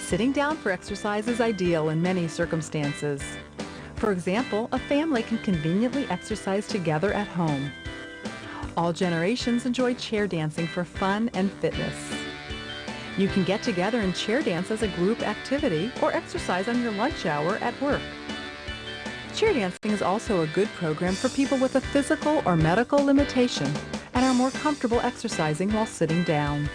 Sitting down for exercise is ideal in many circumstances. For example, a family can conveniently exercise together at home. All generations enjoy chair dancing for fun and fitness. You can get together and chair dance as a group activity or exercise on your lunch hour at work. Chair dancing is also a good program for people with a physical or medical limitation and are more comfortable exercising while sitting down.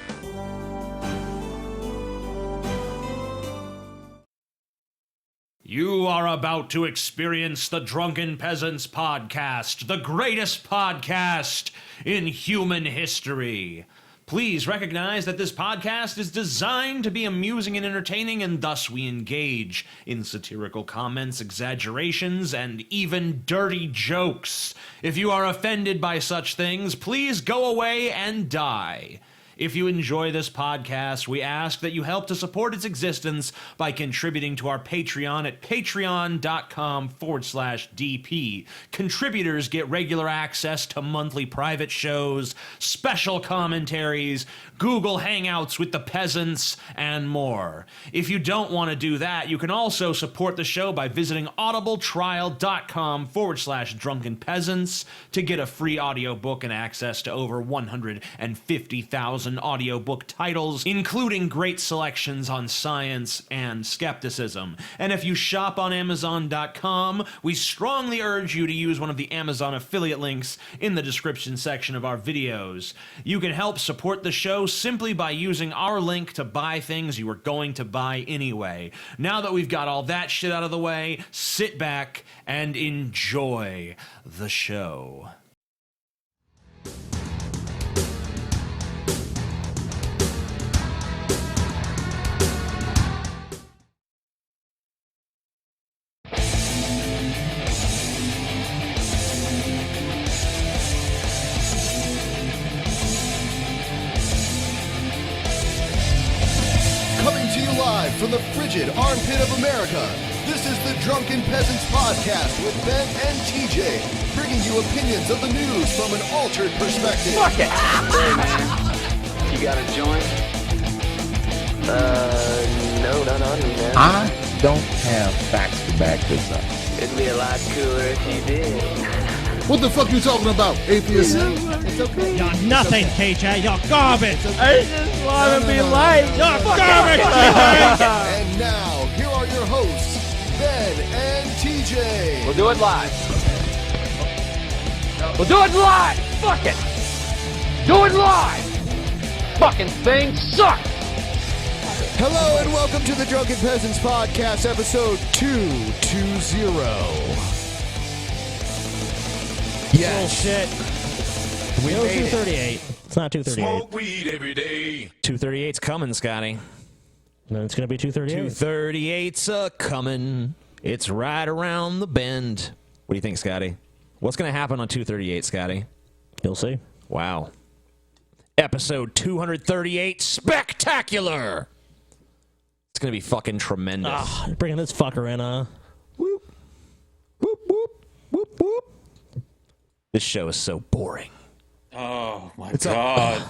You are about to experience the Drunken Peasants podcast, the greatest podcast in human history. Please recognize that this podcast is designed to be amusing and entertaining, and thus we engage in satirical comments, exaggerations, and even dirty jokes. If you are offended by such things, please go away and die. If you enjoy this podcast, we ask that you help to support its existence by contributing to our Patreon at patreon.com/DP. Contributors get regular access to monthly private shows, special commentaries, Google Hangouts with the peasants, and more. If you don't want to do that, you can also support the show by visiting audibletrial.com/Drunken Peasants to get a free audiobook and access to over 150,000 audiobook titles, including great selections on science and skepticism. And if you shop on Amazon.com, we strongly urge you to use one of the Amazon affiliate links in the description section of our videos. You can help support the show simply by using our link to buy things you were going to buy anyway. Now that we've got all that shit out of the way, sit back and enjoy the show. Live from the frigid armpit of America, this is the Drunken Peasants podcast with Ben and TJ, bringing you opinions of the news from an altered perspective. Fuck it! Hey man, you got a joint? No, not on me, man. I don't have facts to back this up. It'd be a lot cooler if you did. What the fuck you talking about, atheist? It's okay. You're nothing, KJ. You're garbage. I just want to be light. You're garbage. And now, here are your hosts, Ben and TJ. We'll do it live. We'll do it live. Fuck it. Do it live. Fucking thing sucks. Hello and welcome to the Drunken Peasants podcast, episode 220. Yes. Bullshit. We No, made it. 238. It's not 238. Smoke weed every day. 238's coming, Scotty. No, it's going to be 238. 238's coming. It's right around the bend. What do you think, Scotty? What's going to happen on 238, Scotty? You'll see. Wow. Episode 238, spectacular! It's going to be fucking tremendous. Ah, you're bringing this fucker in, Whoop. Whoop, whoop, whoop, whoop. This show is so boring. Oh my god.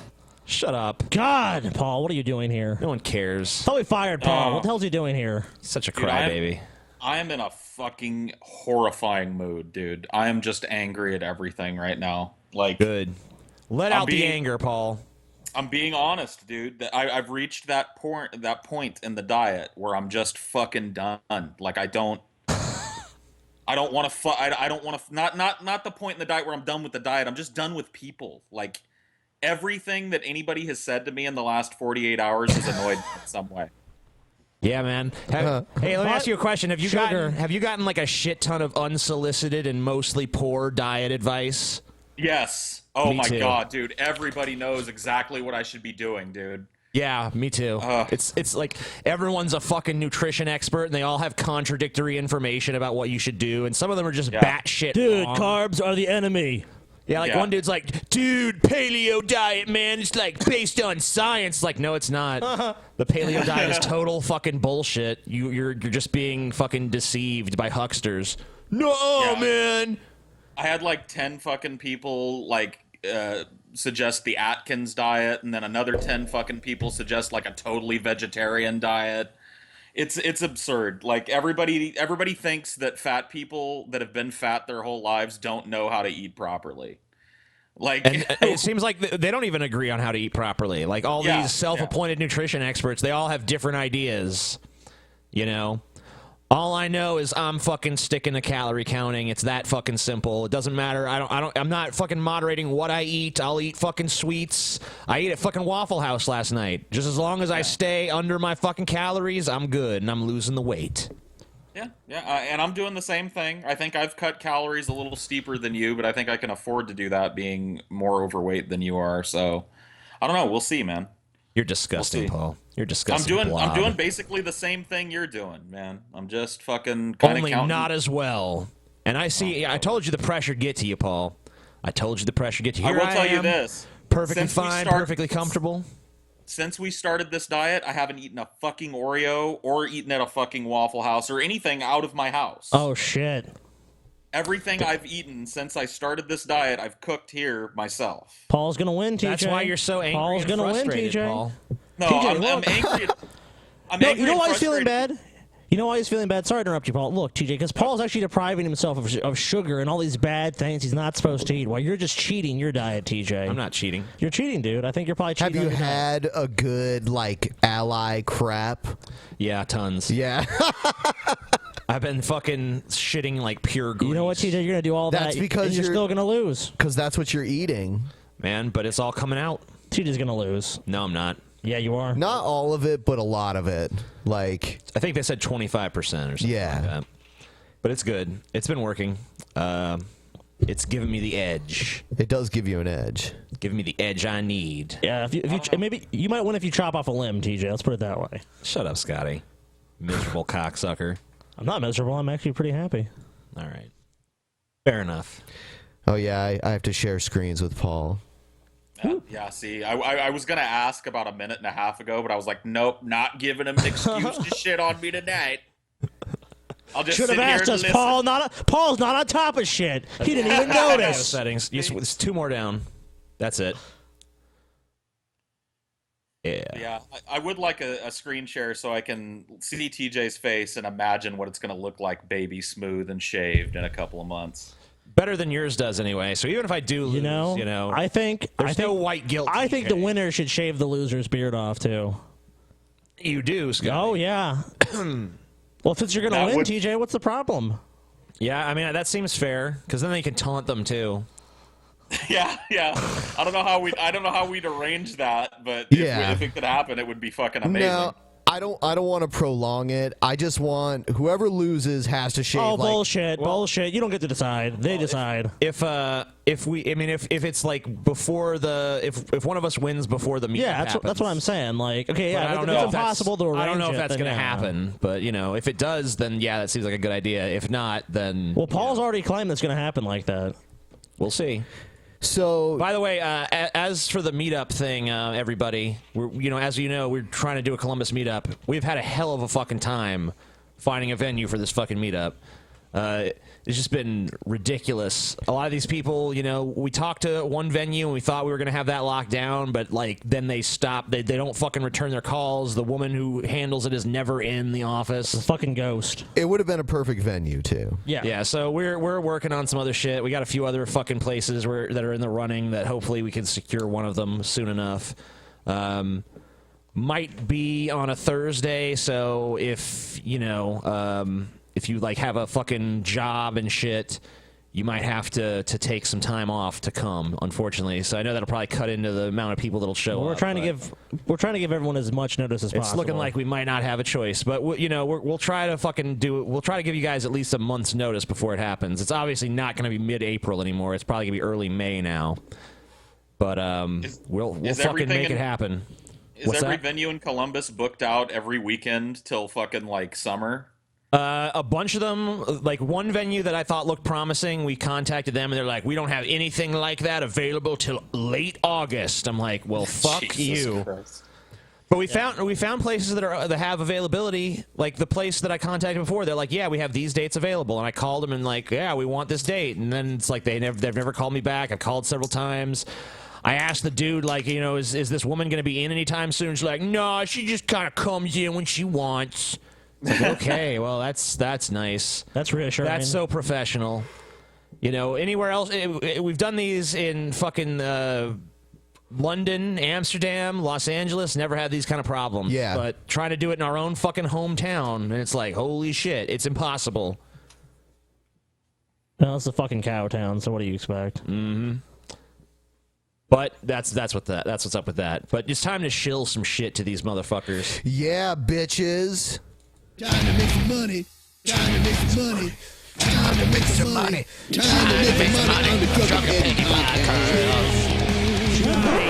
Shut up. God, Paul, what are you doing here? No one cares. Thought we fired Paul. What the hell's he doing here? Such a Dude, crybaby. I am in a fucking horrifying mood, dude. I am just angry at everything right now. Like, Good. Let I'm out the being- anger, Paul. I'm being honest, dude. I've reached that point in the diet where I'm just fucking done. Like, I don't want to. I don't want to. Not the point in the diet where I'm done with the diet. I'm just done with people. Like, everything that anybody has said to me in the last 48 hours has annoyed me in some way. Yeah, man. Hey, let me ask you a question. Have you gotten like a shit ton of unsolicited and mostly poor diet advice? Yes. Oh Me my too. god, dude. Everybody knows exactly what I should be doing, dude. Yeah, me too. It's like everyone's a fucking nutrition expert, and they all have contradictory information about what you should do, and some of them are just batshit Dude, wrong. carbs are the enemy. Yeah, like one dude's like, dude, paleo diet, man, it's like based on science. Like, no, it's not. The paleo diet is total fucking bullshit. You're just being fucking deceived by hucksters. No, man. I had like 10 fucking people like suggest the Atkins diet, and then another 10 fucking people suggest like a totally vegetarian diet. It's absurd. Like everybody thinks that fat people that have been fat their whole lives don't know how to eat properly. Like, and it seems like they don't even agree on how to eat properly. Like all Yeah, these self-appointed nutrition experts, they all have different ideas. You know, all I know is I'm fucking sticking to calorie counting. It's that fucking simple. It doesn't matter. I'm not fucking moderating what I eat. I'll eat fucking sweets. I ate at fucking Waffle House last night. Just as long as I stay under my fucking calories, I'm good, and I'm losing the weight. Yeah, and I'm doing the same thing. I think I've cut calories a little steeper than you, but I think I can afford to do that being more overweight than you are. So, I don't know. We'll see, man. You're disgusting, Paul. You're disgusting. I'm doing basically the same thing you're doing, man. I'm just fucking kind of only counting. not as well. And I see. I told you the pressure get to you, Paul. I told you the pressure get to you. I Here will tell you am, this: perfectly fine, perfectly comfortable. Since we started this diet, I haven't eaten a fucking Oreo or eaten at a fucking Waffle House or anything out of my house. Oh shit! Everything I've eaten since I started this diet, I've cooked here myself. Paul's gonna win, TJ. That's why you're so angry. Paul's and gonna win, frustrated, TJ. Paul. No, TJ, I'm angry. I'm No, angry you know and why he's feeling frustrated. bad? You know why he's feeling bad? Sorry to interrupt you, Paul. Look, TJ, because Paul's actually depriving himself of sugar and all these bad things he's not supposed to eat, while you're just cheating your diet, TJ. I'm not cheating. You're cheating, dude. I think you're probably cheating. Have you on your diet. had a good, like, ally crap? Yeah, tons. Yeah. I've been fucking shitting like pure grease. You know what, TJ? You're gonna do all That's that, because and you're still gonna lose. Because that's what you're eating. Man, but it's all coming out. TJ's gonna lose. No, I'm not. Yeah, you are. Not all of it, but a lot of it. Like, I think they said 25% or something Yeah. like that. But it's good. It's been working. It's giving me the edge. it does give you an edge. Giving me the edge I need. Yeah, if you maybe you might win if you chop off a limb, TJ. Let's put it that way. Shut up, Scotty. Miserable cocksucker. I'm not miserable. I'm actually pretty happy. All right. Fair enough. Oh, yeah, I have to share screens with Paul. Yeah, see, I was going to ask about a minute and a half ago, but I was like, nope, not giving him an excuse to shit on me tonight. I'll just Should have sit here asked and us, listen. Paul. Paul's not on top of shit. He didn't even notice. Settings. Yes, it's 2 more down. That's it. Yeah. Yeah, I would like a screen share so I can see TJ's face and imagine what it's going to look like baby smooth and shaved in a couple of months. Better than yours does anyway. So even if I do lose, I think there's no white guilt. I think the winner should shave the loser's beard off too. You do, Scott. Oh yeah. Well, since you're gonna win, TJ, what's the problem? Yeah, I mean that seems fair because then they can taunt them too. Yeah. I don't know how we'd arrange that, but Yeah. if it could happen, it would be fucking amazing. No, I don't want to prolong it. I just want whoever loses has to shave. Oh, like, bullshit! You don't get to decide. They decide. If it's like before if one of us wins before the meetup Yeah, that's what I'm saying. Like, okay, But yeah, I don't it's know if impossible to arrange. I don't know if that's going to happen, but if it does, then yeah, that seems like a good idea. If not, then Well, Paul's already claimed it's going to happen like that. We'll see. So, by the way, as for the meetup thing, everybody, as you know, we're trying to do a Columbus meetup. We've had a hell of a fucking time finding a venue for this fucking meetup. It's just been ridiculous. A lot of these people, we talked to one venue and we thought we were going to have that locked down, but then they stop. They don't fucking return their calls. The woman who handles it is never in the office. The fucking ghost. It would have been a perfect venue too. Yeah. So we're working on some other shit. We got a few other fucking places that are in the running that hopefully we can secure one of them soon enough. Might be on a Thursday. So if you have a fucking job and shit, you might have to take some time off to come, unfortunately. So I know that'll probably cut into the amount of people that'll show up. We're trying to give everyone as much notice as possible. It's looking like we might not have a choice, but we'll try to fucking do it. We'll try to give you guys at least a month's notice before it happens. It's obviously not going to be mid-April anymore. It's probably going to be early May now. But we'll fucking make it happen. Is every venue in Columbus booked out every weekend till fucking summer? A bunch of them, like one venue that I thought looked promising, we contacted them and they're like, we don't have anything like that available till late August. I'm like, well, fuck Jesus you. Christ. But we found places that have availability. Like the place that I contacted before, they're like, yeah, we have these dates available. And I called them and yeah, we want this date. And then it's like they've never called me back. I've called several times. I asked the dude, is this woman going to be in anytime soon? She's like, no, she just kind of comes in when she wants. It's like, okay, well, that's nice. That's reassuring. That's so professional. You know, anywhere else, we've done these in fucking London, Amsterdam, Los Angeles, never had these kind of problems. Yeah. But trying to do it in our own fucking hometown, and it's like, holy shit, it's impossible. Well, it's a fucking cow town, so what do you expect? Mm-hmm. But that's what's up with that. But it's time to shill some shit to these motherfuckers. Yeah, bitches. Time to make some money. Time to make some money. Time to make some money. Time to make some money on the Drunken Peasants podcast.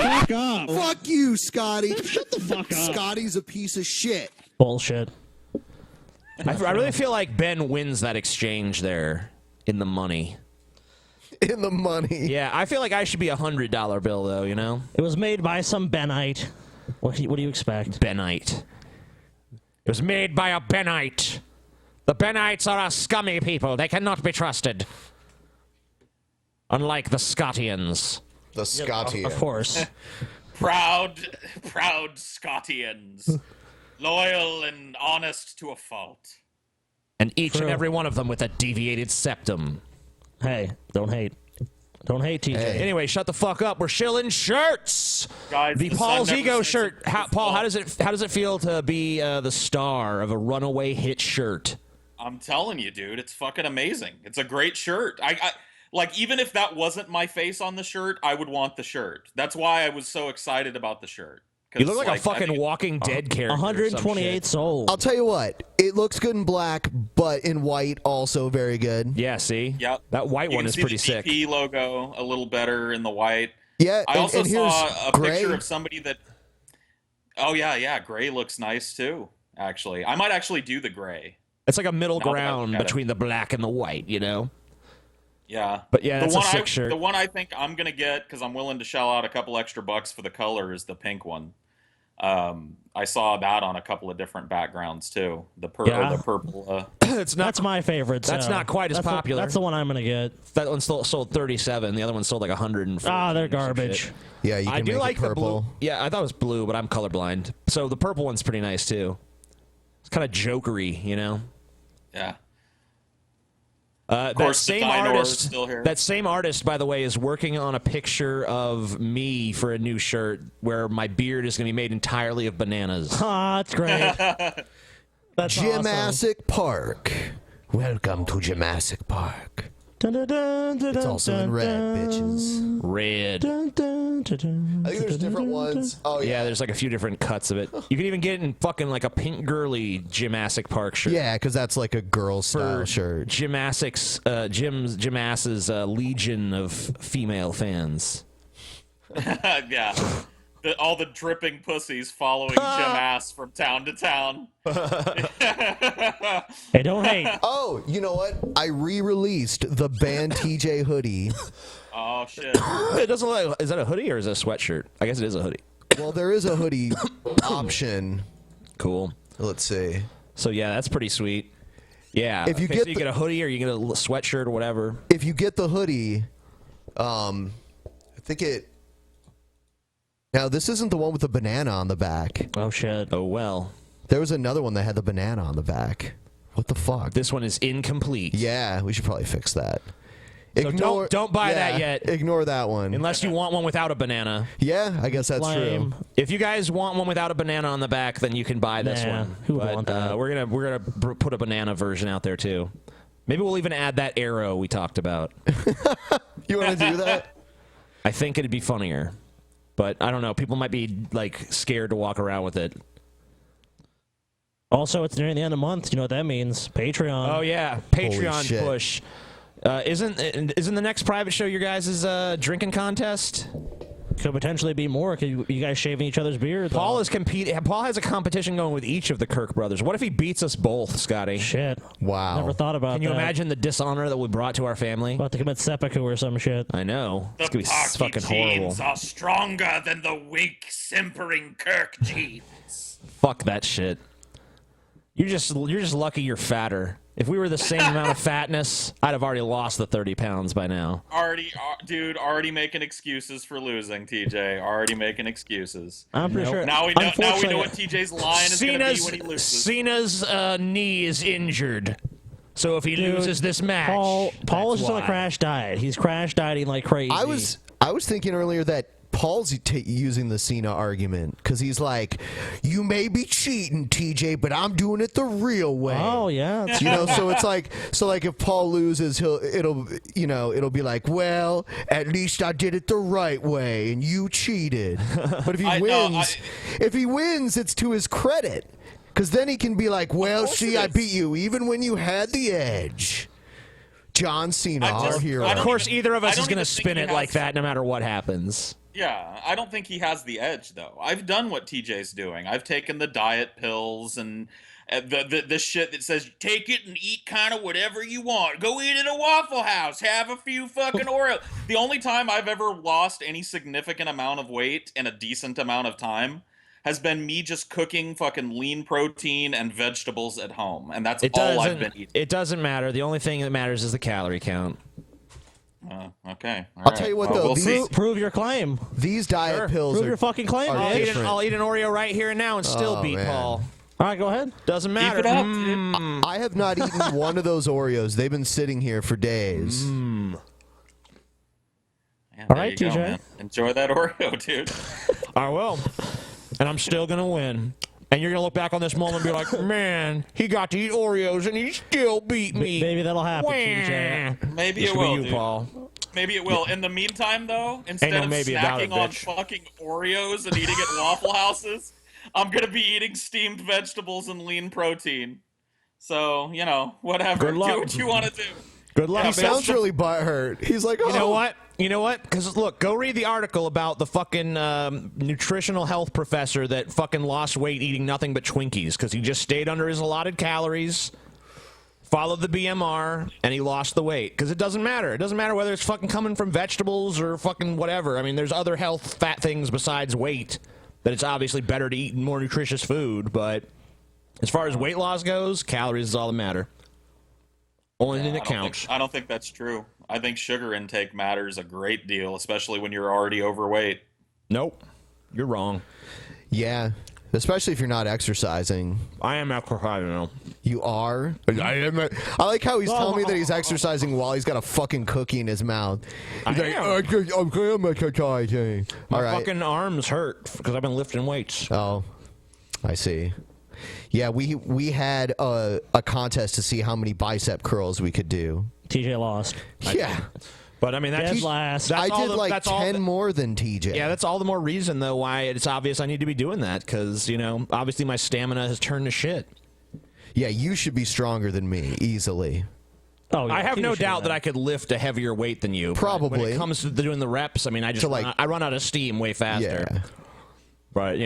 Fuck off. Fuck you, Scotty. Shut the fuck up. Scotty's a piece of shit. Bullshit. I really feel like Ben wins that exchange there in the money. In the money. Yeah, I feel like I should be $100 bill though. You know, It was made by some Benite. What do you expect? Benite. It was made by a Benite. The Benites are a scummy people. They cannot be trusted. Unlike the Scottians. The Scotty. Of course. Proud Scottians. Loyal and honest to a fault. And each True. and every one of them with a deviated septum. Hey, don't hate. Don't hate, TJ. Hey. Anyway, shut the fuck up. We're shilling shirts. Guys, The the Paul's sun never Ego sets shirt. a good Paul, fall. how does it feel to be the star of a runaway hit shirt? I'm telling you, dude, it's fucking amazing. It's a great shirt. I like, even if that wasn't my face on the shirt, I would want the shirt. That's why I was so excited about the shirt. 'Cause, You look like a I fucking think- Walking Dead character. or some 128 shit. sold. I'll tell you what. It looks good in black, but in white also very good. Yeah, see? Yep. That white You one can is see pretty the sick. DPP logo a little better in the white. Yeah, I also and here's saw a gray. picture of somebody that. Oh yeah, gray looks nice too. Actually, I might actually do the gray. It's like a middle Now that I ground look at it. between the black and the white, you know? Yeah, But yeah, that's the a one sick shirt. The one I think I'm gonna get because I'm willing to shell out a couple extra bucks for the color is the pink one. I saw that on a couple of different backgrounds too. The Yeah. purple. It's not. That's my favorite. That's so not quite as that's popular. that's the one I'm gonna get. That one sold 37. The other one sold like 140. Ah, they're or some garbage. shit. Yeah, you can I do make like it the purple. blue. Yeah, I thought it was blue, but I'm colorblind. So the purple one's pretty nice too. It's kind of jokery, you know. Yeah. That course, the same dino is artist, still here. that same artist, by the way, is working on a picture of me for a new shirt where my beard is going to be made entirely of bananas. Ah, that's great. That's awesome. Jurassic Park. Welcome to Jurassic Park. Dun, dun, dun, dun, It's also in red, bitches. Red. dun, dun, dun, dun, I think there's different ones. Oh, Yeah, yeah. there's like a few different cuts of it. You can even get it in fucking like a pink girly Jurassic Park shirt. Yeah, because that's like a girl style For shirt. Gymnastics, Gymass's legion of female fans. Yeah. All the dripping pussies following Jim Ass from town to town. Hey, don't hate. Oh, you know what? I re-released the Band TJ hoodie. Oh shit. It doesn't look like, is that a hoodie or is it a sweatshirt? I guess it is a hoodie. Well, there is a hoodie option. Cool. Let's see. So yeah, that's pretty sweet. Yeah. If you okay, get so you get a hoodie or you get a sweatshirt or whatever. If you get the hoodie, I think it. Now, this isn't the one with the banana on the back. Oh shit. Oh well. There was another one that had the banana on the back. What the fuck? This one is incomplete. Yeah, we should probably fix that. So don't buy that yet. Ignore that one. Unless you want one without a banana. Yeah, I guess that's Lame. true. If you guys want one without a banana on the back, then you can buy this Nah, one. who would But want that? we're gonna put a banana version out there too. Maybe we'll even add that arrow we talked about. You want to do that? I think it'd be funnier, but I don't know. People might be like scared to walk around with it. Also, it's nearing the end of the month. You know what that means? Patreon. Oh yeah, Holy Patreon shit. push. Isn't the next private show your guys' drinking contest? Could potentially be more. Could you guys shaving each other's beards? Paul is competing. Paul has a competition going with each of the Kirk brothers. What if he beats us both, Scotty? Shit. Wow. Never thought about Can that. you imagine the dishonor that we brought to our family? About to commit seppuku or some shit. I know. It's The gonna be Parky fucking horrible. genes are stronger than the weak, simpering Kirk genes. Fuck that shit. You're just lucky you're fatter. If we were the same amount of fatness, I'd have already lost the 30 pounds by now. Already making excuses for losing, TJ. Already making excuses. I'm pretty sure. Now we know what TJ's line is going to be when he loses. Cena's knee is injured. So if he loses this match, Paul is just on a crash diet. He's crash dieting like crazy. I was thinking earlier that Paul's using the Cena argument because he's like, "You may be cheating, TJ, but I'm doing it the real way." Oh yeah, you know. So it's like, if Paul loses, it'll be like, "Well, at least I did it the right way, and you cheated." But if he wins, it's to his credit because then he can be like, "Well, see, I beat you even when you had the edge." John Cena, our hero. Of course, either of us is going to spin it like that, no matter what happens. Yeah, I don't think he has the edge, though. I've done what TJ's doing. I've taken the diet pills and the shit that says take it and eat kind of whatever you want. Go eat at a Waffle House. Have a few fucking Oreos. The only time I've ever lost any significant amount of weight in a decent amount of time has been me just cooking fucking lean protein and vegetables at home. And that's all I've been eating. It doesn't matter. The only thing that matters is the calorie count. Okay. I'll tell you what, though. Prove your claim. These diet pills Prove your fucking claim. I'll eat an Oreo right here and now and still beat Paul. All right, go ahead. Doesn't matter. Keep it up, dude. I have not eaten one of those Oreos. They've been sitting here for days. Yeah, all right, TJ. Man. Enjoy that Oreo, dude. I will. And I'm still going to win. And you're going to look back on this moment and be like, man, he got to eat Oreos and he still beat me. Maybe that'll happen, TJ. Maybe it will, dude. Paul. Maybe it will. In the meantime, though, instead of snacking on fucking Oreos and eating at Waffle Houses, I'm going to be eating steamed vegetables and lean protein. So, whatever. Good luck. Do what you want to do. Good luck. He sounds really butthurt. He's like, oh. You know what? Because, look, go read the article about the fucking nutritional health professor that fucking lost weight eating nothing but Twinkies because he just stayed under his allotted calories, followed the BMR, and he lost the weight. Because it doesn't matter. It doesn't matter whether it's fucking coming from vegetables or fucking whatever. I mean, there's other health fat things besides weight that it's obviously better to eat more nutritious food. But as far as weight loss goes, calories is all that matter. Only thing that counts. I don't think that's true. I think sugar intake matters a great deal, especially when you're already overweight. Nope. You're wrong. Yeah. Especially if you're not exercising. I am exercising now. You are? I like how he's telling me that he's exercising while he's got a fucking cookie in his mouth. He's like, I'm exercising. My fucking arms hurt because I've been lifting weights. Oh, I see. Yeah, we had a contest to see how many bicep curls we could do. TJ lost. Yeah. But I mean, that's last. I did like 10 more than TJ. Yeah, that's all the more reason, though, why it's obvious I need to be doing that. Because, obviously my stamina has turned to shit. Yeah, you should be stronger than me, easily. Oh, yeah, I have no doubt that I could lift a heavier weight than you. Probably. When it comes to doing the reps, I mean, I run out of steam way faster. Yeah. But,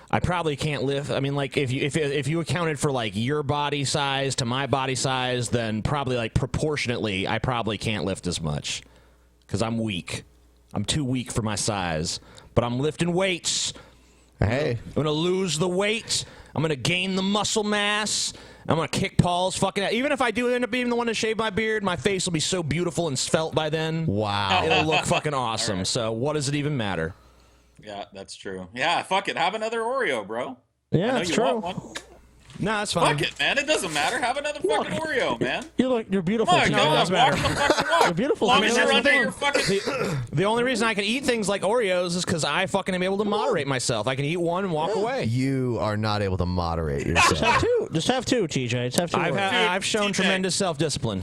I probably can't lift. I mean, like, if you accounted for, like, your body size to my body size, then probably, like, proportionately, I probably can't lift as much. Because I'm weak. I'm too weak for my size. But I'm lifting weights. Hey. I'm going to lose the weight. I'm going to gain the muscle mass. I'm going to kick Paul's fucking ass. Even if I do end up being the one to shave my beard, my face will be so beautiful and svelte by then. Wow. It'll look fucking awesome. Right. So what does it even matter? Yeah, that's true. Yeah, fuck it. Have another Oreo, bro. Yeah, that's true. No, that's fine. Fuck it, man. It doesn't matter. Have another fucking Oreo, man. You're beautiful. Come on, walk the fucking walk. You're beautiful. As long as you're under your fucking... The only reason I can eat things like Oreos is because I fucking am able to moderate myself. I can eat one and walk away. You are not able to moderate yourself. Just have two, TJ. Just have two. I've shown tremendous self-discipline.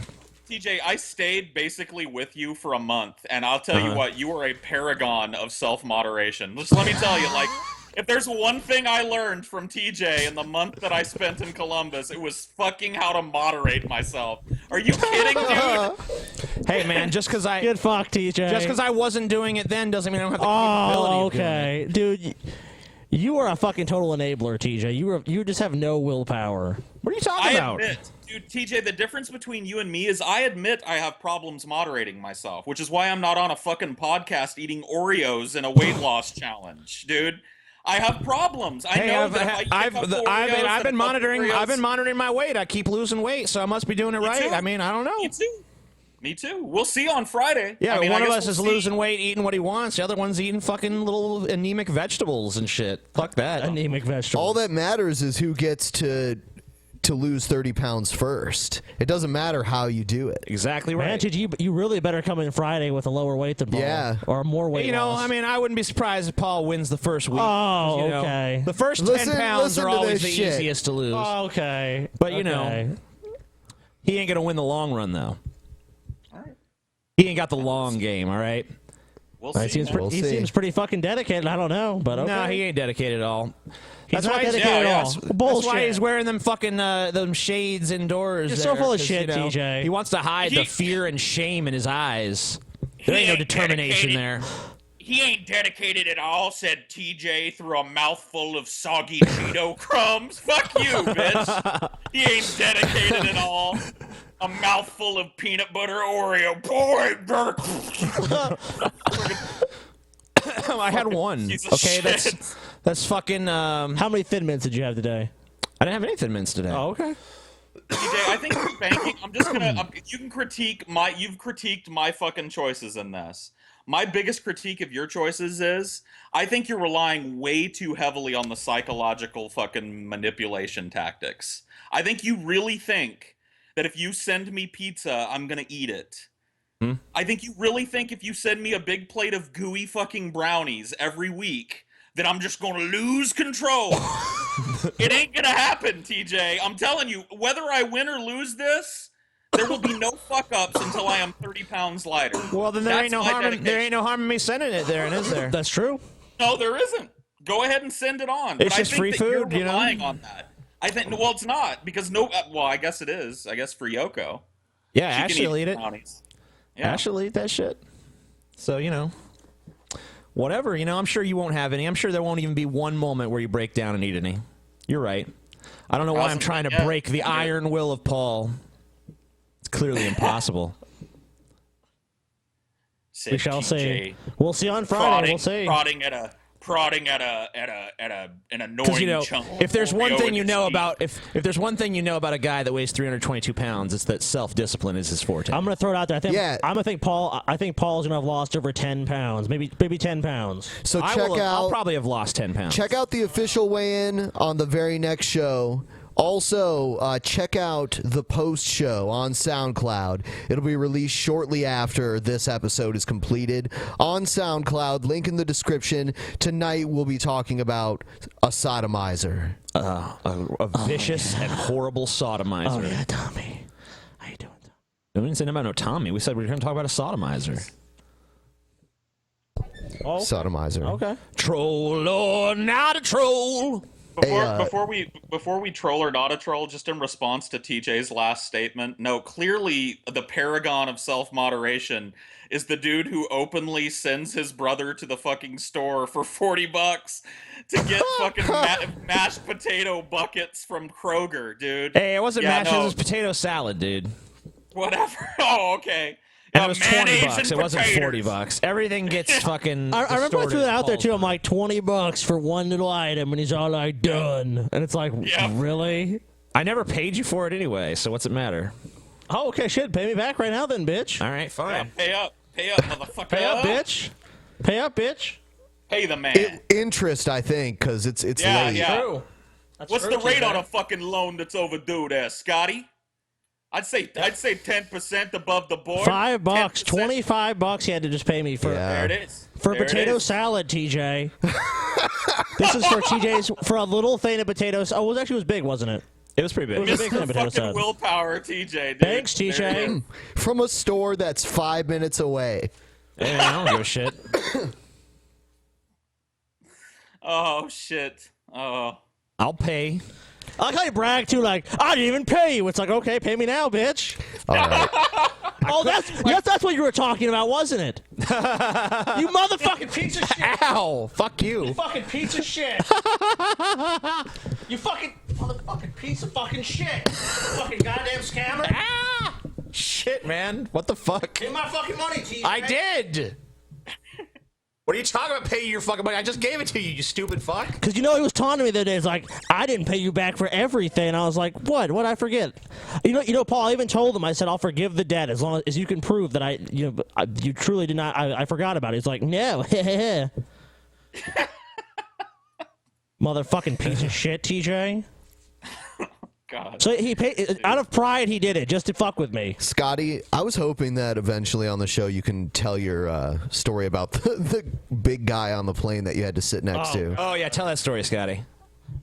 TJ, I stayed basically with you for a month, and I'll tell you what, you were a paragon of self-moderation. Just let me tell you, like, if there's one thing I learned from TJ in the month that I spent in Columbus, it was fucking how to moderate myself. Are you kidding, dude? Hey, man, just because I... Good fuck, TJ. Just because I wasn't doing it then doesn't mean I don't have the capability of doing it. Dude, you are a fucking total enabler, TJ. You just have no willpower. What are you talking about? I admit, dude, TJ, the difference between you and me is I admit I have problems moderating myself, which is why I'm not on a fucking podcast eating Oreos in a weight loss challenge, dude. I have problems. I know that I've been monitoring. Oreos. I've been monitoring my weight. I keep losing weight, so I must be doing it right. Too. I mean, I don't know. Me too. We'll see on Friday. Yeah, I mean, one of us is losing weight, eating what he wants. The other one's eating fucking little anemic vegetables and shit. Fuck that. Anemic vegetables. All that matters is who gets to lose 30 pounds first. It doesn't matter how you do it. Exactly right. Man, you really better come in Friday with a lower weight than Paul. Yeah. Or more weight loss. I mean, I wouldn't be surprised if Paul wins the first week. Oh, okay. The first 10 pounds are always the easiest to lose. Oh, okay. But, you know, he ain't going to win the long run, though. He ain't got the long game, all right? We'll see. He seems pretty fucking dedicated. I don't know, but okay. No, he ain't dedicated at all. He's not dedicated at all. Bullshit. That's why he's wearing them fucking them shades indoors. You're so full of shit, TJ. He wants to hide the fear and shame in his eyes. There ain't no determination there. He ain't dedicated at all, said TJ through a mouthful of soggy Cheeto crumbs. Fuck you, bitch. He ain't dedicated at all. A mouthful of peanut butter Oreo. Boy, I had one. Okay, that's fucking. How many Thin Mints did you have today? I didn't have any Thin Mints today. Oh, okay. TJ, I think you're banking. I'm just gonna. You can critique my. You've critiqued my fucking choices in this. My biggest critique of your choices is I think you're relying way too heavily on the psychological fucking manipulation tactics. I think you really think that if you send me pizza, I'm gonna eat it. I think you really think if you send me a big plate of gooey fucking brownies every week, that I'm just gonna lose control. It ain't gonna happen, TJ. I'm telling you, whether I win or lose this, there will be no fuck-ups until I am 30 pounds lighter. Well, then there ain't no harm in me sending it there, is there? That's true. No, there isn't. Go ahead and send it on. It's but just I think free that food, you're you know? relying on that. I think, well, it's not, because well, I guess it is. I guess for Yoko. Yeah, Ashley will eat it. Yeah. Ashley will eat that shit. So, you know, whatever. You know, I'm sure you won't have any. I'm sure there won't even be one moment where you break down and eat any. You're right. I don't know why I'm trying to break the iron will of Paul. It's clearly impossible. We shall see. We'll see on Friday. We'll see. Prodding at an annoying Because, you know, chunk. if there's one thing you know about if there's one thing you know about a guy that weighs 322 pounds, it's that self-discipline is his forte. I'm gonna throw it out there. I think Paul's gonna have lost over 10 pounds, maybe 10 pounds. So I'll probably have lost 10 pounds. Check out the official weigh-in on the very next show. Also, check out the post show on SoundCloud. It'll be released shortly after this episode is completed on SoundCloud. Link in the description. Tonight we'll be talking about a sodomizer. A vicious and horrible sodomizer. Oh, yeah, Tommy. How you doing? We didn't say nothing about no Tommy. We said we were going to talk about a sodomizer. Oh, sodomizer. Okay. Troll or not a troll. Before we troll or not a troll, just in response to TJ's last statement, no, clearly the paragon of self-moderation is the dude who openly sends his brother to the fucking store for $40 to get fucking mashed potato buckets from Kroger, dude. Hey, it wasn't mashed, it was potato salad, dude. Whatever. Oh, okay. And it was $20. It wasn't $40. Everything gets fucking. I remember I threw that out there too. I'm like, $20 for one little item, and he's all like, done. And it's like, really? I never paid you for it anyway, so what's it matter? Oh, okay, shit. Pay me back right now, then, bitch. All right, fine. Yeah, pay up, motherfucker. Pay up, bitch. Pay up, bitch. Pay the man. Interest, I think, because it's late. Yeah. True. What's the rate on a fucking loan that's overdue there, Scotty? I'd say 10% above the board. $5, $25 you had to just pay me for. There it is. For potato salad, TJ. This is for TJ's for a little thing of potatoes. Oh, it was big, wasn't it? It was pretty big. It was a big thing of potato salad. Willpower, TJ. Dude. Thanks, TJ. From a store that's 5 minutes away. Hey, I don't give a shit. Oh shit. Oh. I'll pay. I like how you brag too, like, I didn't even pay you. It's like, okay, pay me now, bitch. All right. Oh, that's what you were talking about, wasn't it? You motherfucking piece of shit. Ow. Fuck you. You fucking piece of shit. You fucking motherfucking piece of fucking shit. Fucking goddamn scammer. Ah! Shit, man. What the fuck? Give my fucking money, TJ. I did. What are you talking about paying your fucking money? I just gave it to you, you stupid fuck. Because he was taunting me the other day. It's like, I didn't pay you back for everything. I was like, what? What'd I forget? You know, Paul, I even told him, I said, I'll forgive the debt as long as you can prove that you truly did not, I forgot about it. He's like, no. Motherfucking piece of shit, TJ. God. So he paid, out of pride, he did it just to fuck with me. Scotty, I was hoping that eventually on the show you can tell your story about the big guy on the plane that you had to sit next to. Oh yeah, tell that story, Scotty.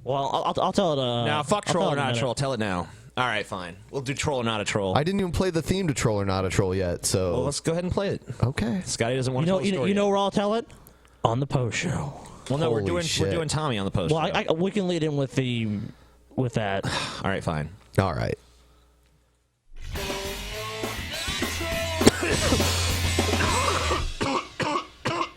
Well, I'll tell it. Now, fuck troll or not a troll. Tell it now. All right, fine. We'll do troll or not a troll. I didn't even play the theme to troll or not a troll yet, so well, let's go ahead and play it. Okay. Scotty doesn't want to tell the story. You know where I'll tell it? On the post show. Well, no, we're doing Tommy on the post. Well, we can lead in with that. All right, fine. All right.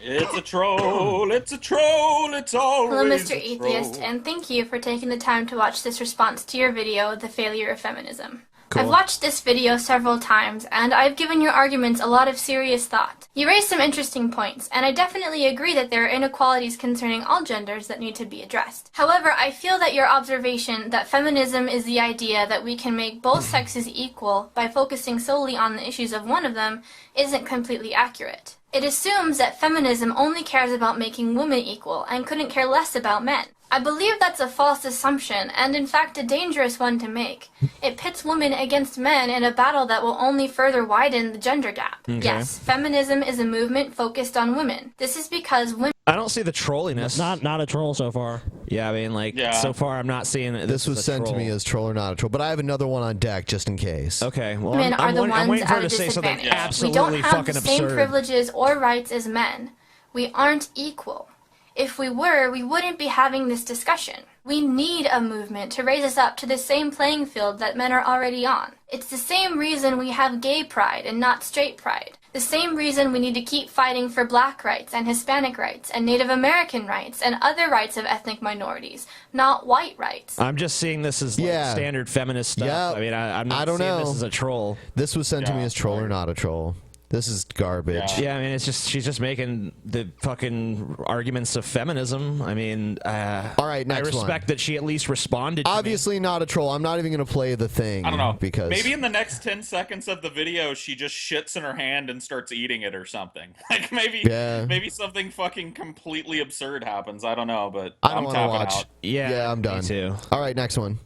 It's a troll, it's a troll, it's always Hello, Mr. a Atheist, troll. and thank you for taking the time to watch this response to your video, The Failure of Feminism. Cool. I've watched this video several times, and I've given your arguments a lot of serious thought. You raised some interesting points, and I definitely agree that there are inequalities concerning all genders that need to be addressed. However, I feel that your observation that feminism is the idea that we can make both sexes equal by focusing solely on the issues of one of them isn't completely accurate. It assumes that feminism only cares about making women equal and couldn't care less about men. I believe that's a false assumption, and in fact a dangerous one to make. It pits women against men in a battle that will only further widen the gender gap. Okay. Yes, feminism is a movement focused on women. This is because women... I don't see the trolliness. Not a troll so far. Yeah, I mean, so far I'm not seeing it. This was sent to me as troll or not a troll, but I have another one on deck just in case. Okay, well, women are the I'm ones waiting for her at a to say something disadvantage. absolutely We don't have fucking the same absurd. privileges or rights as men. We aren't equal. If we were, we wouldn't be having this discussion. We need a movement to raise us up to the same playing field that men are already on. It's the same reason we have gay pride and not straight pride. The same reason we need to keep fighting for black rights and Hispanic rights and Native American rights and other rights of ethnic minorities, not white rights. I'm just seeing this as standard feminist stuff. Yeah. I mean, I'm not don't seeing know. this as a troll. This was sent to me as troll or not a troll. This is garbage. Yeah, I mean, she's just making the fucking arguments of feminism. I mean, all right, next I respect one. that she at least responded. Obviously not a troll. I'm not even going to play the thing. I don't know. Because maybe in the next 10 seconds of the video, she just shits in her hand and starts eating it or something. Like maybe something fucking completely absurd happens. I don't know, but I don't I'm want to tapping watch. out. Yeah, I'm done. Me too. All right, next one.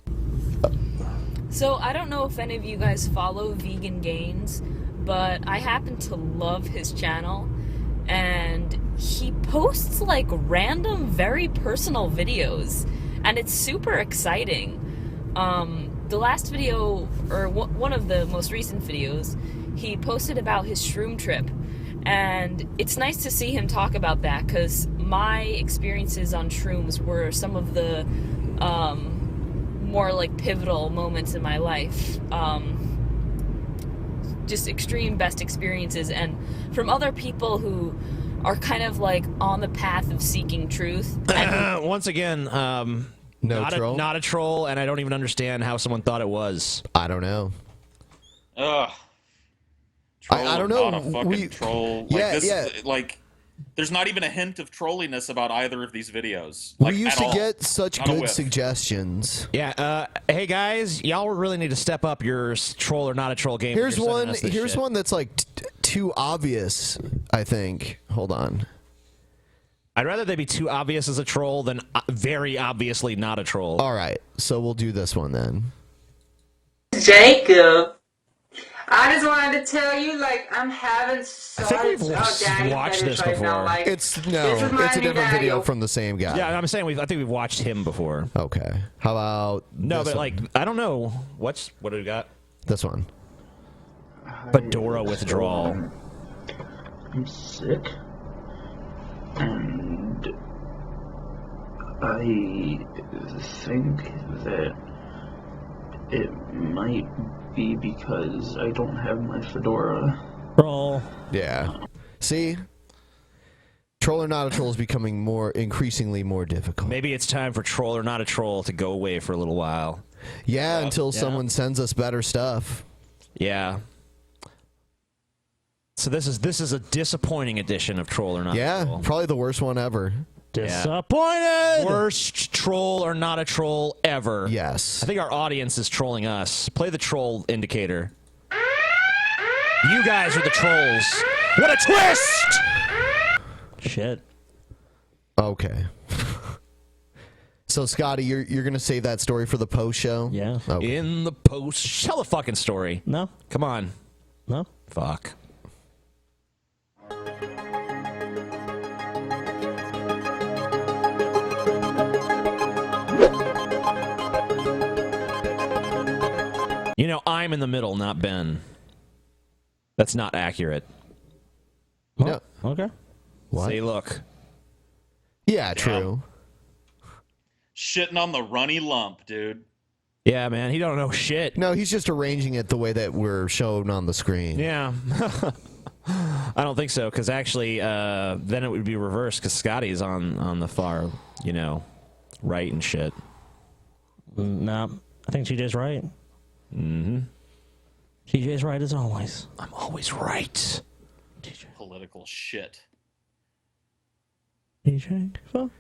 So I don't know if any of you guys follow Vegan Gains, but I happen to love his channel, and he posts like random, very personal videos, and it's super exciting. The last video, or one of the most recent videos, he posted about his shroom trip, and it's nice to see him talk about that, because my experiences on shrooms were some of the more like pivotal moments in my life. Just extreme best experiences, and from other people who are kind of like on the path of seeking truth. Once again, not a troll, and I don't even understand how someone thought it was. I don't know. Ugh. I don't know. Not a fucking troll. Like, there's not even a hint of trolliness about either of these videos. Like, we used at to all. get such Not a good whiff. suggestions. Yeah. Hey guys, y'all really need to step up your troll or not a troll game. Here's when you're one. sending us this Here's shit. one that's like too obvious. I think. Hold on. I'd rather they be too obvious as a troll than very obviously not a troll. All right, so we'll do this one then. Jacob, I just wanted to tell you, like, I'm having such I think we've watched this right before. now. Like, It's this is my it's a new different daddy. video from the same guy. Yeah, I'm saying I think we've watched him before. Okay. How about No, this but one? like I don't know what do we got? This one. Fedora withdrawal. I'm sick, and I think that it might be because I don't have my fedora. Troll. Yeah. See? Troll or not a troll is becoming increasingly more difficult. Maybe it's time for troll or not a troll to go away for a little while. Yeah, until someone sends us better stuff. Yeah. So this is a disappointing edition of Troll or Not Yeah, Troll. probably the worst one ever. Disappointed! Worst troll or not a troll ever. Yes. I think our audience is trolling us. Play the troll indicator. You guys are the trolls. What a twist! Shit. Okay. So, Scotty, you're going to save that story for the post show? Yeah. Okay. In the post. Tell a fucking story. No. Come on. No. Fuck. You know, I'm in the middle, not Ben. That's not accurate. No. Okay. What? Say, look. Yeah, true. Shitting on the runny lump, dude. Yeah, man, he don't know shit. No, he's just arranging it the way that we're shown on the screen. Yeah. I don't think so, because actually, then it would be reversed, because Scotty's on the far, right and shit. No, I think TJ's right. Mm-hmm. TJ's right as always. I'm always right. Political shit. TJ, fuck.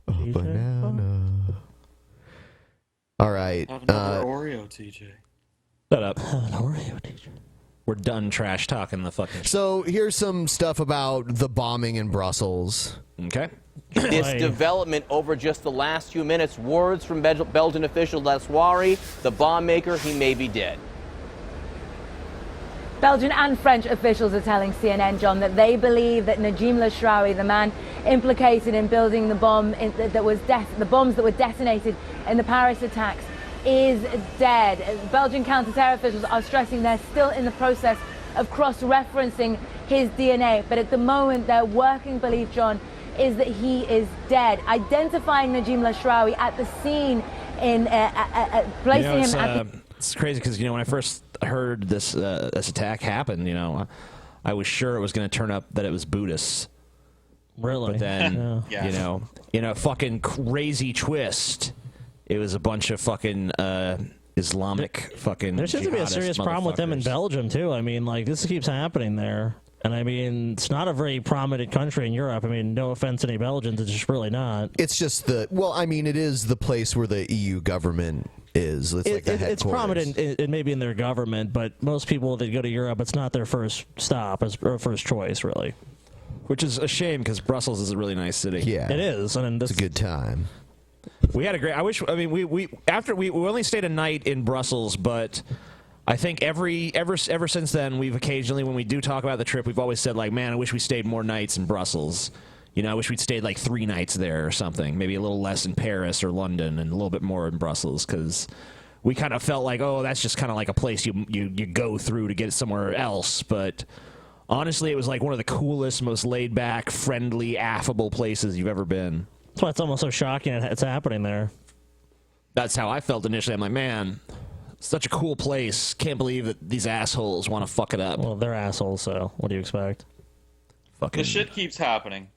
Banana. All right. Have another Oreo, TJ. Shut up. Have an Oreo, TJ. We're done trash talking the fucking. So here's some stuff about the bombing in Brussels. Okay. This development over just the last few minutes. Words from Belgian official Laswari, the bomb maker, he may be dead. Belgian and French officials are telling CNN, John, that they believe that Najim Lasraoui, the man implicated in building the bomb the bombs that were detonated in the Paris attacks, is dead. Belgian counter-terror officials are stressing they're still in the process of cross-referencing his DNA, but at the moment their working belief, John, is that he is dead. Identifying Najim Lasraoui at the scene in placing him at the... It's crazy because when I first heard this attack happen, I was sure it was going to turn up that it was Buddhists. Really? But then, Yeah. in a fucking crazy twist, it was a bunch of fucking Islamic fucking. There seems to be a serious problem with them in Belgium too. I mean, this keeps happening there. And I mean, it's not a very prominent country in Europe. I mean, no offense to any Belgians, it's just really not. It's just it is the place where the EU government is. It's like the it's prominent maybe in their government, but most people that go to Europe, it's not their first stop or first choice, really. Which is a shame because Brussels is a really nice city. Yeah, it is. I mean, it's a good time. We had a great. We only stayed a night in Brussels, but I think ever since then we've occasionally, when we do talk about the trip, we've always said man, I wish we stayed more nights in Brussels. I wish we'd stayed 3 nights there or something. Maybe a little less in Paris or London and a little bit more in Brussels, because we kind of felt that's just kind of like a place you go through to get somewhere else. But honestly, it was one of the coolest, most laid back, friendly, affable places you've ever been. That's why it's almost so shocking it's happening there. That's how I felt initially. I'm like, man, such a cool place. Can't believe that these assholes want to fuck it up. Well, they're assholes, so what do you expect? Fucking. The shit keeps happening,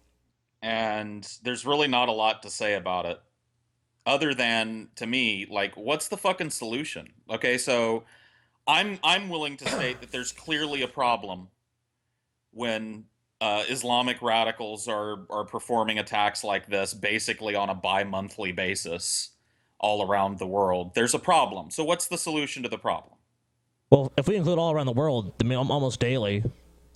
and there's really not a lot to say about it, other than, to me, what's the fucking solution? Okay, so I'm willing to state that there's clearly a problem when Islamic radicals are performing attacks like this basically on a bi-monthly basis all around the world. There's a problem. So what's the solution to the problem? Well, if we include all around the world, I mean, almost daily.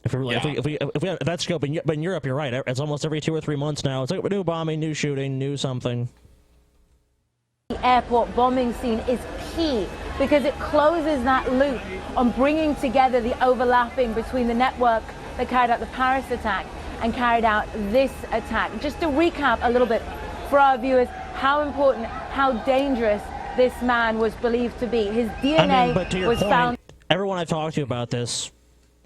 If that's scope, but in Europe, you're right. It's almost every 2 or 3 months now. It's like a new bombing, new shooting, new something. The airport bombing scene is key because it closes that loop on bringing together the overlapping between the network that carried out the Paris attack and carried out this attack. Just to recap a little bit for our viewers, how important, how dangerous this man was believed to be. His DNA but to your was point, found. Everyone I've talked to about this,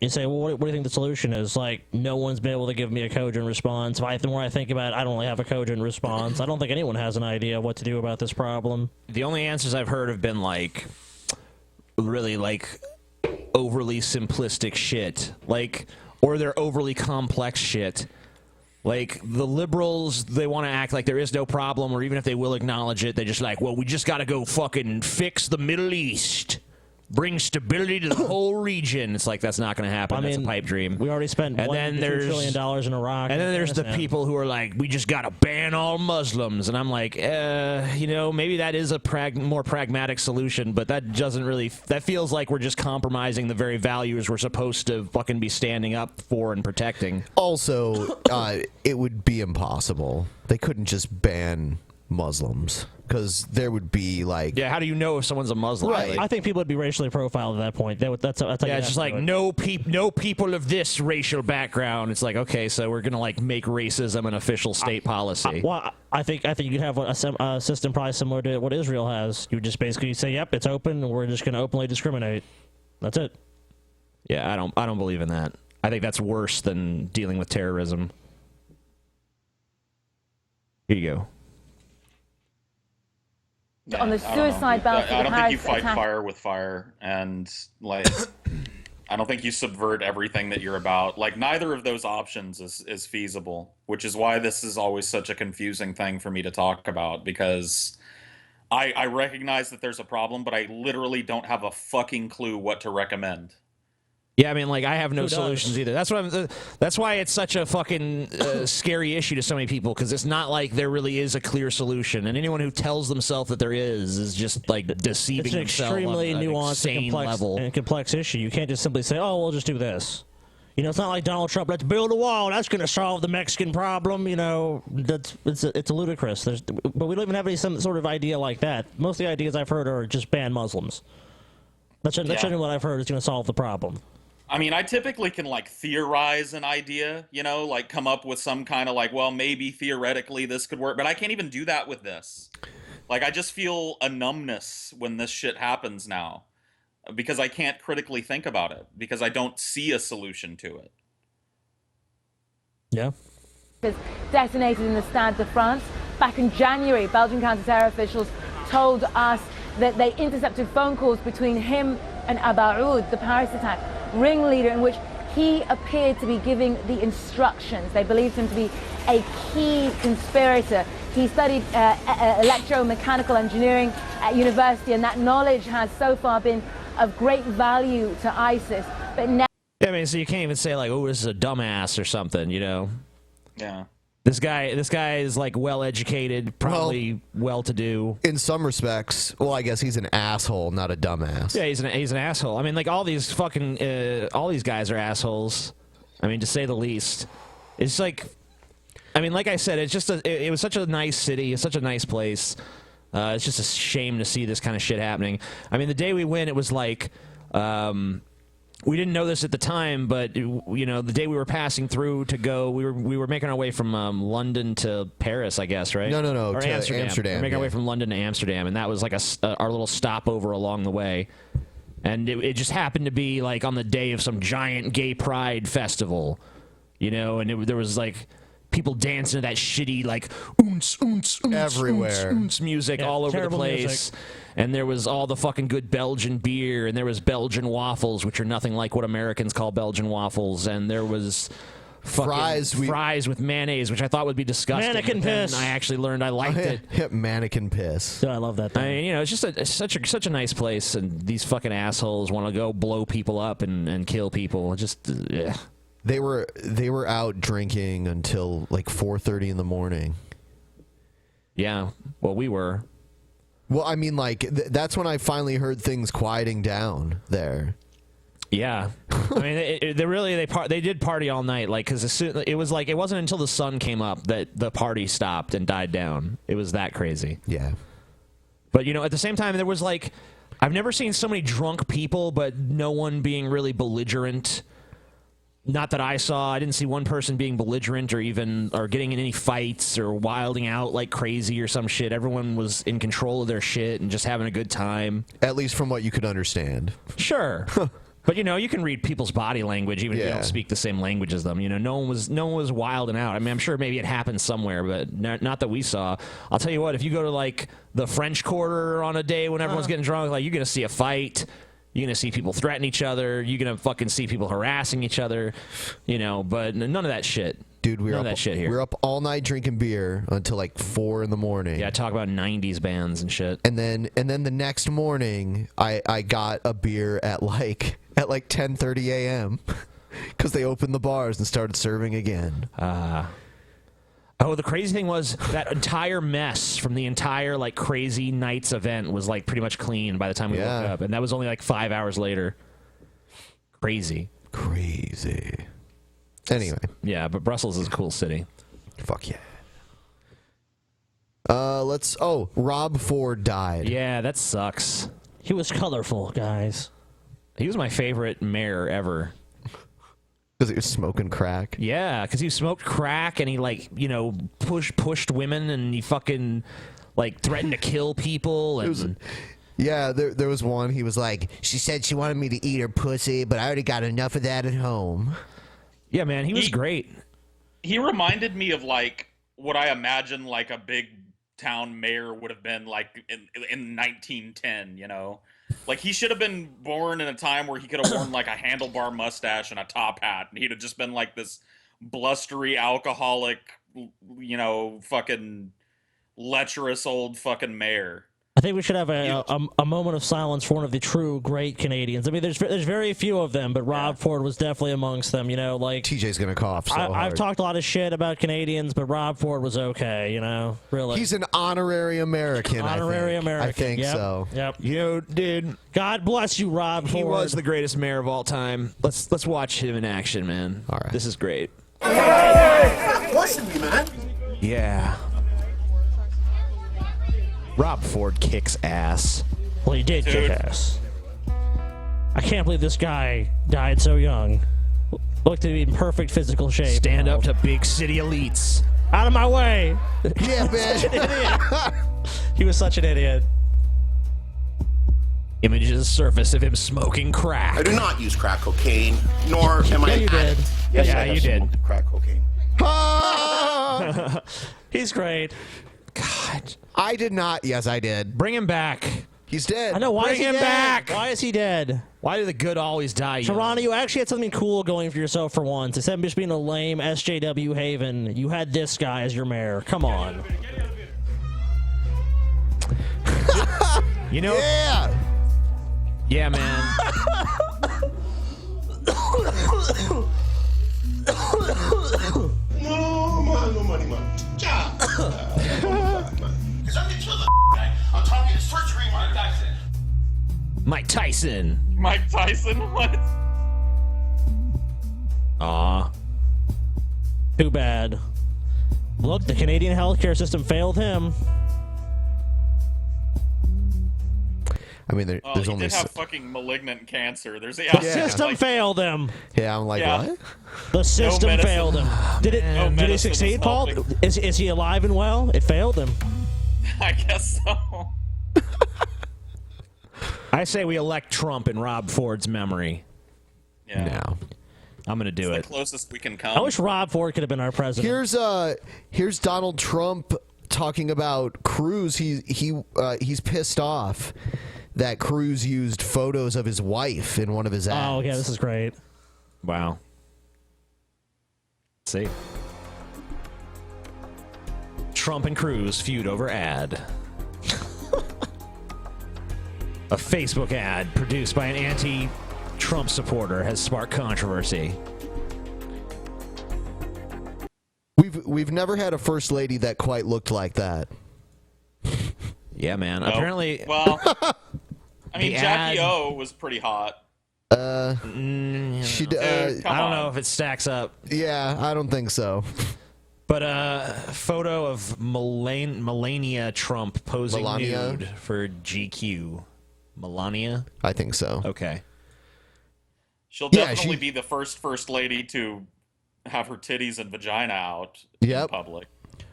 you say, well, what do you think the solution is? No one's been able to give me a cogent response. The more I think about it, I don't really have a cogent response. I don't think anyone has an idea what to do about this problem. The only answers I've heard have been really overly simplistic shit. Or they're overly complex shit. The liberals, they want to act like there is no problem, or even if they will acknowledge it, they just well, we just got to go fucking fix the Middle East. bring stability to the whole region. It's like, that's not going to happen. That's a pipe dream. We already spent $1 trillion in Iraq. And then there's the people who are like, we just got to ban all Muslims. And I'm like, maybe that is a more pragmatic solution, but that doesn't really, that feels like we're just compromising the very values we're supposed to fucking be standing up for and protecting. Also, it would be impossible. They couldn't just ban Muslims, because there would be like, how do you know if someone's a Muslim? Right. I think people would be racially profiled at that point. That's it's just like no people of this racial background. It's like, okay, so we're gonna like make racism an official state policy. I think you'd have a system probably similar to what Israel has. You just basically say, yep, it's open, and we're just gonna openly discriminate. That's it. Yeah, I don't believe in that. I think that's worse than dealing with terrorism. Here you go. On the suicide bounty, I don't think you fight fire with fire, and like, I don't think you subvert everything that you're about. Like, neither of those options is feasible, which is why this is always such a confusing thing for me to talk about, because I recognize that there's a problem, but I literally don't have a fucking clue what to recommend. Yeah, I mean, like, I have no solutions either. That's why it's such a fucking scary issue to so many people, because it's not like there really is a clear solution, and anyone who tells themselves that there is just like deceiving themselves. It's an extremely nuanced and complex issue. You can't just simply say, "Oh, we'll just do this." You know, it's not like Donald Trump. Let's build a wall. That's going to solve the Mexican problem. You know, it's ludicrous. But we don't even have some sort of idea like that. Most of the ideas I've heard are just ban Muslims. That's what I've heard is going to solve the problem. I mean, I typically can, like, theorize an idea, you know, like, come up with some kind of, like, well, maybe theoretically this could work, but I can't even do that with this. Like, I just feel a numbness when this shit happens now, because I can't critically think about it, because I don't see a solution to it. Yeah. Detonated in the Stade de France. Back in January, Belgian counter-terror officials told us that they intercepted phone calls between him and Abaoud, the Paris attack ringleader, in which he appeared to be giving the instructions. They believed him to be a key conspirator. He studied electromechanical engineering at university, and that knowledge has so far been of great value to ISIS. But now, I mean, so you can't even say like, "Oh, this is a dumbass" or something, you know? Yeah. This guy is like well-educated, probably well-to-do. In some respects, well, I guess he's an asshole, not a dumbass. Yeah, he's an asshole. I mean, like all these guys are assholes. I mean, to say the least. It's like, I mean, like I said, it's just it was such a nice city, it's such a nice place. It's just a shame to see this kind of shit happening. I mean, the day we went, it was like. We didn't know this at the time, but you know, the day we were passing through to go, we were making our way from London to Paris, I guess, right? No, or to Amsterdam. We were making our way from London to Amsterdam, and that was like our little stopover along the way. And it just happened to be like on the day of some giant gay pride festival, you know, and there was like people dancing to that shitty like oons oons oons everywhere oons music all over the place. Music. And there was all the fucking good Belgian beer, and there was Belgian waffles, which are nothing like what Americans call Belgian waffles, and there was fries with mayonnaise, which I thought would be disgusting. Mannequin piss. I actually learned I liked it. Mannequin piss. I love that thing. I mean, you know, it's just such a nice place, and these fucking assholes want to go blow people up and kill people. Just yeah. They were out drinking until like 4:30 in the morning. Yeah, well, we were. Well, I mean, like, that's when I finally heard things quieting down there. Yeah. I mean, they did party all night, like, because it was like, it wasn't until the sun came up that the party stopped and died down. It was that crazy. Yeah. But, you know, at the same time, there was like, I've never seen so many drunk people, but no one being really belligerent. Not that I saw. I didn't see one person being belligerent or getting in any fights or wilding out like crazy or some shit. Everyone was in control of their shit and just having a good time. At least from what you could understand. Sure. But, you know, you can read people's body language even if you don't speak the same language as them. You know, no one was wilding out. I mean, I'm sure maybe it happened somewhere, but not that we saw. I'll tell you what, if you go to, like, the French Quarter on a day when everyone's getting drunk, like, you're going to see a fight. You're going to see people threaten each other. You're going to fucking see people harassing each other, you know, but none of that shit. Dude, we were None of up, that shit here. we were up all night drinking beer until like 4 in the morning. Yeah, talk about 90s bands and shit. And then the next morning, I got a beer at like 10:30 a.m. because they opened the bars and started serving again. Oh, the crazy thing was that entire mess from the entire like crazy nights event was like pretty much clean by the time we woke up, and that was only like 5 hours later. Crazy. Anyway. Yeah, but Brussels is a cool city. Fuck yeah. Rob Ford died. Yeah, that sucks. He was colorful, guys. He was my favorite mayor ever. Because he was smoking crack? Yeah, because he smoked crack and he, like, you know, pushed women and he fucking, like, threatened to kill people. And yeah, there was one. He was like, she said she wanted me to eat her pussy, but I already got enough of that at home. Yeah, man, he was great. He reminded me of, like, what I imagine, like, a big town mayor would have been, like, in 1910, you know? Like, he should have been born in a time where he could have worn, like, a handlebar mustache and a top hat, and he'd have just been, like, this blustery, alcoholic, you know, fucking lecherous old fucking mayor. I think we should have a moment of silence for one of the true great Canadians. I mean, there's very few of them, but Rob Ford was definitely amongst them. You know, like TJ's gonna cough. I've talked a lot of shit about Canadians, but Rob Ford was okay. You know, really. He's an honorary American. Honorary American. I think Yep. so. Yep. You know, dude. God bless you, Rob Ford. He was the greatest mayor of all time. Let's watch him in action, man. All right. This is great. Listen to me, man. Yeah. Rob Ford kicks ass. Well, he did kick ass. I can't believe this guy died so young. Looked to be in perfect physical shape. Stand up to big city elites. Out of my way! Yeah, bitch. He was such an idiot. Images surface of him smoking crack. I do not use crack cocaine, nor am I an addict. Yes, Yeah, I have you did. smoked crack cocaine. He's great. God. I did not. Yes, I did. Bring him back. He's dead. I know. Why Bring is he him dead? back. Why is he dead? Why do the good always die? Toronto, you actually had something cool going for yourself for once. Instead of just being a lame SJW haven, you had this guy as your mayor. Come on. You know? Yeah. Yeah, man. No, man, no money, man. Ja. Because I'm the killer guy. I'm telling you, surgery, Mike Tyson. Mike Tyson. Mike Tyson? What? Aw. Too bad. Look, the Canadian healthcare system failed him. I mean, there's He only. did have fucking malignant cancer. There's The system failed him. Yeah, I'm like, what? The system medicine. failed him. Did it? No did he medicine is succeed, Paul? helping. Is he alive and well? It failed him. I guess so. I say we elect Trump in Rob Ford's memory. Yeah. No. I'm gonna do The it. closest we can come. I wish Rob Ford could have been our president. Here's Donald Trump talking about Cruz. He's pissed off that Cruz used photos of his wife in one of his ads. Oh yeah, this is great. Wow. See? Trump and Cruz feud over ad. A Facebook ad produced by an anti-Trump supporter has sparked controversy. We've never had a first lady that quite looked like that. Yeah, man. Nope. Apparently, Well, I mean, the Jackie ad- O was pretty hot. She. Dude, come I don't on. know if it stacks up. Yeah, I don't think so. But a photo of Melania Trump posing Melania? nude for GQ. Melania? I think so. Okay. She'll Yeah, definitely she- be the first lady to have her titties and vagina out Yep. in public.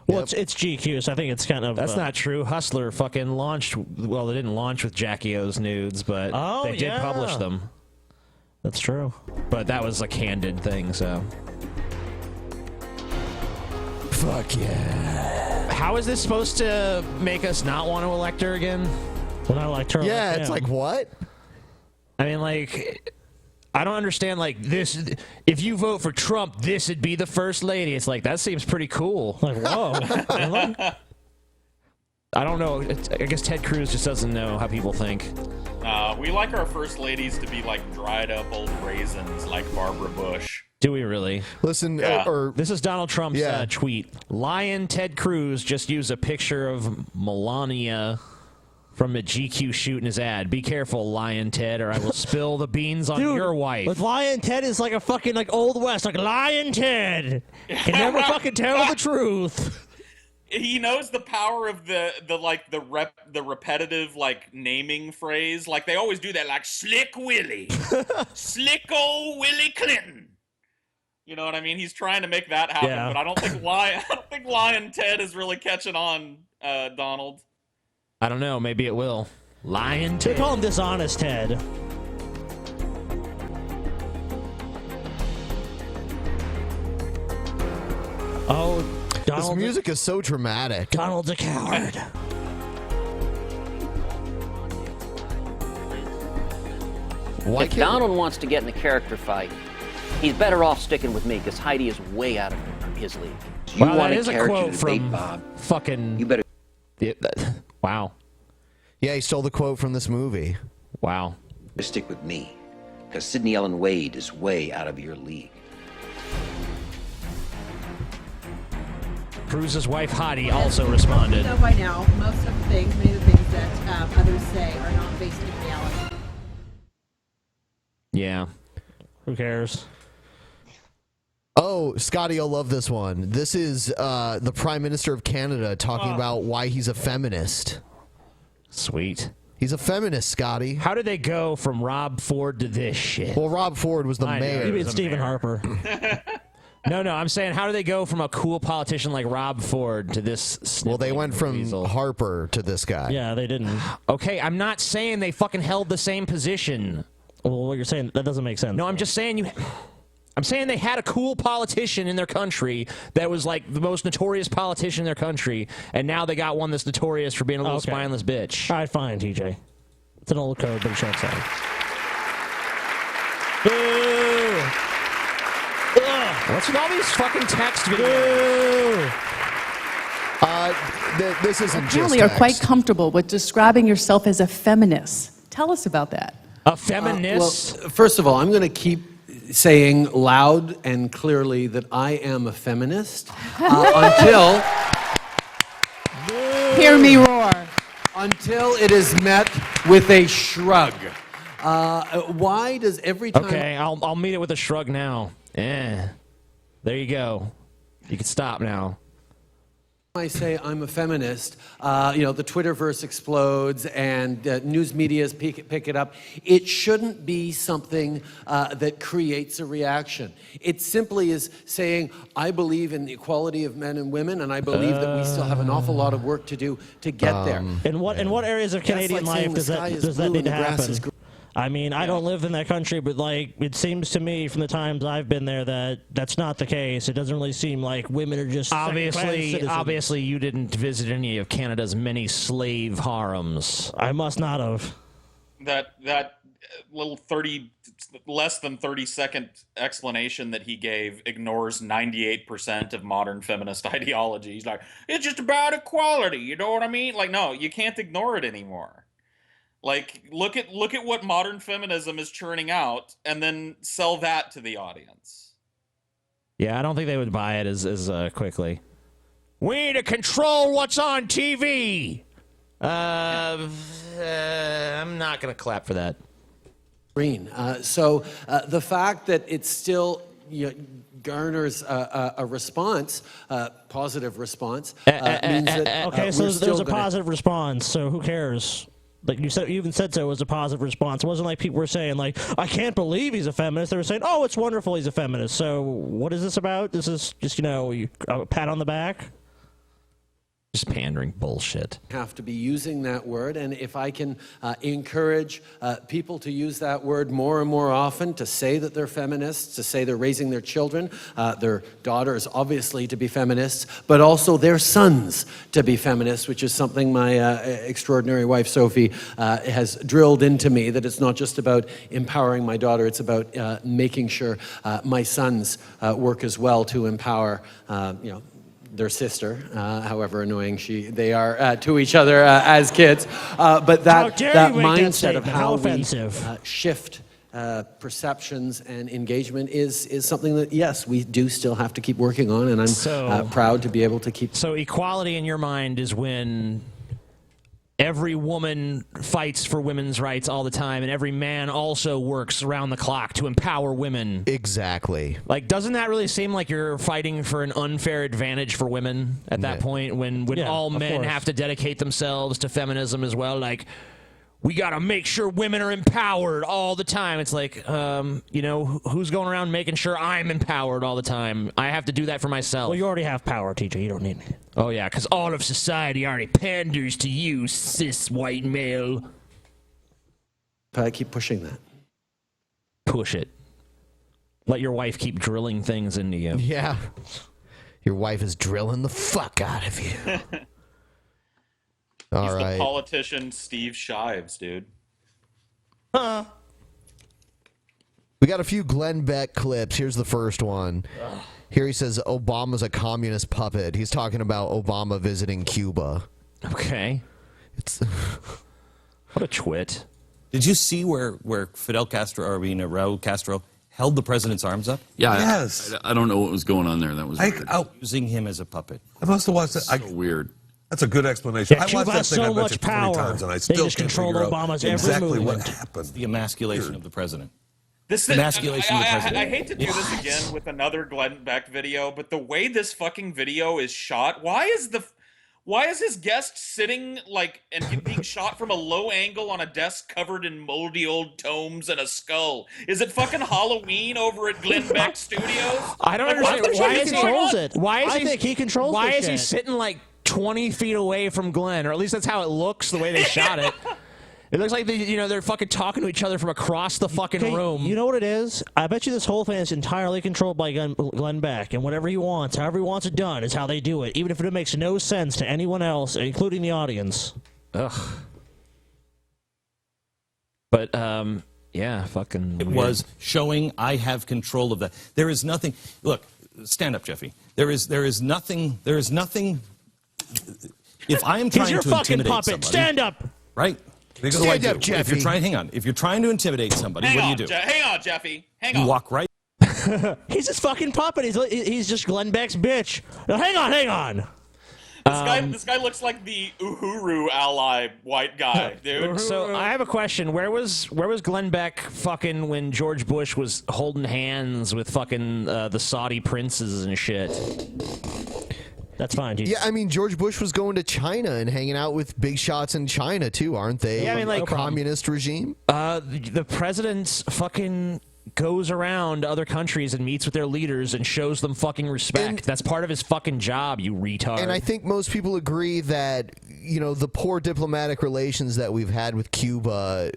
Well, it's GQ, so I think it's kind of. That's not true. Hustler fucking launched. Well, they didn't launch with Jackie O's nudes, but Oh, they did yeah. publish them. That's true. But that was a candid thing, so. Fuck yeah. How is this supposed to make us not want to elect her again? Well, I like her. Yeah, like it's him. like what? I mean, like, I don't understand, like, this, if you vote for Trump, this would be the first lady. It's like, that seems pretty cool. Like, whoa. Really? I don't know. I guess Ted Cruz just doesn't know how people think. We like our first ladies to be like dried up old raisins like Barbara Bush. Do we really? Listen, this is Donald Trump's tweet. Lion Ted Cruz just used a picture of Melania from a GQ shoot in his ad. Be careful, Lion Ted, or I will spill the beans on your wife. But Lion Ted is like a fucking like Old West, like Lion Ted can never fucking tell the truth. He knows the power of the repetitive like naming phrase. Like they always do that, like Slick Willie, Slick old Willie Clinton. You know what I mean? He's trying to make that happen, but I don't think Lion Ted is really catching on, Donald. I don't know. Maybe it will. Lion Ted. They call him Dishonest Ted. Oh, Donald. This music is so dramatic. Donald's a coward. If Donald wants to get in the character fight, he's better off sticking with me because Heidi is way out of his league. You Wow, want that is a character quote debate, from Bob. fucking... You better... Wow. Yeah, he stole the quote from this movie. Wow. Stick with me because Sidney Ellen Wade is way out of your league. Cruz's wife, Heidi, also responded. You know by now, most of the things, many of the things that others say are not based in reality. Yeah. Who cares? Oh, Scotty, you'll love this one. This is the Prime Minister of Canada talking about why he's a feminist. Sweet. He's a feminist, Scotty. How did they go from Rob Ford to this shit? Well, Rob Ford was the mayor. You mean Stephen Harper. No, I'm saying, how do they go from a cool politician like Rob Ford to this? Well, they went from Harper to this guy. Yeah, they didn't. Okay, I'm not saying they fucking held the same position. Well, what you're saying, that doesn't make sense. No, I'm just saying I'm saying they had a cool politician in their country that was like the most notorious politician in their country, and now they got one that's notorious for being a little spineless bitch. All right, fine, TJ. It's an old code, but it checks out. What's with all these fucking text videos? This isn't just Apparently, are quite comfortable with describing yourself as a feminist. Tell us about that. A feminist? Well, first of all, I'm going to keep saying loud and clearly that I am a feminist until... Hear me roar. Until it is met with a shrug. Why does every time... Okay, I'll meet it with a shrug now. There you go. You can stop now. I say I'm a feminist, the Twitterverse explodes and news medias pick it up. It shouldn't be something that creates a reaction. It simply is saying, I believe in the equality of men and women, and I believe that we still have an awful lot of work to do to get there. In what areas of Canadian life does that need to happen? I mean, I don't live in that country, but like it seems to me from the times I've been there that that's not the case. It doesn't really seem like women are just obviously you didn't visit any of Canada's many slave harems. I must not have. That little less than 30-second explanation that he gave ignores 98% of modern feminist ideology. He's like, it's just about equality, you know what I mean? Like, no, you can't ignore it anymore. Like, look at what modern feminism is churning out, and then sell that to the audience. Yeah, I don't think they would buy it as quickly. We need to control what's on TV. I'm not gonna clap for that. Green. So the fact that it still garners a response, positive response, means that okay. So there's a positive response. So who cares? Like you said, you even said so. It was a positive response. It wasn't like people were saying, like, I can't believe he's a feminist. They were saying, oh, it's wonderful he's a feminist. So what is this about? This is just, a pat on the back? Just pandering bullshit. Have to be using that word, and if I can encourage people to use that word more and more often, to say that they're feminists, to say they're raising their children, their daughters obviously to be feminists, but also their sons to be feminists, which is something my extraordinary wife Sophie has drilled into me, that it's not just about empowering my daughter, it's about making sure my sons work as well to empower, their sister, however annoying they are to each other as kids. But that mindset of how we shift perceptions and engagement is something that, yes, we do still have to keep working on, and I'm proud to be able to keep. So equality in your mind is when every woman fights for women's rights all the time, and every man also works around the clock to empower women. Exactly. Like, doesn't that really seem like you're fighting for an unfair advantage for women at that point, when all men have to dedicate themselves to feminism as well? Like, we got to make sure women are empowered all the time. It's like, who's going around making sure I'm empowered all the time? I have to do that for myself. Well, you already have power, TJ. You don't need me. Oh, yeah, because all of society already panders to you, cis white male. But I keep pushing that. Push it. Let your wife keep drilling things into you. Yeah. Your wife is drilling the fuck out of you. He's the politician Steve Shives, dude. We got a few Glenn Beck clips. Here's the first one. Here he says Obama's a communist puppet. He's talking about Obama visiting Cuba. Okay. What a twit. Did you see where Fidel Castro, or Raul Castro, held the president's arms up? Yeah. Yes. I don't know what was going on there. That was using him as a puppet. I must have watched it. So weird. That's a good explanation. Yeah, I watched that thing, I bet you 20 times, and I still just can't controlled figure out Obama's every exactly movement. what happened. The emasculation of the president. Emasculation of the president. I hate to do this again with another Glenn Beck video, but the way this fucking video is shot, why is his guest sitting and being shot from a low angle on a desk covered in moldy old tomes and a skull? Is it fucking Halloween over at Glenn Beck Studios? I don't understand. Why he controls it? I think he controls Why the is he shit. sitting like 20 feet away from Glenn? Or at least that's how it looks, the way they shot it. It looks like they're fucking talking to each other from across the fucking room. You know what it is? I bet you this whole thing is entirely controlled by Glenn Beck, and whatever he wants, however he wants it done, is how they do it, even if it makes no sense to anyone else, including the audience. Ugh. But, yeah, fucking It weird. was showing I have control of that. There is nothing. Look, stand up, Jeffy. There is nothing. If I am He's trying your to fucking intimidate puppet. somebody, Stand up. right? Stand up, If Jeffy. you're trying, hang on. If you're trying to intimidate somebody, what do you do? Hang on, Jeffy. Hang You on. walk right. He's his fucking puppet. He's just Glenn Beck's bitch. Now, hang on. This guy looks like the Uhuru ally white guy, dude. So I have a question. Where was Glenn Beck fucking when George Bush was holding hands with fucking the Saudi princes and shit? That's fine, dude. Yeah, I mean, George Bush was going to China and hanging out with big shots in China, too, aren't they? Yeah, I mean, like, a communist regime? The president fucking goes around other countries and meets with their leaders and shows them fucking respect. That's part of his fucking job, you retard. And I think most people agree that, the poor diplomatic relations that we've had with Cuba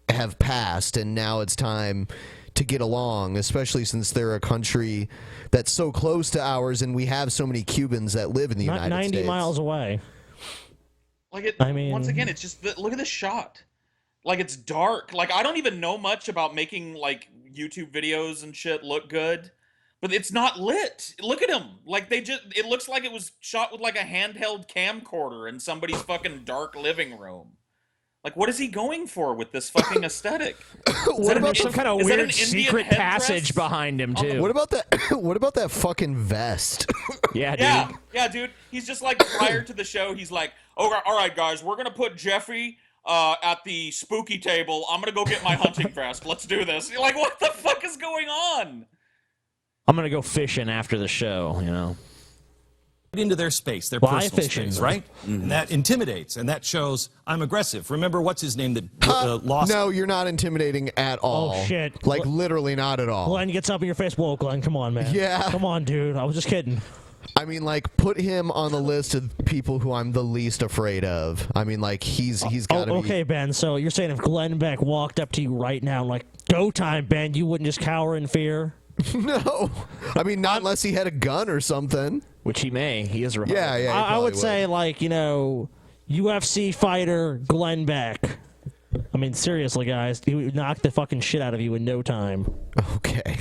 have passed, and now it's time to get along, especially since they're a country that's so close to ours, and we have so many Cubans that live in the United States. 90 miles away. Once again, it's just look at this shot. Like, it's dark. Like, I don't even know much about making YouTube videos and shit look good, but it's not lit. Look at him. Like, it looks like it was shot with a handheld camcorder in somebody's fucking dark living room. Like, what is he going for with this fucking aesthetic? What about some kind of weird secret passage behind him too? What about that? What about that fucking vest? Yeah, dude. Yeah, dude. He's just prior to the show, he's like, "Oh, all right, guys, we're gonna put Jeffy at the spooky table. I'm gonna go get my hunting vest. Let's do this." You're like, what the fuck is going on? I'm gonna go fishing after the show. Into their space, their Fly personal fishing. space, right? And that intimidates, and that shows I'm aggressive. Remember, what's his name that lost? No, you're not intimidating at all. Oh, shit. Like, literally not at all. Glenn gets up in your face. Whoa, Glenn, come on, man. Yeah. Come on, dude. I was just kidding. I mean, like, put him on the list of people who I'm the least afraid of. I mean, like, he's got to be... Okay, Ben, so you're saying if Glenn Beck walked up to you right now and like, go time, Ben, you wouldn't just cower in fear? No. I mean, not unless he had a gun or something. Which he may. He is a Republican. Yeah, yeah. I would say, like, you know, UFC fighter Glenn Beck. I mean, seriously, guys, he would knock the fucking shit out of you in no time. Okay.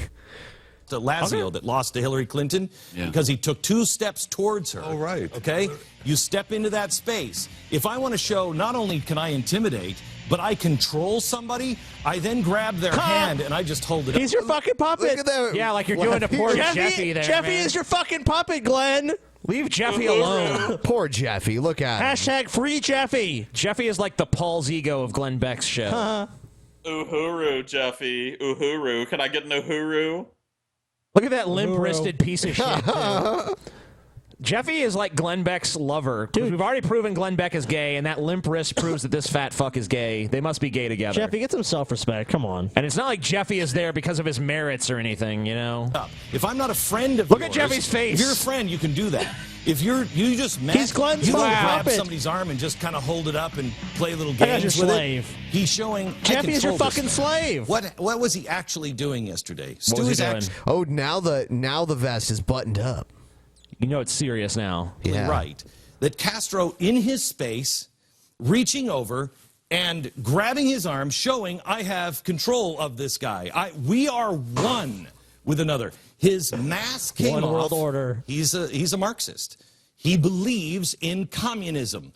To Lazio that lost to Hillary Clinton because he took 2 steps towards her. Oh, right. Okay? You step into that space. If I want to show not only can I intimidate, but I control somebody, I then grab their hand and I just hold it He's your fucking puppet. Look at that. Yeah, like you're doing to poor Jeffy there, Jeffy man. is your fucking puppet, Glenn. Leave Jeffy alone. Poor Jeffy. Look at him. Hashtag free Jeffy. Jeffy is like the Paul's ego of Glenn Beck's show. Uhuru, Jeffy. Uhuru. Can I get an uhuru? Look at that limp-wristed piece of shit. Dude. Jeffy is like Glenn Beck's lover. Dude, we've already proven Glenn Beck is gay, and that limp wrist proves that this fat fuck is gay. They must be gay together. Jeffy, get some self-respect. Come on. And it's not like Jeffy is there because of his merits or anything, you know? If I'm not a friend of Look yours, at Jeffy's face. If you're a friend, you can do that. If you just met, He's Glenn's you don't fucking grab puppet. somebody's arm and just kind of hold it up and play little That guy's games your with slave. it. He's showing. Jeffy is your fucking slave. What was he actually doing yesterday? What was he doing? Oh, now the vest is buttoned up. You know it's serious now. Yeah. Right. That Castro in his space, reaching over and grabbing his arm, showing I have control of this guy. We are one with another. His mask came One off. world order. He's a Marxist. He believes in communism.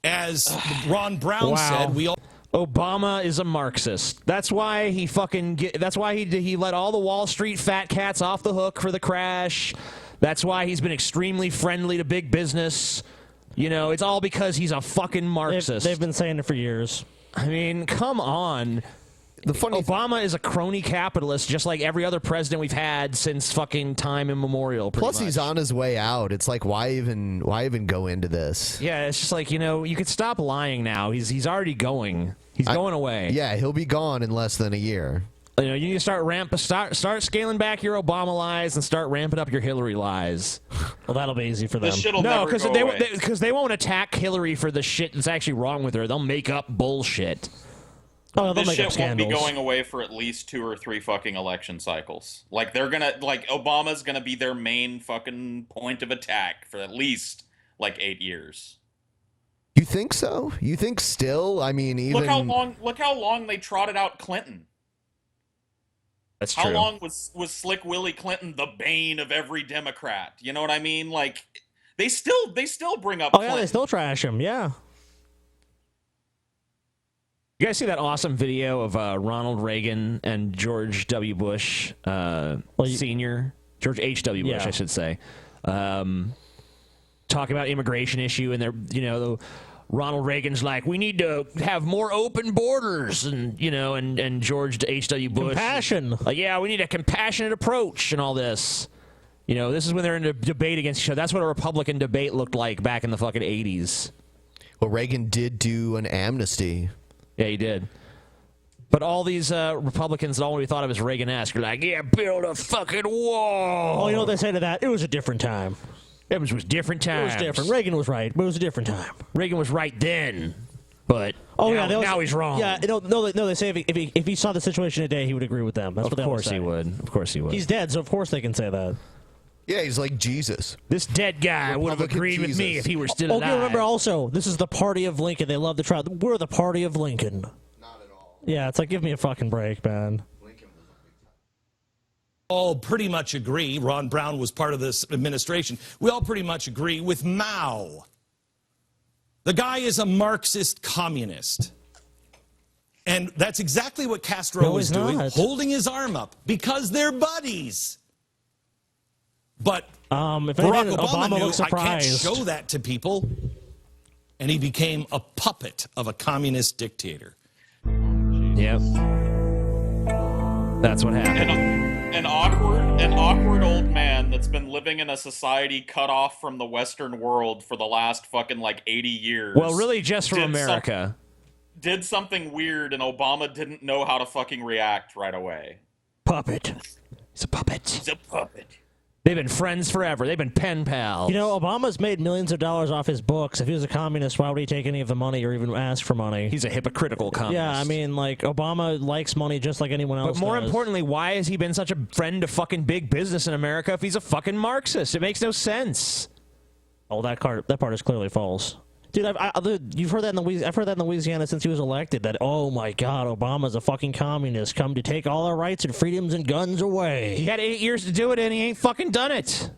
As Ron Brown said, we all... Obama is a Marxist. That's why he that's why he let all the Wall Street fat cats off the hook for the crash. That's why he's been extremely friendly to big business. You know, it's all because he's a fucking Marxist. They've been saying it for years. I mean, come on. Obama is a crony capitalist, just like every other president we've had since fucking time immemorial. Plus, he's on his way out. It's like, why even go into this? Yeah, it's just like, you know, you could stop lying now. He's already going. He's going away. Yeah, he'll be gone in less than a year. You know, you need to start scaling back your Obama lies and start ramping up your Hillary lies. Well, that'll be easy for them. This shit'll No, never go away. because they won't attack Hillary for the shit that's actually wrong with her. They'll make up bullshit. Oh, they'll This make up shit won't be scandals. going away for at least 2 or 3 fucking election cycles. Like, Obama's gonna be their main fucking point of attack for at least, 8 years. You think so? You think still? I mean, even... Look how long they trotted out Clinton. That's How true. long was Slick Willie Clinton the bane of every Democrat? You know what I mean? Like, they still bring up Oh, yeah, Clinton. they still trash him, yeah. You guys see that awesome video of Ronald Reagan and George W. Bush Sr.? George H.W. Bush, Yeah. I should say. Talking about immigration issue, and they're, you know, Ronald Reagan's like, we need to have more open borders, and, you know, and George H.W. Bush. Compassion. Like, yeah, we need a compassionate approach and all this. You know, this is when they're in a debate against each other. That's what a Republican debate looked like back in the fucking 80s. Well, Reagan did do an amnesty. Yeah, he did. But all these Republicans that all we thought of as Reagan-esque are like, yeah, build a fucking wall. Oh, you know what they say to that? It was a different time. It was different It times. was different. Reagan was right, but it was a different time. Reagan was right then, but now he's wrong. Yeah, no, they say if he saw the situation today, he would agree with them. That's Of what they course always say. he would. Of course he would. He's dead, so of course they can say that. Yeah, he's like Jesus. This dead guy would have Republican agreed with me Jesus. if he were still Okay, alive. remember also, this is the party of Lincoln. They love the trial. We're the party of Lincoln. Not at all. Yeah, it's like, give me a fucking break, man. All pretty much agree. Ron Brown was part of this administration. We all pretty much agree with Mao. The guy is a Marxist communist. And that's exactly what Castro was doing, holding his arm up, because they're buddies. But if Barack anything, Obama knew, looks I can't surprised. show that to people. And he became a puppet of a communist dictator. Yep. That's what happened. An awkward old man that's been living in a society cut off from the Western world for the last fucking 80 years. Well, really just from America. Did something weird, and Obama didn't know how to fucking react right away. Puppet. He's a puppet. He's a puppet. They've been friends forever. They've been pen pals. You know, Obama's made millions of dollars off his books. If he was a communist, why would he take any of the money or even ask for money? He's a hypocritical communist. Yeah, I mean, like, Obama likes money just like anyone else But more does. importantly, why has he been such a friend to fucking big business in America if he's a fucking Marxist? It makes no sense. Oh, that part is clearly false. Dude, you've heard that I've heard that in Louisiana since he was elected, that, oh my God, Obama's a fucking communist, come to take all our rights and freedoms and guns away. He had 8 years to do it, and he ain't fucking done it.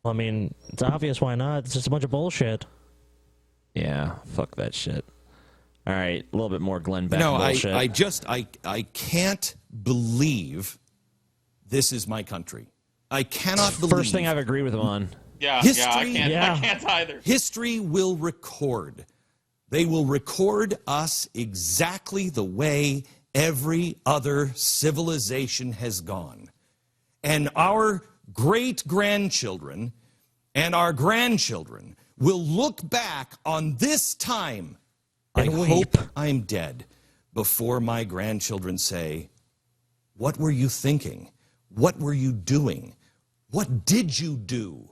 I mean, it's obvious why not. It's just a bunch of bullshit. Yeah, fuck that shit. All right, a little bit more Glenn Beck No, bullshit. I can't believe this is my country. I cannot believe. First thing I've agreed with him on. Yeah, History, I can't either. History will record. They will record us exactly the way every other civilization has gone. And our great-grandchildren and our grandchildren will look back on this time. I hope I'm dead before my grandchildren say, what were you thinking? What were you doing? What did you do?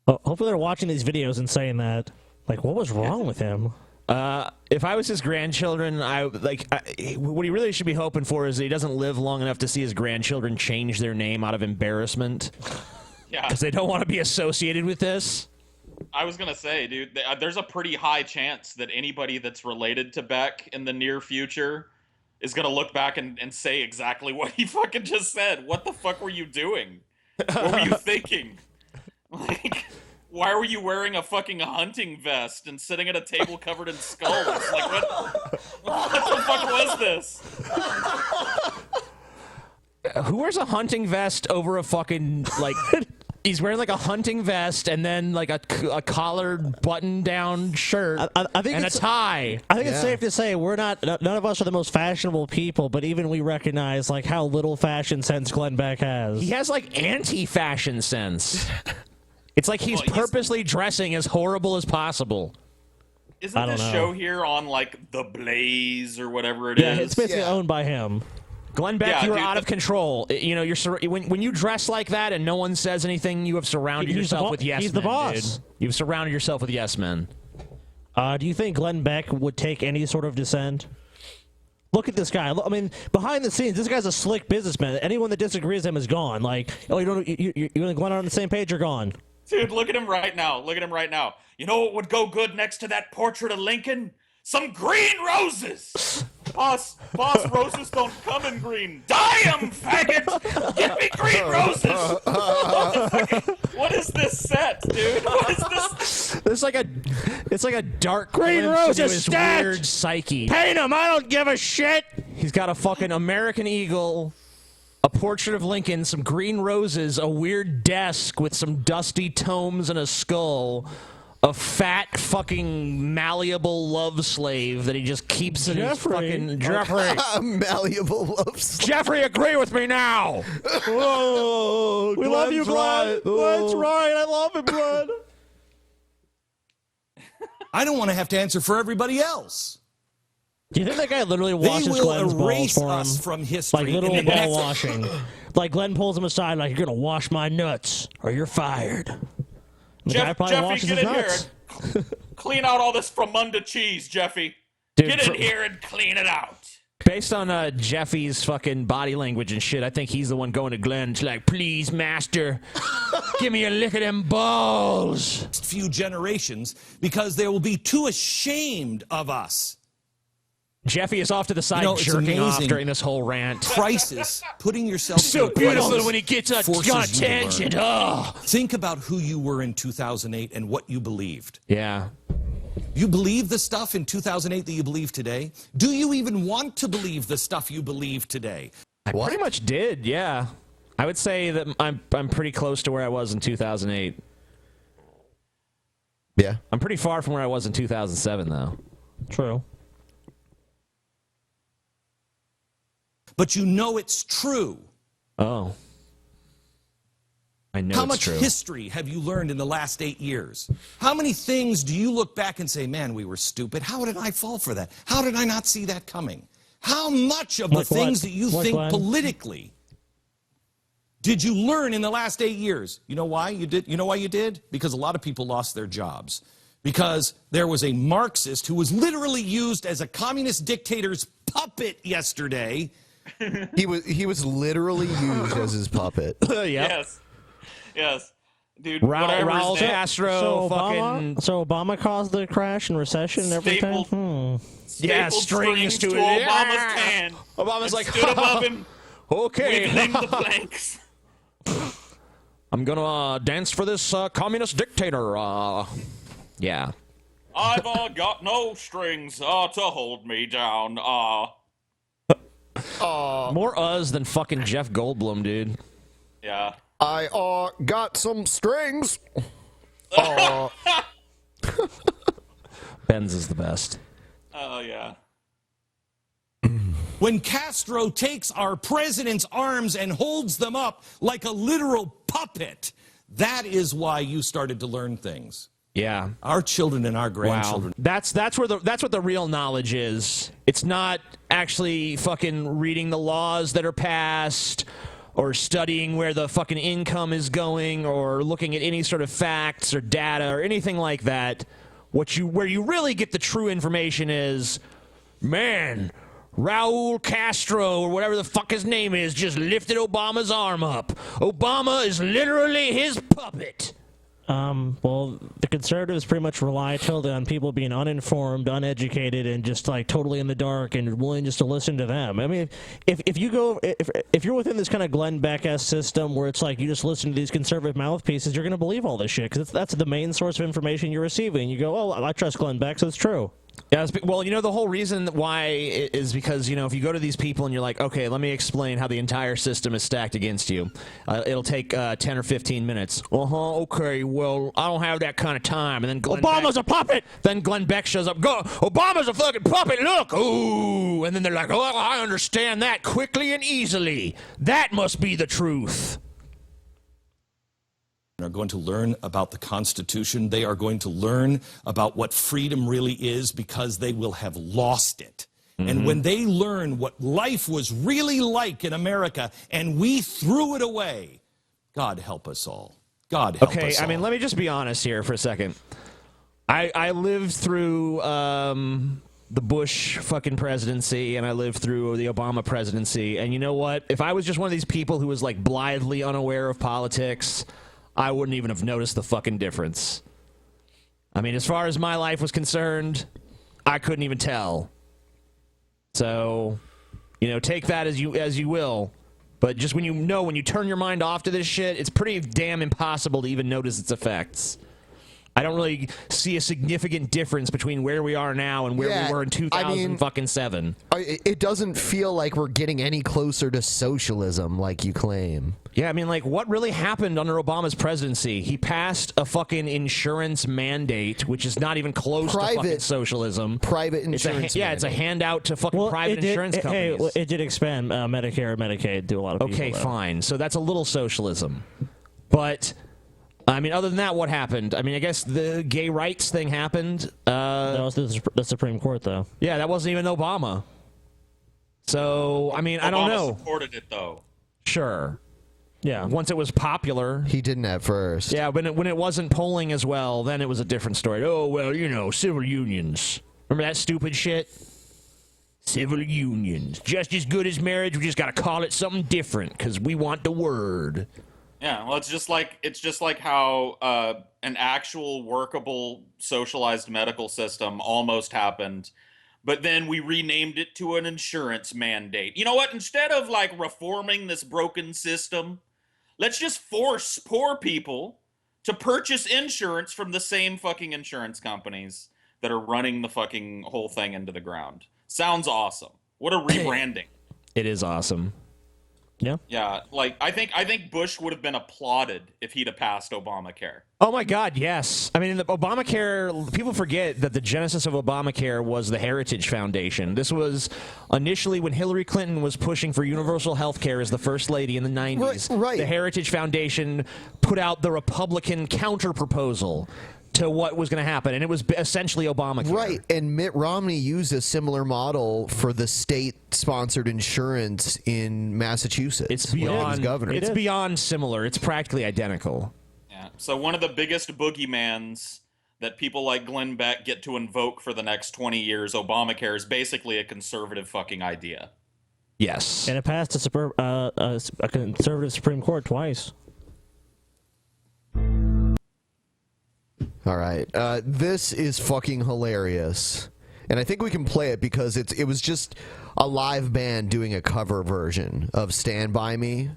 Hopefully they're watching these videos and saying that. Like, what was wrong with him? If I was his grandchildren, what he really should be hoping for is that he doesn't live long enough to see his grandchildren change their name out of embarrassment. Yeah. Because they don't want to be associated with this. I was going to say, dude, there's a pretty high chance that anybody that's related to Beck in the near future is going to look back and say exactly what he fucking just said. What the fuck were you doing? What were you thinking? Like, why were you wearing a fucking hunting vest and sitting at a table covered in skulls? Like, what the fuck was this? Who wears a hunting vest over a fucking, like... He's wearing like a hunting vest and then like a collared button-down shirt I think and a tie. I think it's safe to say none of us are the most fashionable people, but even we recognize like how little fashion sense Glenn Beck has. He has like anti-fashion sense. It's like he's purposely dressing as horrible as possible. Isn't this show here on like The Blaze or whatever it is? Yeah, it's basically owned by him. Glenn Beck, you are out of control. You know, when you dress like that and no one says anything, you have surrounded yourself with yes men. He's the boss. Dude. You've surrounded yourself with yes men. Do you think Glenn Beck would take any sort of dissent? Look at this guy. I mean, behind the scenes, this guy's a slick businessman. Anyone that disagrees with him is gone. Like, oh, you and Glenn are on the same page, you're gone. Dude, look at him right now. Look at him right now. You know what would go good next to that portrait of Lincoln? Some green roses! Boss, roses don't come in green. Dye 'em, faggot! Give me green roses! What is this set, dude? What is this? It's like a dark green glimpse into roses his stacked! weird psyche. Paint him! I don't give a shit! He's got a fucking American Eagle, a portrait of Lincoln, some green roses, a weird desk with some dusty tomes and a skull, a fat fucking malleable love slave that he just keeps in his fucking... Jeffrey! Malleable love slave. Jeffrey, agree with me now! Oh, we love you, Glenn. Glenn's right. I love him, Glenn. I don't want to have to answer for everybody else. Do you think that guy literally washes Glenn's balls for him? Us from history. Like literal ball washing. Like Glenn pulls him aside like, you're going to wash my nuts or you're fired. Jeffy, get in here and clean out all this Fromunda cheese, Jeffy. Dude, get in here and clean it out. Based on Jeffy's fucking body language and shit, I think he's the one going to Glenn. It's like, please, master, give me a lick of them balls. Few generations, because they will be too ashamed of us. Jeffy is off to the side jerking off during this whole rant. Crisis, putting yourself so in beautiful when he gets attention. Oh. Think about who you were in 2008 and what you believed. Yeah. You believe the stuff in 2008 that you believe today? Do you even want to believe the stuff you believe today? I pretty much did, yeah. I would say that I'm pretty close to where I was in 2008. Yeah. I'm pretty far from where I was in 2007, though. True. But you know it's true. Oh. I know How it's much true. history have you learned in the last 8 years? How many things do you look back and say, man, we were stupid? How did I fall for that? How did I not see that coming? How much of the things that you think politically did you learn in the last 8 years? You know why you did? You know why you did? Because a lot of people lost their jobs. Because there was a Marxist who was literally used as a communist dictator's puppet yesterday. He was literally used as his puppet. Yes. Dude, Raul Castro, So Obama caused the crash and recession and everything? Yeah, strings to Obama's hand. Obama's like, stood above him. Okay. Wiggling the planks. I'm gonna dance for this communist dictator. Yeah. I've got no strings to hold me down. More than fucking Jeff Goldblum, dude. Yeah. I got some strings. Ben's is the best. Oh, yeah. When Castro takes our president's arms and holds them up like a literal puppet, that is why you started to learn things. Yeah. Our children and our grandchildren. Wow. That's what the real knowledge is. It's not actually fucking reading the laws that are passed or studying where the fucking income is going or looking at any sort of facts or data or anything like that. Where you really get the true information is, man, Raul Castro or whatever the fuck his name is just lifted Obama's arm up. Obama is literally his puppet. Well, the conservatives pretty much rely totally on people being uninformed, uneducated, and just like totally in the dark and willing just to listen to them. I mean, if you're within this kind of Glenn Beck-esque system where it's like you just listen to these conservative mouthpieces, you're going to believe all this shit because that's the main source of information you're receiving. You go, oh, I trust Glenn Beck, so it's true. Yeah, well, the whole reason why is because, if you go to these people and you're like, okay, let me explain how the entire system is stacked against you. It'll take 10 or 15 minutes. Okay, well, I don't have that kind of time. And then Obama's a puppet! Then Glenn Beck shows up, go, Obama's a fucking puppet, look! Ooh! And then they're like, oh, I understand that quickly and easily. That must be the truth. Are going to learn about the Constitution. They are going to learn about what freedom really is because they will have lost it. Mm-hmm. And when they learn what life was really like in America and we threw it away, God help us all. God help us all. Okay, I mean, let me just be honest here for a second. I lived through the Bush fucking presidency and I lived through the Obama presidency. And you know what? If I was just one of these people who was like blithely unaware of politics, I wouldn't even have noticed the fucking difference. I mean, as far as my life was concerned, I couldn't even tell. So, take that as you will. But just when you turn your mind off to this shit, it's pretty damn impossible to even notice its effects. I don't really see a significant difference between where we are now and where we were in 2007. It doesn't feel like we're getting any closer to socialism like you claim. Yeah, I mean, like, what really happened under Obama's presidency? He passed a fucking insurance mandate, which is not even close to fucking socialism. Private insurance mandate. It's a handout to fucking private insurance companies. It did expand Medicare and Medicaid to a lot of people. Okay, fine. So that's a little socialism. But I mean, other than that, what happened? I mean, I guess the gay rights thing happened. That was the Supreme Court, though. Yeah, that wasn't even Obama. So, I mean, I don't know. Obama supported it, though. Sure. Yeah. Once it was popular. He didn't at first. Yeah, when it wasn't polling as well, then it was a different story. Oh, well, civil unions. Remember that stupid shit? Civil unions. Just as good as marriage, we just got to call it something different because we want the word. Yeah, well, it's just like how an actual workable socialized medical system almost happened, but then we renamed it to an insurance mandate. You know what? Instead of like reforming this broken system, let's just force poor people to purchase insurance from the same fucking insurance companies that are running the fucking whole thing into the ground. Sounds awesome. What a rebranding. It is awesome. Yeah. Yeah, like I think Bush would have been applauded if he'd have passed Obamacare. Oh my God, yes. I mean, the Obamacare, people forget that the genesis of Obamacare was the Heritage Foundation. This was initially when Hillary Clinton was pushing for universal health care as the first lady in the 90s. Right. The Heritage Foundation put out the Republican counter-proposal to what was going to happen, and it was essentially Obamacare. Right, and Mitt Romney used a similar model for the state-sponsored insurance in Massachusetts. It's when he was beyond governor. It's beyond similar. It's practically identical. Yeah. So one of the biggest boogeymans that people like Glenn Beck get to invoke for the next 20 years, Obamacare, is basically a conservative fucking idea. Yes. And it passed a conservative Supreme Court twice. All right. This is fucking hilarious. And I think we can play it because it was just a live band doing a cover version of Stand By Me.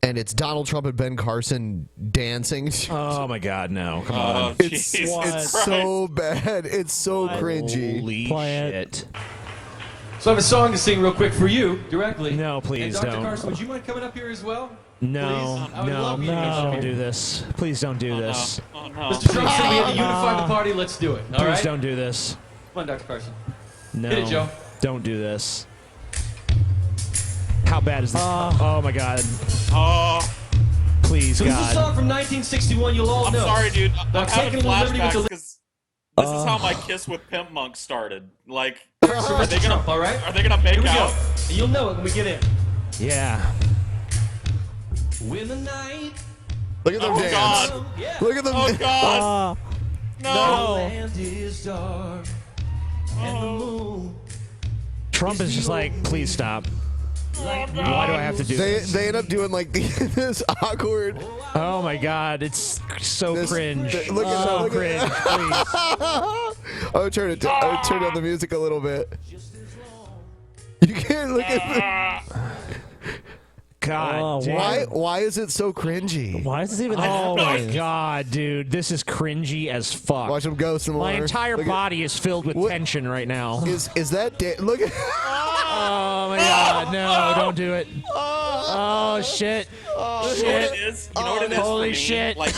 And it's Donald Trump and Ben Carson dancing. Oh my God, no. Come on. It's so bad. It's so cringy. Holy shit. So I have a song to sing real quick for you directly. No, please and Dr. don't. Carson, would you mind coming up here as well? No, Please? I would love you to come up don't here. do this. Please don't do this. Mr. Trump said we had to unify the party. Let's do it. All Please right? don't do this. Come on, Dr. Carson. No. Hit it, Joe. Don't do this. How bad is this? Oh my God. Please, So this is God. a song from 1961. You'll all I'm know. sorry, dude. I'm I'm having taking a little liberty with flashbacks the because this is how my kiss with Pimp Monk started. Like, are they gonna? All right. Are they gonna make Here we out? go. And you'll know it when we get in. Yeah. When the night. Look at them Oh, dance. God. Look at them. Oh, God. The No. land is dark and the moon. Trump is just like, please stop. Why do I have to do this? They end up doing like this awkward. Oh my God, it's so cringe. Look at so look cringe. At, Please. Oh, turn down the music a little bit. You can't look at. God, damn. Why is it so cringy? Why is this even? Oh my God, dude, this is cringy as fuck. Watch him go some more. My entire Look at- body is filled with tension right now. Is that look at? Oh my God, no, don't do it. Oh shit. You know what Shit. it is? You know what it is Holy for me? shit. Like,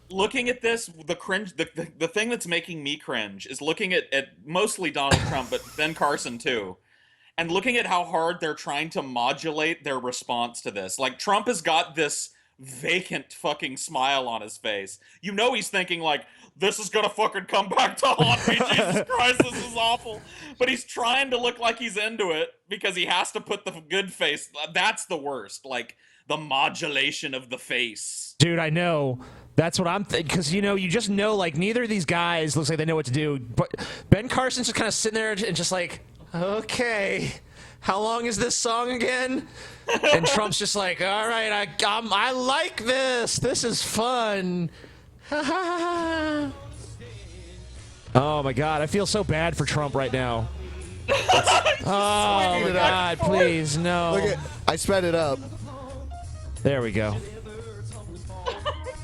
looking at this, the cringe, the thing that's making me cringe is looking at mostly Donald Trump, but Ben Carson too, and looking at how hard they're trying to modulate their response to this. Like, Trump has got this vacant fucking smile on his face. You know he's thinking like, this is gonna fucking come back to haunt me. Jesus Christ, this is awful. But he's trying to look like he's into it because he has to put the good face. That's the worst. Like, the modulation of the face. Dude, I know. That's what I'm thinking. Because, you just know, like, neither of these guys looks like they know what to do. But Ben Carson's just kind of sitting there and just like, okay, how long is this song again? And Trump's just like, all right, I like this. This is fun. Oh, my God. I feel so bad for Trump right now. Oh, my God, please, no. Look at. I sped it up. There we go.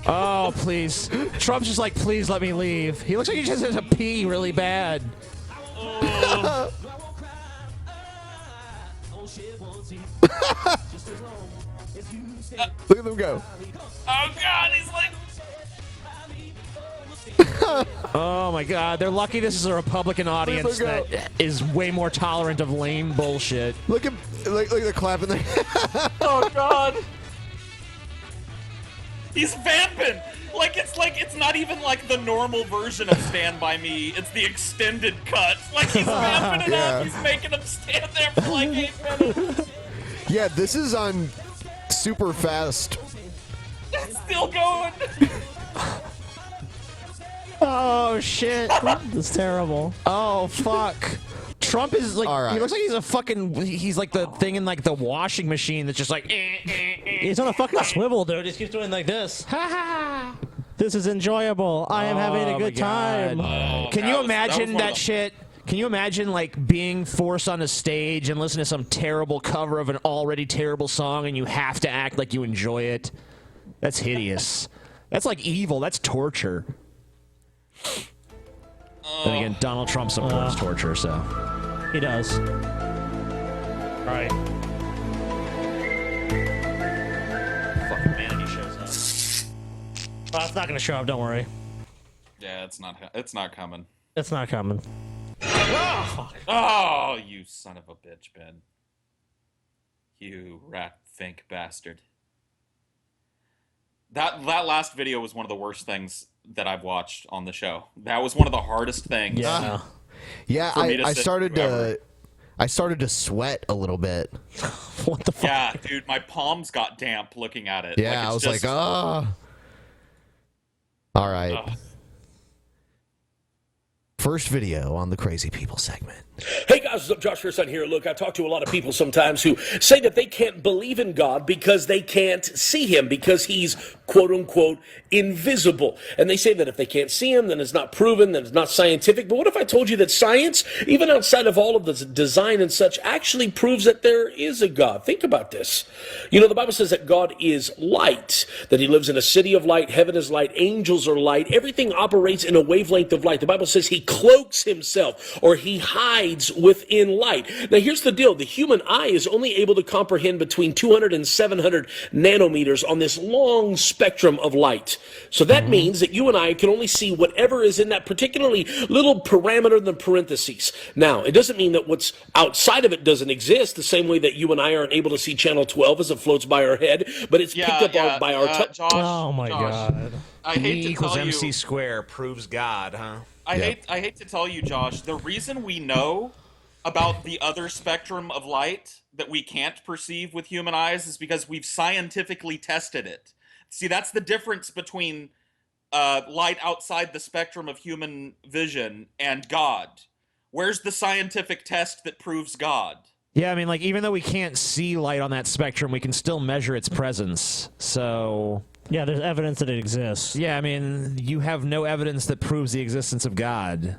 Oh, please. Trump's just like, please let me leave. He looks like he just has to pee really bad. Look at them go. Oh God, he's like. Oh my God, they're lucky this is a Republican audience that is way more tolerant of lame bullshit. Look at the clapping there. Oh God. He's vamping. Like it's not even like the normal version of Stand By Me. It's the extended cut. Like he's vamping it up. He's making him stand there for like 8 minutes. Yeah, this is on super fast. It's still going. Oh shit. This is terrible. Oh fuck. Trump is like, All right. he looks like he's like the thing in like the washing machine that's just like, He's on a fucking swivel, dude. He just keeps doing like this. This is enjoyable. I am having a Oh, good my time. God. Can you imagine that shit? Can you imagine like being forced on a stage and listen to some terrible cover of an already terrible song and you have to act like you enjoy it? That's hideous. That's like evil. That's torture. Then again, Donald Trump supports torture, so. He does. Right. Fucking man, he shows up. Well, it's not gonna show up. Don't worry. Yeah, it's not coming. It's not coming. Oh, you son of a bitch, Ben. You rat-think bastard. That last video was one of the worst things that I've watched on the show. That was one of the hardest things. Yeah. Yeah, for me to I sit started through ever. I started to sweat a little bit. What the fuck? Yeah, dude, my palms got damp looking at it. Yeah, I was like, oh. All right. First video on the Crazy People segment. Hey guys, what's up? Josh Gerson here. Look, I talk to a lot of people sometimes who say that they can't believe in God because they can't see him, because he's quote unquote invisible. And they say that if they can't see him, then it's not proven, then it's not scientific. But what if I told you that science, even outside of all of the design and such, actually proves that there is a God? Think about this. You know, the Bible says that God is light, that he lives in a city of light, heaven is light, angels are light, everything operates in a wavelength of light. The Bible says he cloaks himself, or he hides within light. Now here's the deal. The human eye is only able to comprehend between 200 and 700 nanometers on this long spectrum of light. So that means that you and I can only see whatever is in that particularly little parameter in the parentheses. Now, it doesn't mean that what's outside of it doesn't exist, the same way that you and I aren't able to see channel 12 as it floats by our head, but it's picked up by our Josh, Oh my god. I hate to equals tell you, MC square proves God, huh? I hate to tell you, Josh, the reason we know about the other spectrum of light that we can't perceive with human eyes is because we've scientifically tested it. See, that's the difference between light outside the spectrum of human vision and God. Where's the scientific test that proves God? Yeah, I mean, like, even though we can't see light on that spectrum, we can still measure its presence. So... yeah, there's evidence that it exists. Yeah, I mean, you have no evidence that proves the existence of God.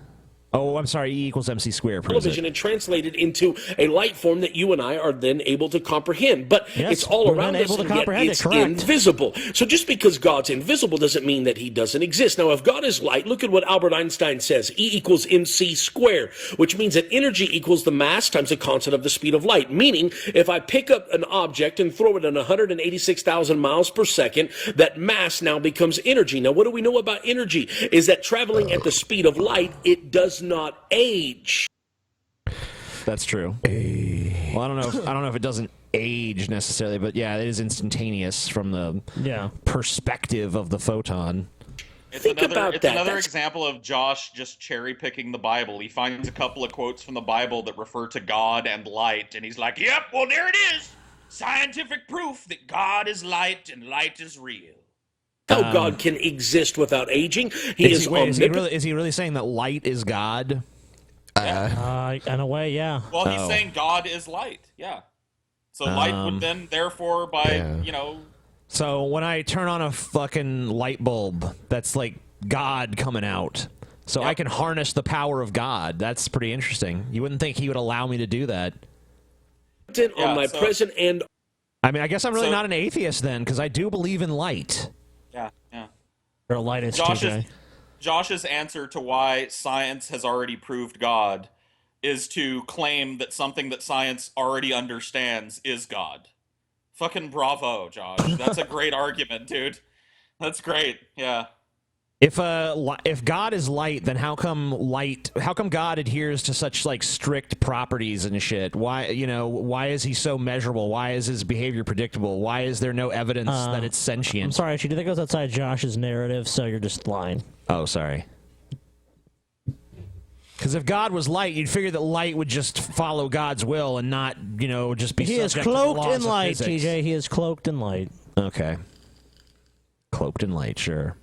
Oh, I'm sorry, E equals MC squared proves television it. and translated into a light form that you and I are then able to comprehend. But it's all around us, and yet it's invisible. So just because God's invisible doesn't mean that he doesn't exist. Now, if God is light, look at what Albert Einstein says. E equals mc squared, which means that energy equals the mass times the constant of the speed of light. Meaning, if I pick up an object and throw it at 186,000 miles per second, that mass now becomes energy. Now, what do we know about energy? Is that traveling at the speed of light, it does not age. That's true. Well, I don't know if it doesn't age necessarily, but yeah, it is instantaneous from the perspective of the photon. It's another example of Josh just cherry picking the Bible. He finds a couple of quotes from the Bible that refer to God and light, and he's like, "Yep, well there it is, scientific proof that God is light and light is real." How God can exist without aging? Is he really saying that light is God? In a way, yeah. Well, he's saying God is light, yeah. So light would then, therefore, you know... So when I turn on a fucking light bulb, that's like God coming out. So I can harness the power of God. That's pretty interesting. You wouldn't think he would allow me to do that. On my present and... I mean, I guess I'm really not an atheist then, because I do believe in light. Yeah. Or a light is Josh's answer to why science has already proved God is to claim that something that science already understands is God. Fucking bravo, Josh. That's a great argument, dude. That's great. Yeah. If God is light, then how come God adheres to such like strict properties and shit? Why is he so measurable? Why is his behavior predictable? Why is there no evidence that it's sentient? I'm sorry, actually, that goes outside Josh's narrative, so you're just lying. Oh, sorry. Because if God was light, you'd figure that light would just follow God's will and not, just be. He is subject to the cloaked laws in of light, physics. TJ. He is cloaked in light. Okay. Cloaked in light, sure.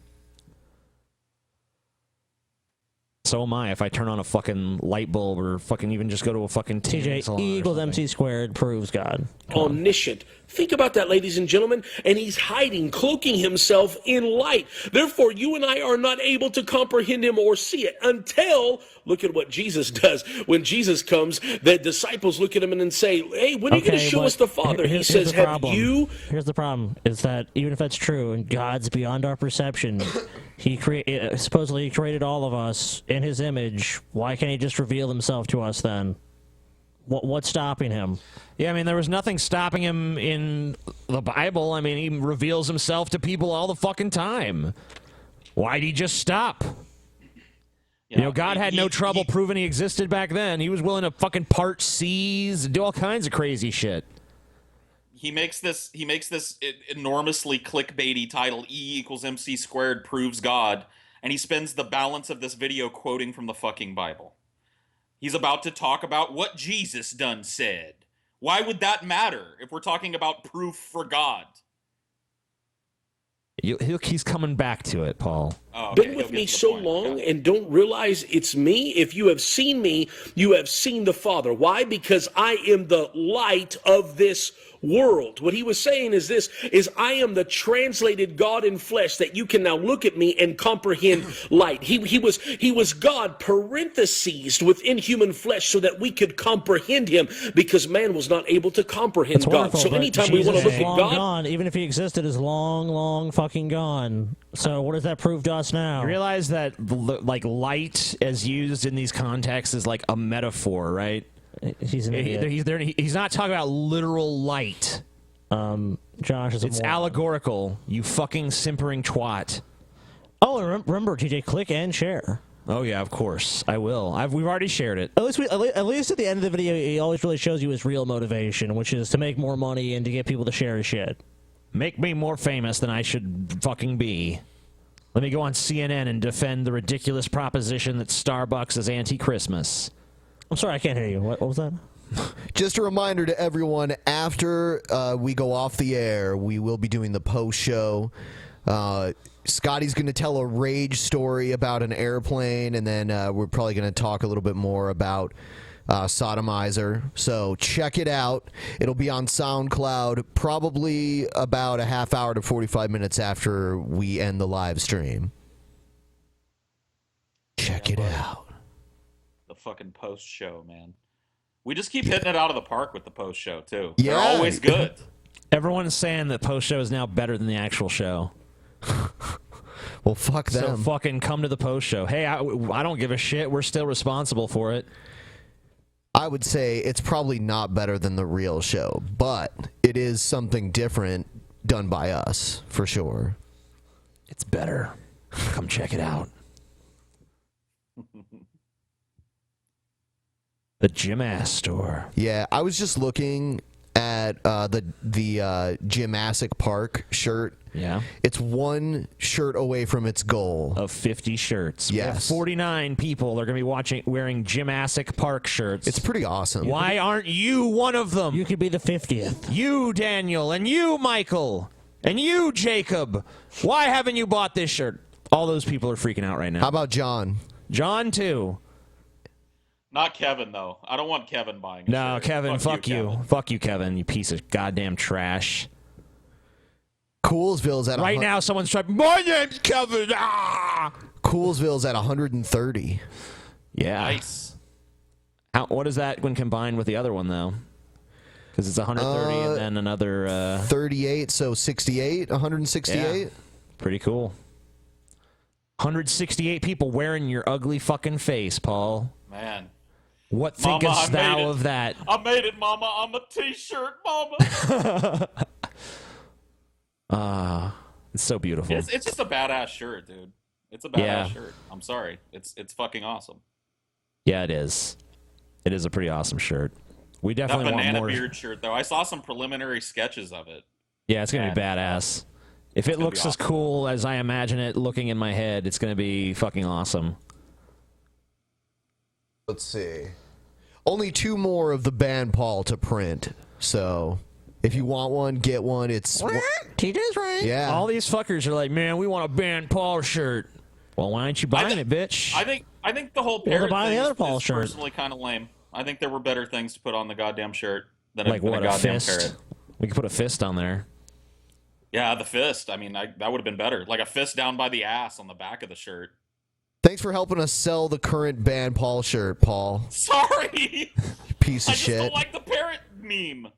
So am I if I turn on a fucking light bulb or fucking even just go to a fucking TJ, E equals MC squared proves God. Omniscient. Think about that, ladies and gentlemen. And he's hiding, cloaking himself in light. Therefore, you and I are not able to comprehend him or see it until, look at what Jesus does. When Jesus comes, the disciples look at him and say, "Hey, when are you going to show us the Father?" He says, "Have you..." Here's the problem, is that even if that's true, and God's beyond our perception, he supposedly created all of us in his image. Why can't he just reveal himself to us then? What's stopping him? Yeah, I mean, there was nothing stopping him in the Bible. I mean, he reveals himself to people all the fucking time. Why'd he just stop? God had no trouble proving he existed back then. He was willing to fucking part seas and do all kinds of crazy shit. He makes this enormously clickbaity title, E equals MC squared proves God, and he spends the balance of this video quoting from the fucking Bible. He's about to talk about what Jesus done said. Why would that matter if we're talking about proof for God? He's coming back to it, Paul. Oh, okay. Been with me so long and don't realize it's me. If you have seen me, you have seen the Father. Why? Because I am the light of this world. What he was saying is this, is I am the translated God in flesh, that you can now look at me and comprehend light. He was God parenthesized within human flesh so that we could comprehend him, because man was not able to comprehend God. So anytime we want to look at God, gone, even if he existed, is long fucking gone. So what does that prove to us now? You realize that like light as used in these contexts is like a metaphor, right? He's an idiot. He's not talking about literal light. Josh is it's allegorical, you fucking simpering twat. Oh, and remember, TJ, click and share. Oh yeah, of course I will. We've already shared it. At least at the end of the video, he always really shows you his real motivation, which is to make more money and to get people to share his shit. Make me more famous than I should fucking be. Let me go on CNN and defend the ridiculous proposition that Starbucks is anti-Christmas. I'm sorry, I can't hear you. What was that? Just a reminder to everyone, after we go off the air, we will be doing the post show. Scotty's going to tell a rage story about an airplane, and then we're probably going to talk a little bit more about Sodomizer. So check it out. It'll be on SoundCloud probably about a half hour to 45 minutes after we end the live stream. Check it out. The fucking post show, man. We just keep hitting it out of the park with the post show too. Yeah. They're always good. Everyone's saying that post show is now better than the actual show. Well, fuck them. So fucking come to the post show. Hey, I don't give a shit. We're still responsible for it. I would say it's probably not better than the real show, but it is something different done by us, for sure. It's better. Come check it out. The Jim Ass store. Yeah, I was just looking at the Gymnastic Park shirt. Yeah. It's one shirt away from its goal. Of 50 shirts. Yes. We have 49 people that are going to be wearing Gymnastic Park shirts. It's pretty awesome. Why aren't you one of them? You could be the 50th. You, Daniel, and you, Michael, and you, Jacob. Why haven't you bought this shirt? All those people are freaking out right now. How about John? John, too. Not Kevin, though. I don't want Kevin buying it. No, Kevin, fuck you. Kevin. Fuck you, Kevin, you piece of goddamn trash. Coolsville's at right now. Someone's trying. My name's Kevin. Ah! Coolsville's at 130. Yeah. Nice. What is that when combined with the other one though? Because it's 130 and then another 38, so 68, 168. Yeah. Pretty cool. 168 people wearing your ugly fucking face, Paul. Man. What thinkest thou of that? I made it, Mama. I'm a T-shirt, Mama. It's so beautiful. It's just a badass shirt, dude. It's a badass shirt. I'm sorry. It's fucking awesome. Yeah, it is. It is a pretty awesome shirt. We definitely that want banana more. beard shirt, though. I saw some preliminary sketches of it. Yeah, it's gonna be badass. If it looks as cool as I imagine it looking in my head, it's gonna be fucking awesome. Let's see. Only 2 more of the band Paul to print. So if you want one, get one. It's TJ's right. Yeah. All these fuckers are like, man, we want a band Paul shirt. Well, why aren't you buying it, bitch? I think the whole Well, they're parrot buying thing the other is Paul shirt. personally kind of lame. I think there were better things to put on the goddamn shirt than Like a what? A goddamn fist? parrot. We could put a fist on there. Yeah, the fist. I mean, that would have been better. Like a fist down by the ass on the back of the shirt. Thanks for helping us sell the current band Paul shirt, Paul. Sorry. Piece of I just shit. don't like the parrot meme.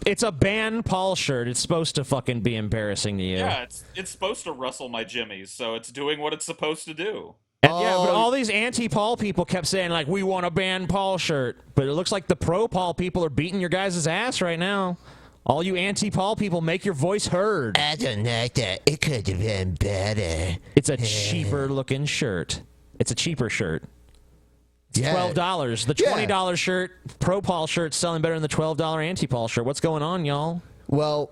It's a band Paul shirt. It's supposed to fucking be embarrassing to you. Yeah, it's supposed to wrestle my jimmies, so it's doing what it's supposed to do. And yeah, but all these anti-Paul people kept saying, like, we want a band Paul shirt. But it looks like the pro-Paul people are beating your guys' ass right now. All you anti-Paul people, make your voice heard. I don't like that. It could have been better. It's a cheaper-looking shirt. It's a cheaper shirt. It's $12. The $20 shirt, pro-Paul shirt, selling better than the $12 anti-Paul shirt. What's going on, y'all? Well,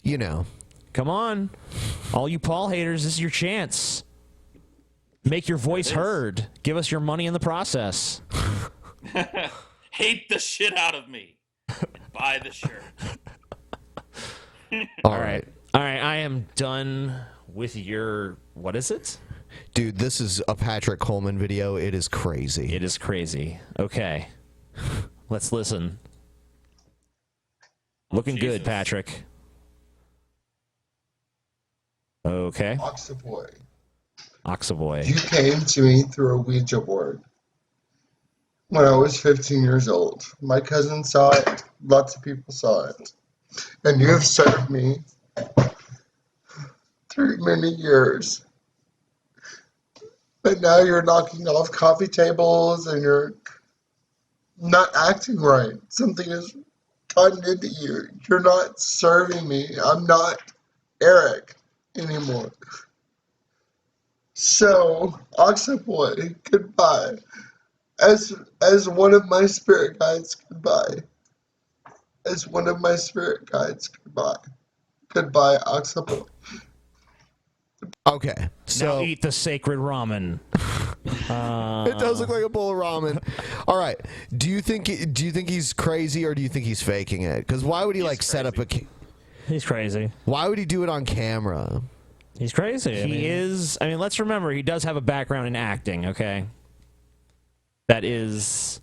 you know, Come on. All you Paul haters, this is your chance. Make your voice heard. Give us your money in the process. Hate the shit out of me. Buy the shirt. All right. I am done with your... What is it? Dude, this is a Patrick Coleman video. It is crazy. It is crazy. Okay. Let's listen. Looking good, Patrick. Okay. Oxaboy. Oxaboy. You came to me through a Ouija board when I was 15 years old. My cousin saw it. Lots of people saw it. And you have served me through many years. But now you're knocking off coffee tables and you're not acting right. Something has gotten into you. You're not serving me. I'm not Eric anymore. So, Oxaboy, goodbye. As one of my spirit guides, goodbye. As one of my spirit guides, goodbye. Goodbye, Oxaboy. Okay, so now eat the sacred ramen. It does look like a bowl of ramen. All right, do you think he's crazy or do you think he's faking it? Because why would he set up a? He's crazy. Why would he do it on camera? He's crazy. He is. I mean, let's remember he does have a background in acting. Okay, that is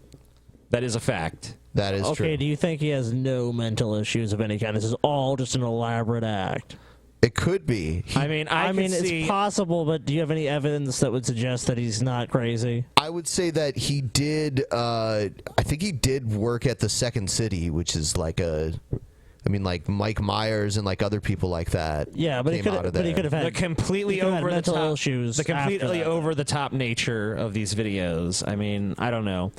a fact. That is true. Okay, do you think he has no mental issues of any kind? This is all just an elaborate act. It could be. I mean, it's possible, but do you have any evidence that would suggest that he's not crazy? I would say that he did. I think he did work at the Second City, which is like Mike Myers and other people like that. Yeah, but he could have had the completely over the top issues. The completely over the top nature of these videos. I mean, I don't know.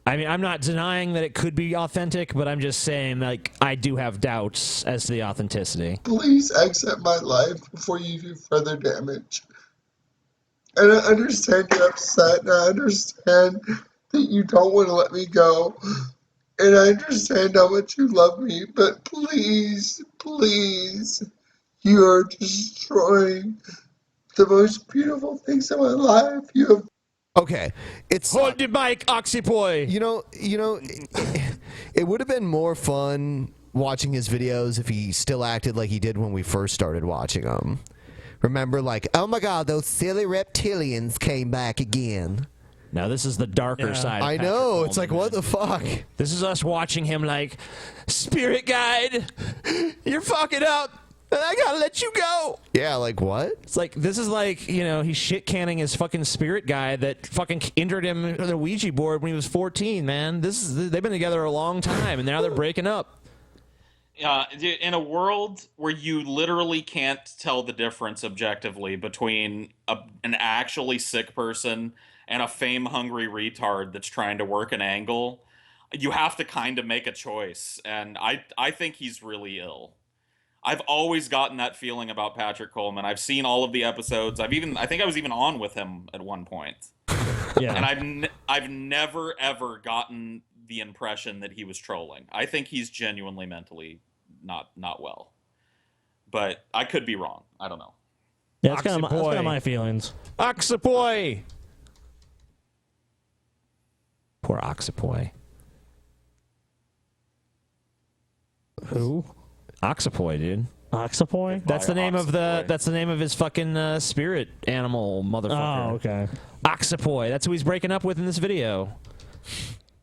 I mean, I'm not denying that it could be authentic, but I'm just saying, I do have doubts as to the authenticity. Please exit my life before you do further damage. And I understand you're upset, and I understand that you don't want to let me go. And I understand how much you love me, but please, please, you are destroying the most beautiful things in my life. You have. Okay, it's hold the mic, Oxyboy. You know, it would have been more fun watching his videos if he still acted like he did when we first started watching them. Remember, oh my God, those silly reptilians came back again. Now this is the darker side. I know. It's what the fuck? This is us watching him spirit guide, you're fucking up. And I gotta let you go. Yeah, what? It's this is he's shit canning his fucking spirit guy that fucking injured him on the Ouija board when he was 14, man. They've been together a long time and now they're breaking up. Dude, in a world where you literally can't tell the difference objectively between an actually sick person and a fame-hungry retard that's trying to work an angle, you have to kind of make a choice. And I think he's really ill. I've always gotten that feeling about Patrick Coleman. I've seen all of the episodes. I think I was even on with him at one point. Yeah. And I've never ever gotten the impression that he was trolling. I think he's genuinely mentally not well. But I could be wrong. I don't know. Yeah, that's kind of my feelings. Oxaboy. Poor Oxaboy. Who? Oxaboy, dude. Oxaboy? That's the name of that's the name of his fucking spirit animal, motherfucker. Oh, okay. Oxaboy. That's who he's breaking up with in this video.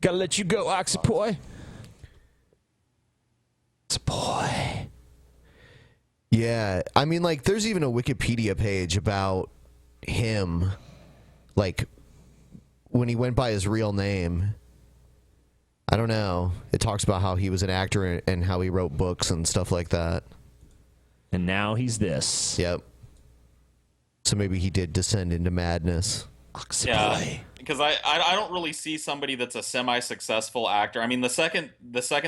Gotta let you go, Oxaboy. Oxaboy. Yeah, I mean, there's even a Wikipedia page about him, when he went by his real name. I don't know. It talks about how he was an actor and how he wrote books and stuff like that. And now he's this. Yep. So maybe he did descend into madness. Yeah, because I don't really see somebody that's a semi-successful actor. I mean, the second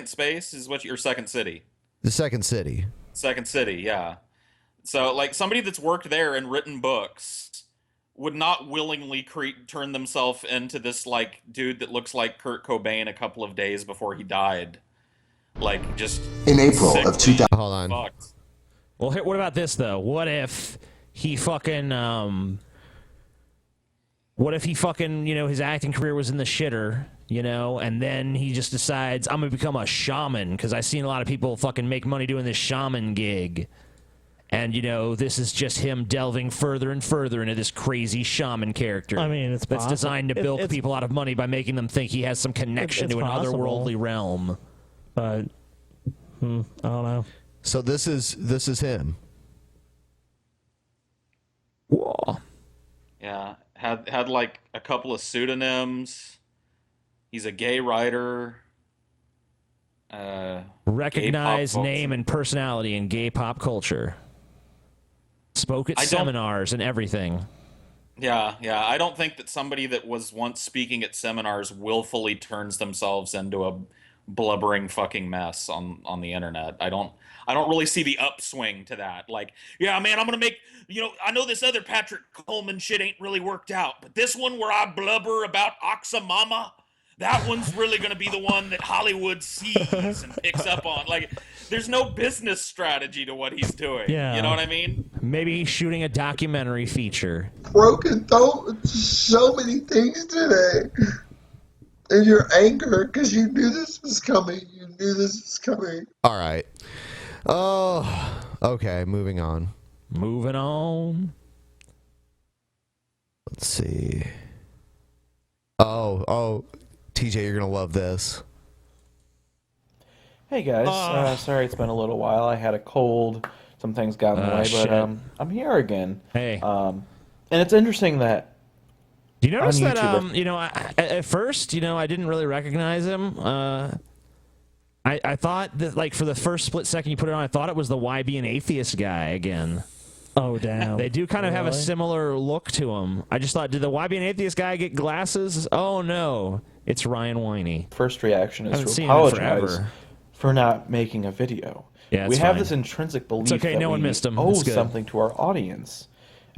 space is your Second City. The Second City. Second City, yeah. So somebody that's worked there and written books would not willingly turn themselves into this dude that looks like Kurt Cobain a couple of days before he died. Just in April of 2000. Hold on. Fucked. Well, what about this though? What if he fucking his acting career was in the shitter, and then he just decides I'm gonna become a shaman because I've seen a lot of people fucking make money doing this shaman gig. And, this is just him delving further and further into this crazy shaman character. I mean, it's that's designed to bilk people out of money by making them think he has some connection to an otherworldly realm. But I don't know. So this is him. Whoa. Yeah, had like a couple of pseudonyms. He's a gay writer. Recognized name and personality in gay pop culture. Spoke at seminars and everything. Yeah. I don't think that somebody that was once speaking at seminars willfully turns themselves into a blubbering fucking mess on the internet. I don't really see the upswing to that. Like, yeah, man, I'm gonna make, I know this other Patrick Coleman shit ain't really worked out, but this one where I blubber about Oxamama, that one's really gonna be the one that Hollywood sees and picks up on. Like, there's no business strategy to what he's doing. Yeah. You know what I mean? Maybe he's shooting a documentary feature. Broken thought so many things today. And your anger, because you knew this was coming. All right. Oh, okay, moving on. Let's see. Oh, TJ, you're going to love this. Hey guys, sorry it's been a little while. I had a cold. Some things got in the way, shit. but I'm here again. Hey. And it's interesting that. Do you notice that? YouTube, at first, I didn't really recognize him. I thought that, like, for the first split second you put it on, I thought it was the Why Be an Atheist guy again. Oh, damn. They do kind of have a similar look to him. I just thought, did the Why Be an Atheist guy get glasses? Oh no, it's Ryan Whiny. First reaction is Haven't to seen him apologize forever. for not making a video. Yeah, we it's have fine. this intrinsic belief It's okay, that no one we missed him. owe It's good. something to our audience.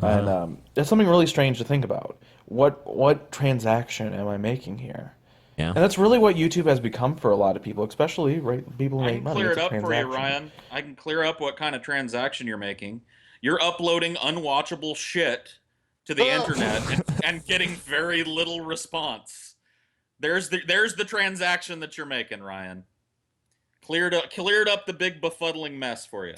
And it's something really strange to think about. What transaction am I making here? Yeah. And that's really what YouTube has become for a lot of people, especially people who I make can money. clear It's it a up for you, transaction. Ryan. I can clear up what kind of transaction you're making. You're uploading unwatchable shit to the internet and getting very little response. There's the transaction that you're making, Ryan. Cleared up the big befuddling mess for you.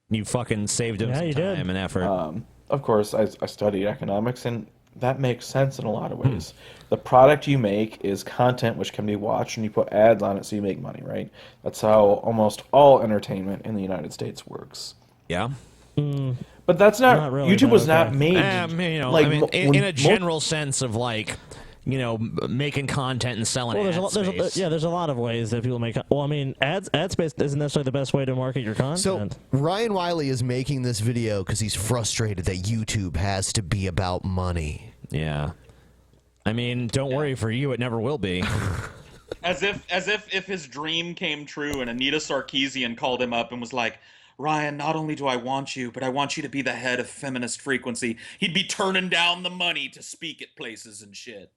You fucking saved him some time and effort. Of course, I studied economics, and that makes sense in a lot of ways. The product you make is content which can be watched, and you put ads on it so you make money, right? That's how almost all entertainment in the United States works. Yeah. But that's not really, YouTube but was not okay. made. In a general sense of, like, making content and selling Well, ad space. there's a lot of ways that people make. Well, I mean, ad space isn't necessarily the best way to market your content. So Ryan Wiley is making this video because he's frustrated that YouTube has to be about money. Yeah. I mean, don't worry, for you, it never will be. As if his dream came true and Anita Sarkeesian called him up and was like, Ryan, not only do I want you, but I want you to be the head of Feminist Frequency. He'd be turning down the money to speak at places and shit.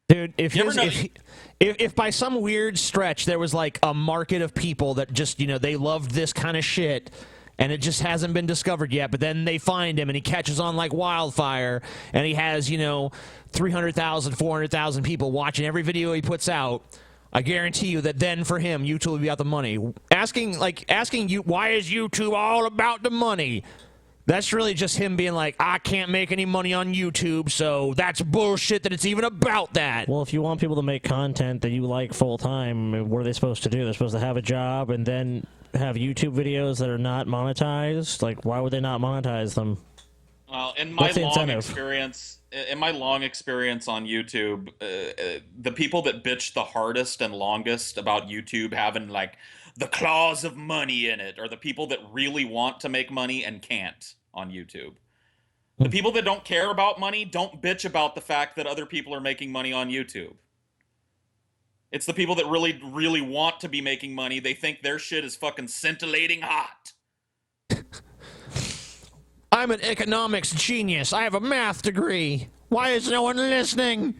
Dude, if by some weird stretch there was like a market of people that just, they loved this kind of shit and it just hasn't been discovered yet, but then they find him and he catches on like wildfire and he has, 300,000, 400,000 people watching every video he puts out, I guarantee you that then for him, YouTube will be about the money. Asking you, why is YouTube all about the money? That's really just him being like, I can't make any money on YouTube, so that's bullshit that it's even about that. Well, if you want people to make content that you like full time, what are they supposed to do? They're supposed to have a job and then have YouTube videos that are not monetized? Like, why would they not monetize them? Well, in my What's the long incentive? experience on YouTube, the people that bitch the hardest and longest about YouTube having like the claws of money in it are the people that really want to make money and can't on YouTube. The people that don't care about money don't bitch about the fact that other people are making money on YouTube. It's the people that really, really want to be making money. They think their shit is fucking scintillating hot. I'm an economics genius. I have a math degree. Why is no one listening?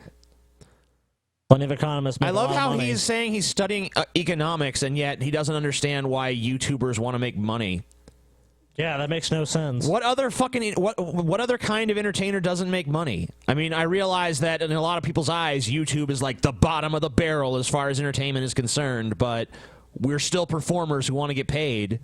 Plenty of economists make I love a lot of how money. he's saying he's studying economics, and yet he doesn't understand why YouTubers want to make money. Yeah, that makes no sense. What other fucking what other kind of entertainer doesn't make money? I mean, I realize that in a lot of people's eyes, YouTube is like the bottom of the barrel as far as entertainment is concerned, but we're still performers who want to get paid.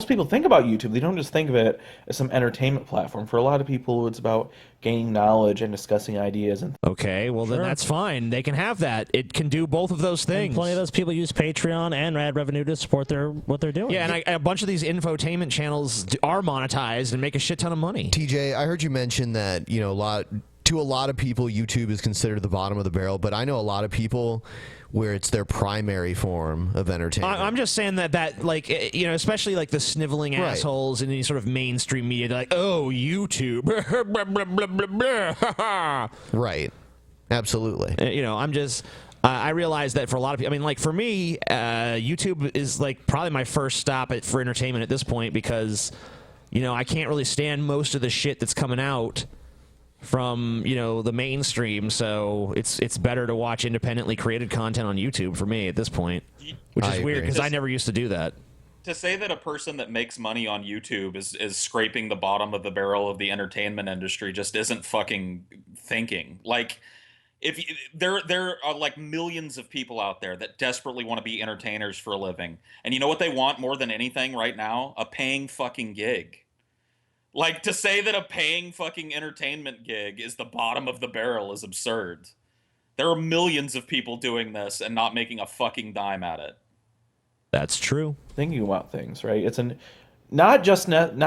Most people think about YouTube, they don't just think of it as some entertainment platform. For a lot of people, it's about gaining knowledge and discussing ideas. And okay, well then that's fine. They can have that. It can do both of those things. And plenty of those people use Patreon and ad revenue to support what they're doing. Yeah, and a bunch of these infotainment channels are monetized and make a shit ton of money. TJ, I heard you mention that to a lot of people, YouTube is considered the bottom of the barrel, but I know a lot of people where it's their primary form of entertainment. I'm just saying that like, especially like the sniveling assholes in any sort of mainstream media, they're like, oh, YouTube. Right. Absolutely. I'm just... I realize that for a lot of people, I mean, like for me, YouTube is like probably my first stop for entertainment at this point because, I can't really stand most of the shit that's coming out from the mainstream, so it's better to watch independently created content on YouTube for me at this point, which is weird because I never used to do that. To say that a person that makes money on YouTube is scraping the bottom of the barrel of the entertainment industry just isn't fucking thinking. Like, there are like millions of people out there that desperately want to be entertainers for a living, and you know what they want more than anything right now? A paying fucking gig. Like, to say that a paying fucking entertainment gig is the bottom of the barrel is absurd. There are millions of people doing this and not making a fucking dime at it. That's true. Thinking about things, right? It's not just an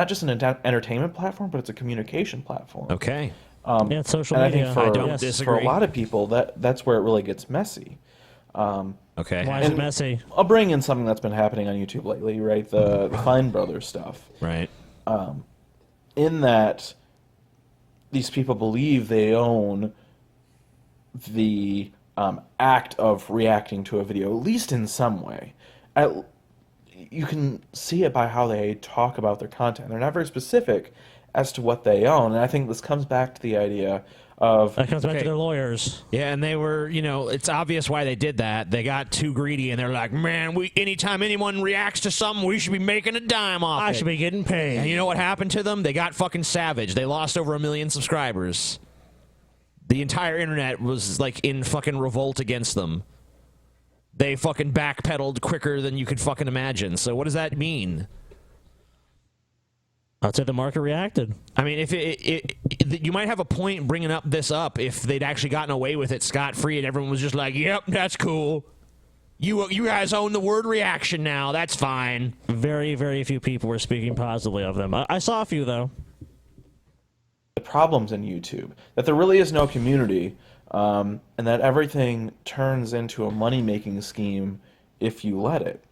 entertainment platform, but it's a communication platform. Okay. Yeah, it's social and media. I think I don't disagree. for a lot of people, that's where it really gets messy. Okay. Why is it messy? I'll bring in something that's been happening on YouTube lately, right? The Fine Brothers stuff. Right. In that these people believe they own the act of reacting to a video, at least in some way. You can see it by how they talk about their content. They're not very specific as to what they own, and I think this comes back to the idea of... That comes back to their lawyers. Yeah, and they were, it's obvious why they did that. They got too greedy, and they're like, man, anytime anyone reacts to something, we should be making a dime off it. I should be getting paid. And you know what happened to them? They got fucking savage. They lost over 1 million subscribers. The entire internet was, like, in fucking revolt against them. They fucking backpedaled quicker than you could fucking imagine. So what does that mean? I'd say the market reacted. I mean, if you might have a point bringing this up if they'd actually gotten away with it scot-free and everyone was just like, yep, that's cool. You guys own the word reaction now. That's fine. Very, very few people were speaking positively of them. I saw a few, though. The problems in YouTube, that there really is no community, and that everything turns into a money-making scheme if you let it.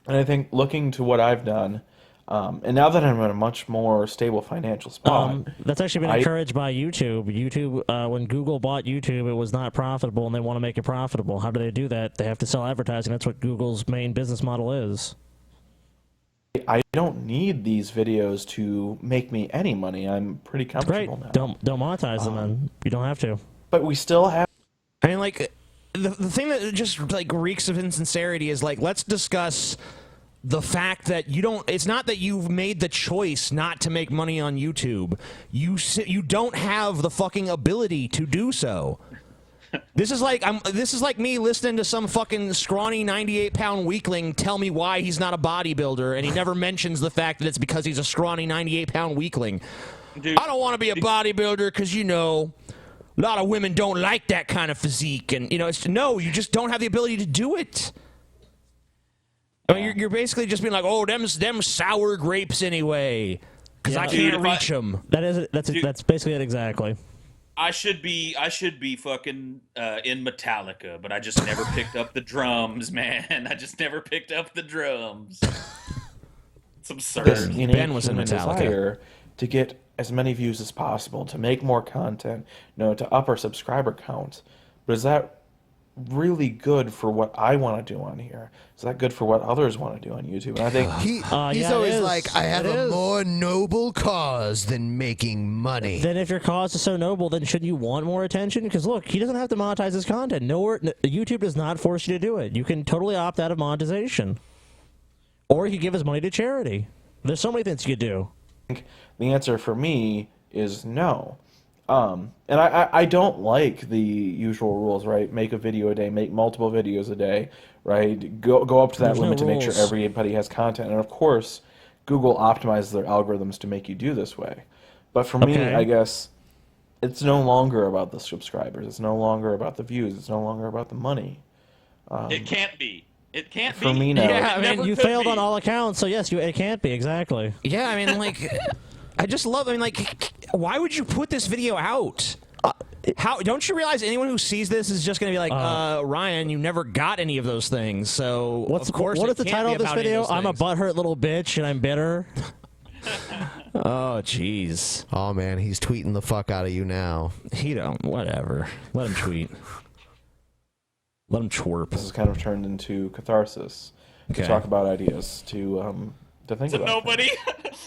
And I think looking to what I've done... and now that I'm in a much more stable financial spot... that's actually been encouraged by YouTube. When Google bought YouTube, it was not profitable, and they want to make it profitable. How do they do that? They have to sell advertising. That's what Google's main business model is. I don't need these videos to make me any money. I'm pretty comfortable now. Don't monetize them, then. You don't have to. But we still have... I mean, like, the thing that just, like, reeks of insincerity is, like, let's discuss... the fact that it's not that you've made the choice not to make money on YouTube. You don't have the fucking ability to do so. This is like me listening to some fucking scrawny 98-pound weakling tell me why he's not a bodybuilder, and he never mentions the fact that it's because he's a scrawny 98-pound weakling. Dude, I don't want to be a bodybuilder because, a lot of women don't like that kind of physique, and, you just don't have the ability to do it. I mean, you're basically just being like, oh, them sour grapes anyway, because I can't reach them. That's basically it exactly. I should be fucking in Metallica, but I just never picked up the drums, man. I just never picked up the drums. It's absurd. Ben was in Metallica. To get as many views as possible, to make more content, to up our subscriber count. But is that really good for what I want to do on here? Is that good for what others want to do on YouTube? And I think he's always like, I have a more noble cause than making money. Then if your cause is so noble, then shouldn't you want more attention? Because look, he doesn't have to monetize his content. YouTube does not force you to do it. You can totally opt out of monetization. Or he could give his money to charity. There's so many things you could do. The answer for me is no. And I don't like the usual rules, right? Make a video a day, make multiple videos a day, right? Go up to that limit to make sure everybody has content. And of course, Google optimizes their algorithms to make you do this way. But for me, I guess it's no longer about the subscribers. It's no longer about the views. It's no longer about the money. It can't be. It can't for be. me now. Yeah, I mean, you failed on all accounts, so yes, it can't be, exactly. Yeah, I mean, like, I just love, I mean, like, why would you put this video out? How don't you realize anyone who sees this is just going to be like, Ryan, you never got any of those things, so what is the title of this video? I'm a butthurt little bitch and I'm bitter. Oh, jeez. Oh, man, he's tweeting the fuck out of you now. He don't, whatever. Let him tweet. Let him twerp. This has kind of turned into catharsis. To talk about ideas, to think about. Nobody.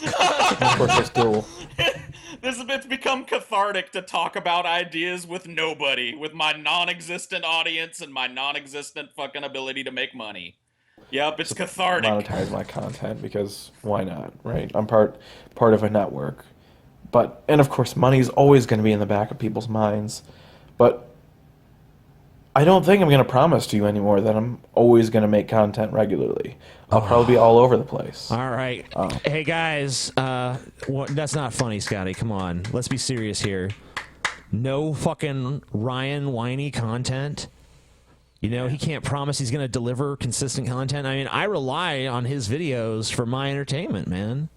Of course, I still. It's become cathartic to talk about ideas with nobody, with my non-existent audience and my non-existent fucking ability to make money. Yep, it's cathartic. Monetize my content because why not, right? I'm part of a network, and of course, money is always going to be in the back of people's minds, but I don't think I'm going to promise to you anymore that I'm always going to make content regularly. I'll probably be all over the place. All right. Hey, guys, that's not funny, Scotty. Come on. Let's be serious here. No fucking Ryan Whiny content. You know, he can't promise he's going to deliver consistent content. I mean, I rely on his videos for my entertainment, man.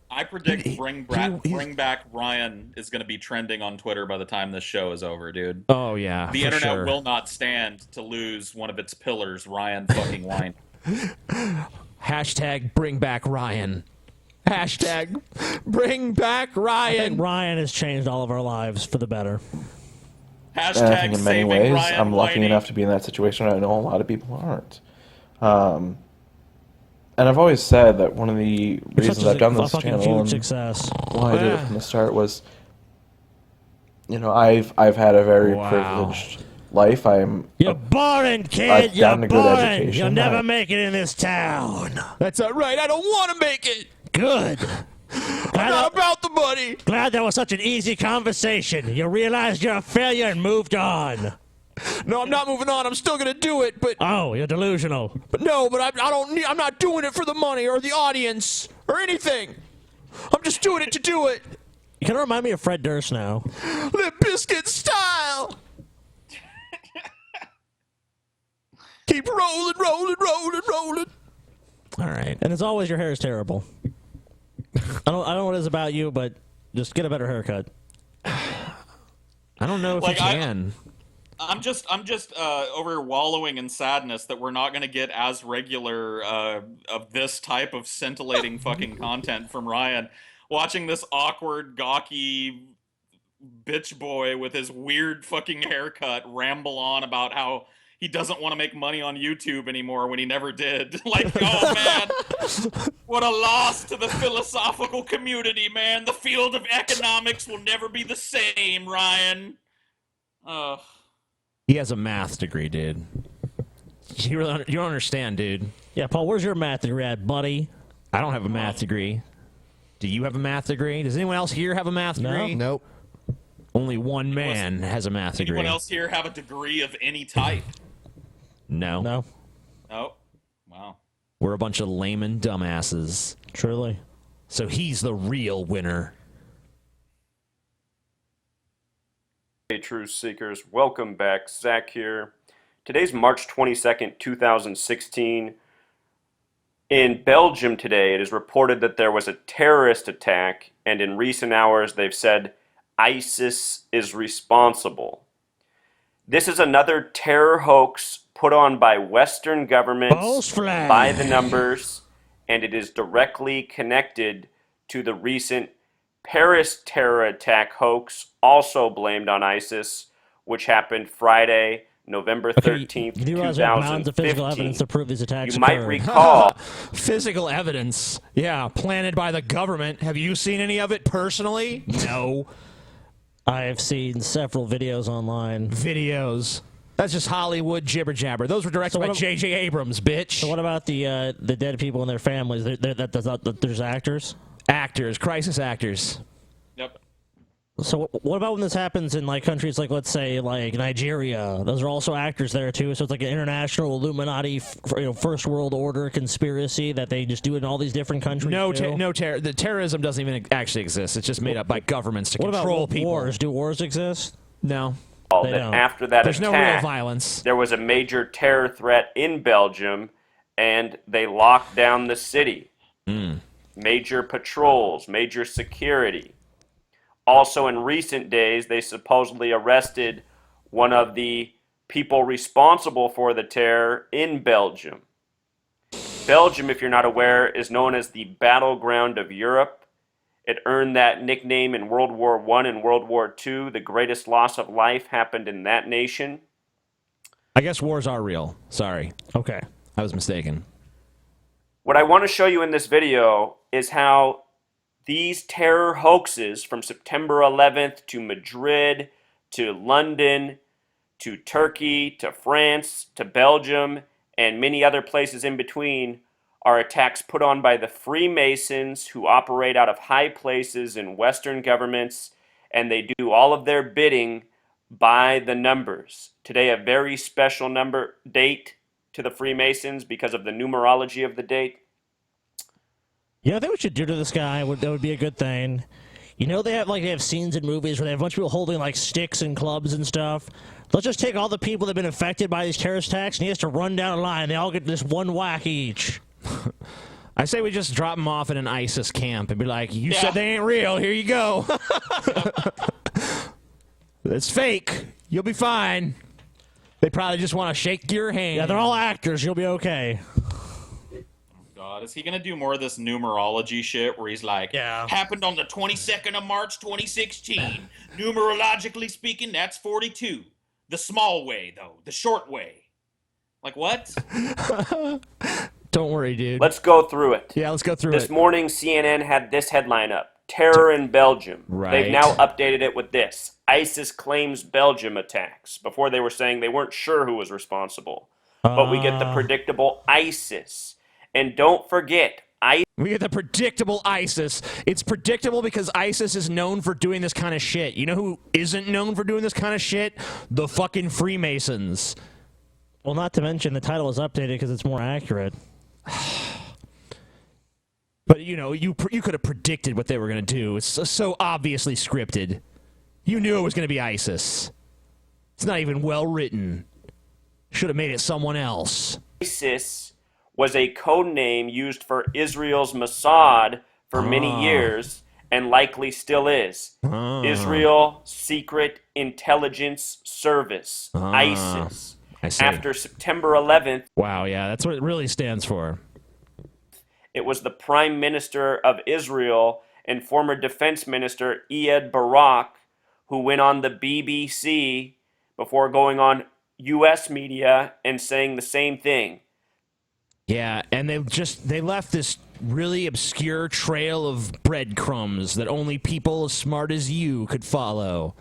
I predict Bring Back Ryan is going to be trending on Twitter by the time this show is over, dude. Oh, yeah, The internet will not stand to lose one of its pillars, Ryan fucking Whiny. Hashtag Bring Back Ryan. Hashtag Bring Back Ryan. I think Ryan has changed all of our lives for the better. Hashtag and I think in many ways, Ryan I'm lucky Whiny. enough to be in that situation. I know a lot of people aren't. And I've always said that one of the reasons I've done this channel huge success. why I did it from the start was, you know, I've had a very privileged life. You're boring, kid. I've You're gotten a good boring. education. You'll never make it in this town. That's not right. I don't want to make it. Good. I'm not about the money. Glad that was such an easy conversation. You realized you're a failure and moved on. No, I'm not moving on. I'm still gonna do it, but you're delusional. But I'm not doing it for the money or the audience or anything. I'm just doing it to do it. You kind of remind me of Fred Durst now. Limp Bizkit style. Keep rolling, rolling, rolling, rolling. All right. And as always, your hair is terrible. I don't know what it is about you, but just get a better haircut. I don't know if you can. I'm just over wallowing in sadness that we're not going to get as regular of this type of scintillating fucking content from Ryan. Watching this awkward, gawky bitch boy with his weird fucking haircut ramble on about how he doesn't want to make money on YouTube anymore when he never did. Like, oh man, what a loss to the philosophical community, man. The field of economics will never be the same, Ryan. He has a math degree, dude. You don't understand, dude. Yeah, Paul, where's your math degree at, buddy? I don't have a math degree. Do you have a math degree? Does anyone else here have a math degree? Nope. Only one man has a math degree. Anyone else here have a degree of any type? No. No. Oh, wow. We're a bunch of layman dumbasses. Truly. So he's the real winner. Hey, Truth Seekers. Welcome back. Zach here. Today's March 22nd, 2016. In Belgium today, it is reported that there was a terrorist attack, and in recent hours, they've said ISIS is responsible. This is another terror hoax put on by Western governments by the numbers, and it is directly connected to the recent Paris terror attack hoax, also blamed on ISIS, which happened Friday, November 13th, you realize we have mounds of physical 2015. evidence to prove these attacks You might occurred. recall Physical evidence. Yeah, planted by the government. Have you seen any of it personally? No. I have seen several videos online. Videos. That's just Hollywood jibber jabber. Those were directed by J.J. Abrams, bitch. So what about the dead people and their families? There's actors? Actors, crisis actors. Yep. So what about when this happens in like countries like, let's say, like Nigeria? Those are also actors there too. So it's like an international Illuminati, first world order conspiracy that they just do it in all these different countries. The terrorism doesn't even actually exist. It's just made up by governments to control about people. Wars? Do wars exist? No. They That don't. after that There's no attack, real violence. there was a major terror threat in Belgium, and they locked down the city. Major patrols, major security. Also, in recent days, they supposedly arrested one of the people responsible for the terror in Belgium. Belgium, if you're not aware, is known as the battleground of Europe. It earned that nickname in World War I and World War II. The greatest loss of life happened in that nation. I guess wars are real. Sorry. Okay. I was mistaken. What I want to show you in this video is how these terror hoaxes from September 11th to Madrid, to London, to Turkey, to France, to Belgium, and many other places in between are attacks put on by the Freemasons who operate out of high places in Western governments, and they do all of their bidding by the numbers. Today, a very special date to the Freemasons because of the numerology of the date. You know what we should do to this guy? That would be a good thing. You know they have scenes in movies where they have a bunch of people holding like sticks and clubs and stuff. Let's just take all the people that have been affected by these terrorist attacks and he has to run down a line. They all get this one whack each. I say we just drop them off in an ISIS camp and be like, you said they ain't real, here you go. It's fake. You'll be fine. They probably just want to shake your hand. Yeah, they're all actors. You'll be okay. God, is he gonna do more of this numerology shit where he's like, happened on the 22nd of March 2016. Numerologically speaking, that's 42. The small way, though. The short way. Like, what? Don't worry, dude. Let's go through it. Yeah, let's go through This it. morning, CNN had this headline up. Terror in Belgium. Right. They've now updated it with this. ISIS claims Belgium attacks. Before they were saying they weren't sure who was responsible. But we get the predictable ISIS. And don't forget, we get the predictable ISIS. It's predictable because ISIS is known for doing this kind of shit. You know who isn't known for doing this kind of shit? The fucking Freemasons. Well, not to mention the title is updated because it's more accurate. But, you know, you could have predicted what they were going to do. It's so obviously scripted. You knew it was going to be ISIS. It's not even well written. Should have made it someone else. ISIS was a code name used for Israel's Mossad for many years, and likely still is. Israel Secret Intelligence Service, ISIS. I see. After September 11th, wow, yeah, that's what it really stands for. it was the Prime Minister of Israel and former Defense Minister Ehud Barak who went on the BBC before going on U.S. media and saying the same thing. Yeah, and they left this really obscure trail of breadcrumbs that only people as smart as you could follow.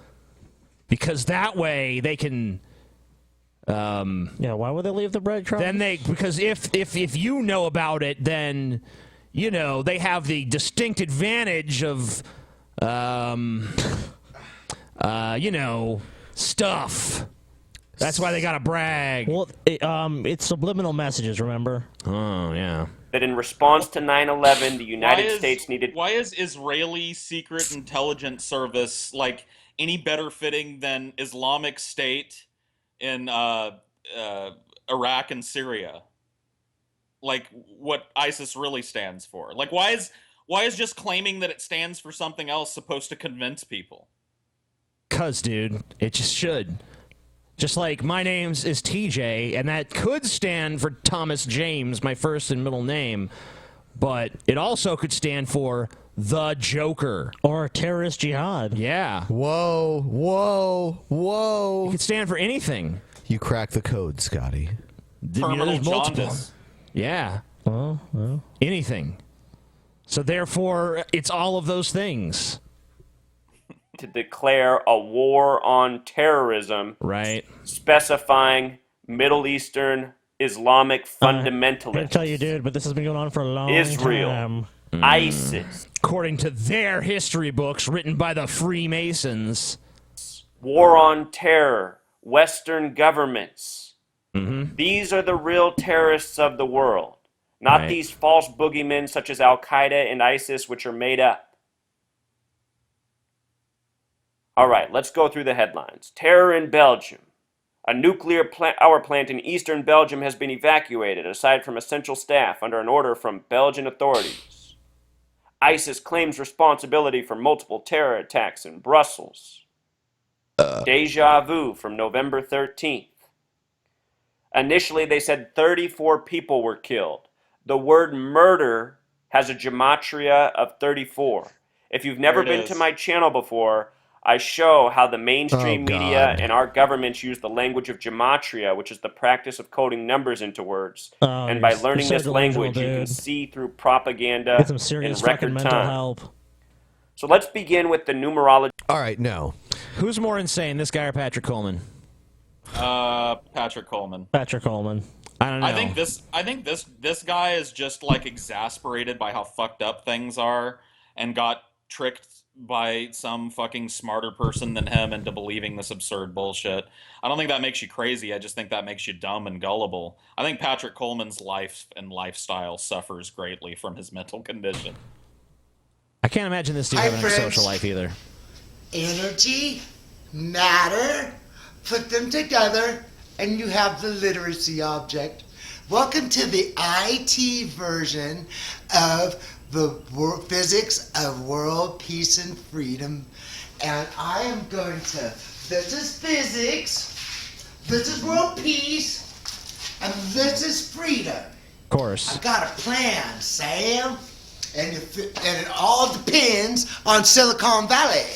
Because that way they can yeah, why would they leave the breadcrumbs? Because if you know about it, then you know they have the distinct advantage of you know, stuff. That's why they gotta brag. Well, it's subliminal messages, remember? Oh, yeah. That in response to 9/11, the United States needed... Why is Israeli Secret Intelligence Service, like, any better fitting than Islamic State in Iraq and Syria? Like, what ISIS really stands for? Like, why is just claiming that it stands for something else supposed to convince people? 'Cause, dude, it just should. Just like my name is TJ, and that could stand for Thomas James, my first and middle name, but it also could stand for the Joker. Or terrorist jihad. Yeah. Whoa, whoa, whoa. It could stand for anything. You cracked the code, Scotty. Terminal jaundice. Yeah. Well. Anything. So therefore, it's all of those things. to declare a war on terrorism, right? Specifying Middle Eastern Islamic fundamentalists. I can't tell you, dude, but this has been going on for a long Israel, time. ISIS, according to their history books written by the Freemasons. War on terror, Western governments. Mm-hmm. These are the real terrorists of the world, not Right. these false boogeymen such as Al-Qaeda and ISIS, which are made up. All right, let's go through the headlines. Terror in Belgium. A nuclear power plant in eastern Belgium has been evacuated, aside from essential staff, under an order from Belgian authorities. ISIS claims responsibility for multiple terror attacks in Brussels. Deja vu from November 13th. Initially, they said 34 people were killed. The word murder has a gematria of 34. If you've never There it been to is. my channel before, I show how the mainstream Oh, media God. and our governments use the language of gematria, which is the practice of coding numbers into words. Oh, And by you're learning so this delusional, language, you can dude. see through propaganda Get some in serious fucking record mental time. help. So let's begin with the numerology. All right, no. Who's more insane, this guy or Patrick Coleman? Patrick Coleman. Patrick Coleman. I don't know. I think this guy is just like exasperated by how fucked up things are and got tricked by some fucking smarter person than him into believing this absurd bullshit. I don't think that makes you crazy. I just think that makes you dumb and gullible. I think Patrick Coleman's life and lifestyle suffers greatly from his mental condition. I can't imagine this dude Hi, having a friends. social life either. Energy, matter, put them together, and you have the literacy object. Welcome to the IT version of the physics of world peace and freedom. And I am going to, this is physics, this is world peace, and this is freedom. Of course. I've got a plan, Sam. And it all depends on Silicon Valley.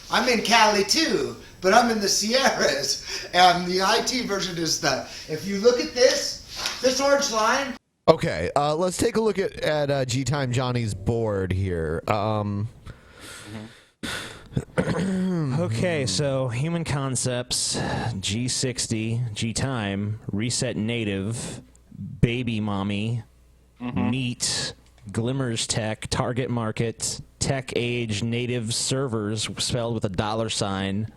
I'm in Cali too, but I'm in the Sierras. And the IT version is if you look at this orange line. Okay, let's take a look at G-Time Johnny's board here. Okay, so human concepts, G60, G-Time, reset native, baby mommy, meat, glimmers tech, target market, tech age, native servers spelled with a $sign.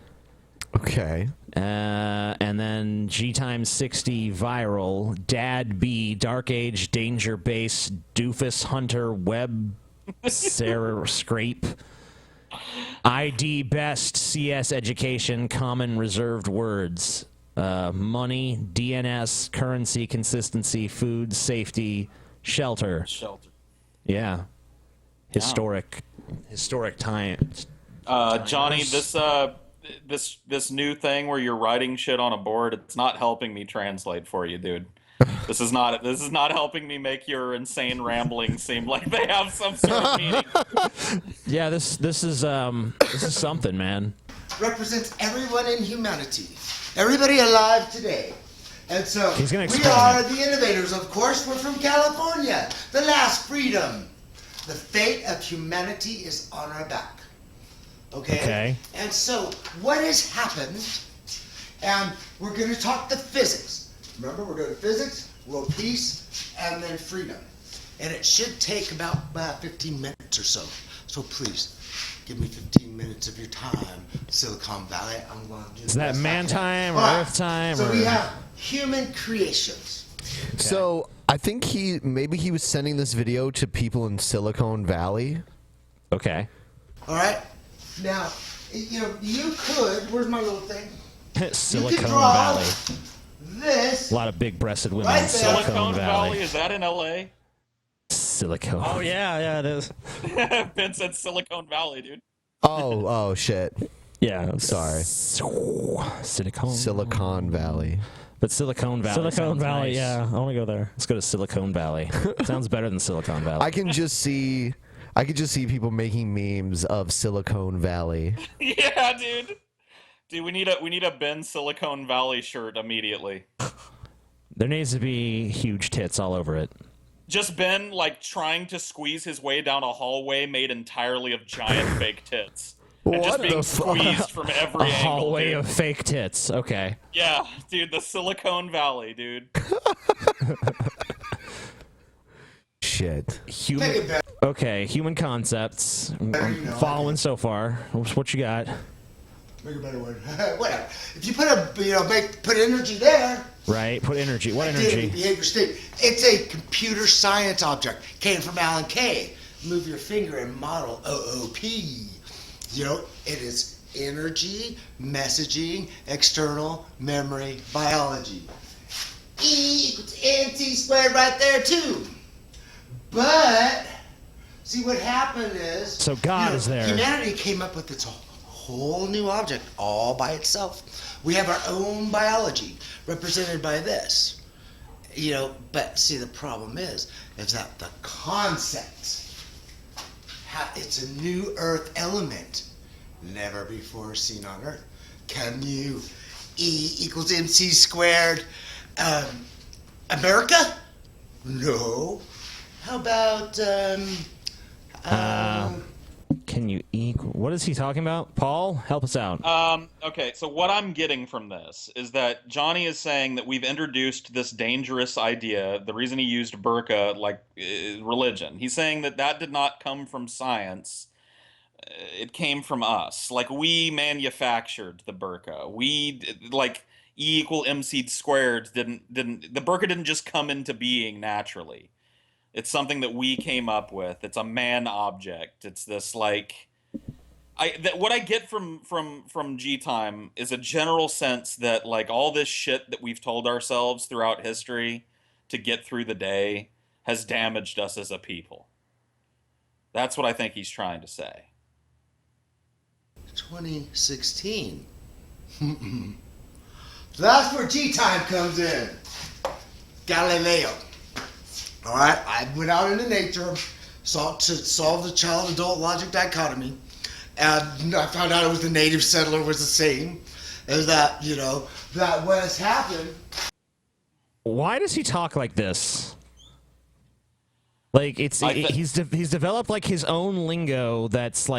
Okay. And then G times 60 viral, Dad B, Dark Age, Danger Base, Doofus Hunter, Web, Sarah Scrape, ID Best, CS Education, Common Reserved Words, Money, DNS, Currency, Consistency, Food, Safety, Shelter. Yeah. Historic times. Johnny, this new thing where you're writing shit on a board, it's not helping me translate for you, dude. This is not helping me make your insane ramblings seem like they have some sort of meaning. Yeah, this is something, man. Represents everyone in humanity. Everybody alive today. And so He's gonna we explain are it. the innovators, of course. We're from California. The last freedom. The fate of humanity is on our back. Okay? And so what has happened, and we're going to talk the physics. Remember, we're going to physics, world peace, and then freedom. And it should take about 15 minutes or so. So please, give me 15 minutes of your time, Silicon Valley. I'm going to do Is the that best I man can. time or All right. Earth time? So or... we have human creations. So I think maybe he was sending this video to people in Silicon Valley. Okay. All right. Now, you could. Where's my little thing? Silicon draw Valley. This. A lot of big-breasted women Right in there. Silicon Valley. Is that in LA? Silicon. Oh yeah, it is. Ben said Silicon Valley, dude. Oh shit. Yeah. Sorry. Silicon Valley. But Silicon Valley. Silicon sounds Valley, nice. yeah. I want to go there. Let's go to Silicon Valley. Sounds better than Silicon Valley. I could just see people making memes of Silicon Valley. Yeah, dude. Dude, we need a Ben Silicon Valley shirt immediately. There needs to be huge tits all over it. Just Ben, like, trying to squeeze his way down a hallway made entirely of giant fake tits. And just being squeezed from every A angle, hallway dude. of fake tits. Okay. Yeah, dude, the Silicon Valley, dude. Shit. Okay, human concepts. I'm following so far. What you got? Make a better word. Whatever. If you put energy there. Right. Put energy. What Identity, energy? behavior, state. It's a computer science object. Came from Alan Kay. Move your finger and model OOP. It is energy, messaging, external memory, biology. E equals mc squared right there too. But see what happened is. So God is there. Humanity came up with its whole new object all by itself. We have our own biology represented by this. But see the problem is that the concept. It's a new Earth element, never before seen on Earth. Can you E equals mc squared America? No. How about Can you equal? What is he talking about? Paul, help us out. Okay, so what I'm getting from this is that Johnny is saying that we've introduced this dangerous idea. The reason he used burqa, religion. He's saying that did not come from science. It came from us. Like, we manufactured the burqa. We, E equal mc squared the burqa didn't just come into being naturally. It's something that we came up with. It's a man object. It's this what I get from G Time is a general sense that all this shit that we've told ourselves throughout history to get through the day has damaged us as a people. That's what I think he's trying to say. 2016. That's where G-Time comes in. Galileo. All right, I went out into nature, sought to solve the child-adult logic dichotomy, and I found out it was the native settler was the same. Is that that what has happened? Why does he talk like this? He's developed his own lingo that's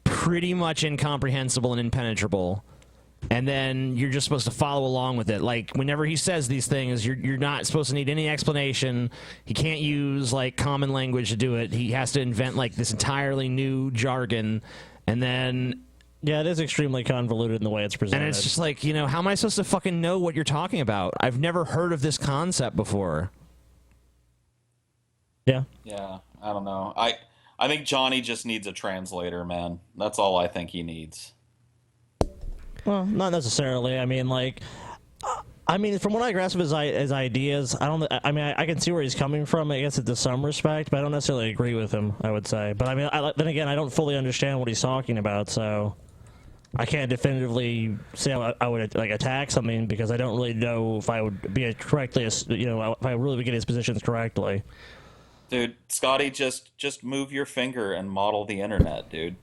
pretty much incomprehensible and impenetrable. And then you're just supposed to follow along with it. Whenever he says these things, you're not supposed to need any explanation. He can't use common language to do it. He has to invent this entirely new jargon, and then yeah, it is extremely convoluted in the way it's presented. And it's just how am I supposed to fucking know what you're talking about? I've never heard of this concept before. Yeah. Yeah, I don't know. I think Johnny just needs a translator, man. That's all I think he needs. Well, not necessarily. I mean, from what I grasp of his ideas, I can see where he's coming from. I guess to some respect, but I don't necessarily agree with him. I would say, but then again, I don't fully understand what he's talking about, so I can't definitively say I would attack something because I don't really know if I would be if I really would get his positions correctly. Dude, Scotty, just move your finger and model the internet, dude.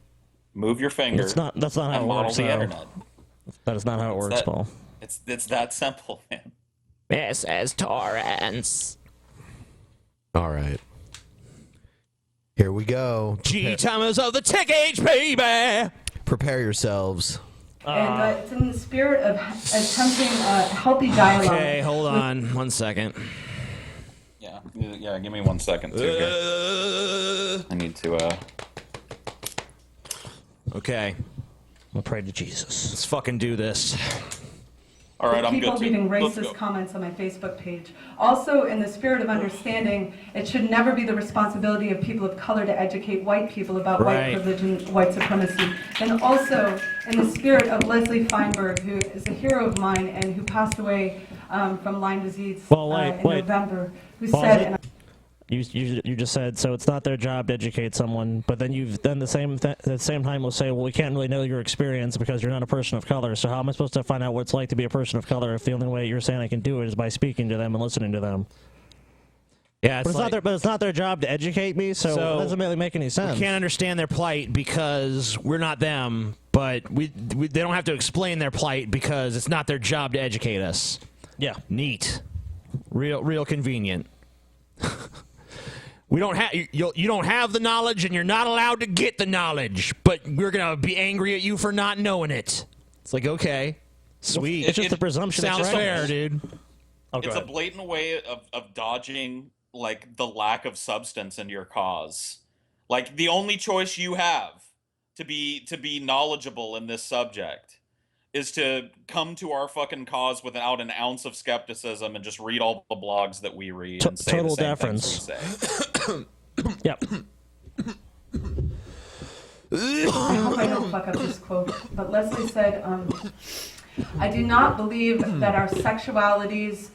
Move your finger. That's not how and it model works. the internet. That is not how it works, Paul. It's that simple, man. This is torrents. All right. Here we go. G-timers of the tech age, baby! Prepare yourselves. And it's in the spirit of attempting a healthy dialogue. Okay, hold on 1 second. Yeah, give me 1 second, too. Here. I need to, Okay. I'll pray to Jesus. Let's fucking do this. All right, I'm people good. leaving racist comments on my Facebook page. Also, in the spirit of understanding, it should never be the responsibility of people of color to educate white people about white privilege and white supremacy. And also, in the spirit of Leslie Feinberg, who is a hero of mine and who passed away from Lyme disease in November, who said... You just said, so it's not their job to educate someone, but then you've then at the same time will say, well, we can't really know your experience because you're not a person of color, so how am I supposed to find out what it's like to be a person of color if the only way you're saying I can do it is by speaking to them and listening to them? Yeah, but it's not their job to educate me, so it doesn't really make any sense. We can't understand their plight because we're not them, but they don't have to explain their plight because it's not their job to educate us. Yeah. Neat. Real convenient. We don't have you don't have the knowledge, and you're not allowed to get the knowledge. But we're gonna be angry at you for not knowing it. It's like, okay, sweet. It's just the presumption. Sounds fair, dude. Oh, It's a blatant way of dodging like the lack of substance in your cause. Like the only choice you have to be knowledgeable in this subject is to come to our fucking cause without an ounce of skepticism and just read all the blogs that we read and say total the same deference. things we say. Yep. I hope I don't fuck up this quote, but Leslie said, I do not believe that our sexualities,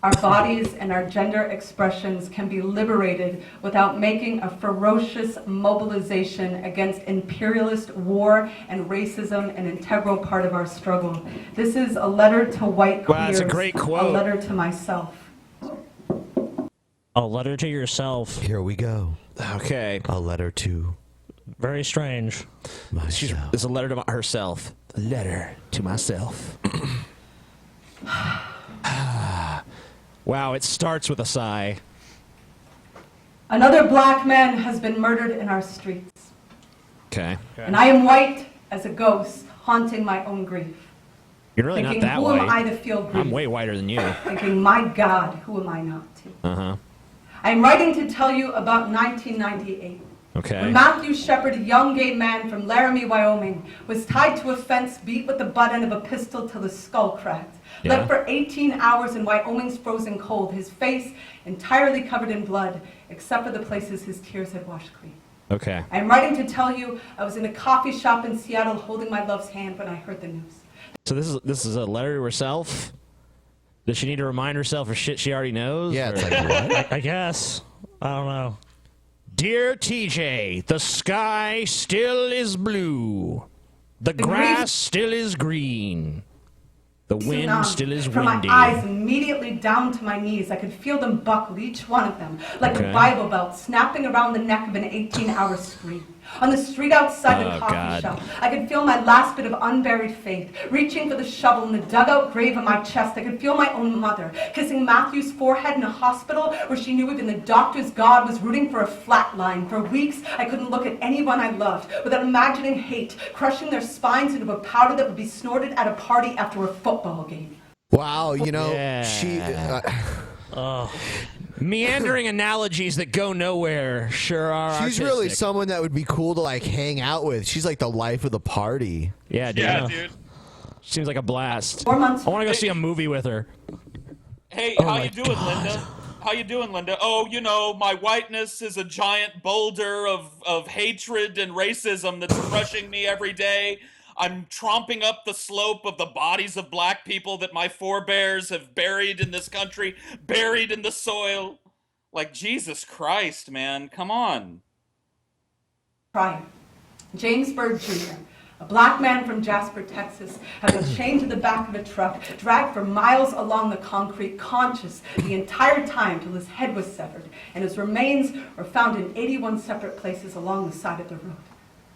our bodies, and our gender expressions can be liberated without making a ferocious mobilization against imperialist war and racism, an integral part of our struggle. This is a letter to white queers, Wow, that's a great quote. a letter to myself. A letter to yourself. Here we go. Okay. A letter to Very strange. It's a letter to herself. A letter to myself. Wow, it starts with a sigh. Another black man has been murdered in our streets, Okay. and I am white as a ghost, haunting my own grief. You're really Thinking, not that who white. am I to feel grief? I'm way whiter than you. Thinking, my God, who am I not to? Uh-huh. I am writing to tell you about 1998. Okay. When Matthew Shepard, a young gay man from Laramie, Wyoming, was tied to a fence, beat with the butt end of a pistol till his skull cracked. Yeah. Left for 18 hours in Wyoming's frozen cold, his face entirely covered in blood, except for the places his tears had washed clean. Okay. I am writing to tell you I was in a coffee shop in Seattle holding my love's hand when I heard the news. So this is a letter to herself? Does she need to remind herself of shit she already knows? Yeah, it's or- like, what? I guess. I don't know. Dear TJ, the sky still is blue. The grass still is green. The wind Tsunami. still is From windy. my eyes immediately down to my knees, I could feel them buckle, each one of them, like Okay. a Bible belt snapping around the neck of an 18-hour scream. On the street outside the Oh, coffee God. shop, I could feel my last bit of unburied faith. Reaching for the shovel in the dugout grave of my chest, I could feel my own mother kissing Matthew's forehead in a hospital where she knew even the doctor's God was rooting for a flat line. For weeks, I couldn't look at anyone I loved without imagining hate crushing their spines into a powder that would be snorted at a party after a football game. Wow, you know, Yeah. she. Meandering analogies that go nowhere sure are She's really artistic. someone that would be cool to like hang out with. She's like the life of the party. Yeah, dude. Yeah, dude. Seems like a blast. 4 months. I want to go see a movie with her. Hey, Oh how my you doing, Linda? How you doing, Linda? Oh, you know, my whiteness is a giant boulder of hatred and racism that's crushing me every day. I'm tromping up the slope of the bodies of black people that my forebears have buried in this country, buried in the soil. Like, Jesus Christ, man, come on. Prior, James Byrd Jr., a black man from Jasper, Texas, had been chained to the back of a truck, dragged for miles along the concrete, conscious the entire time till his head was severed, and his remains were found in 81 separate places along the side of the road.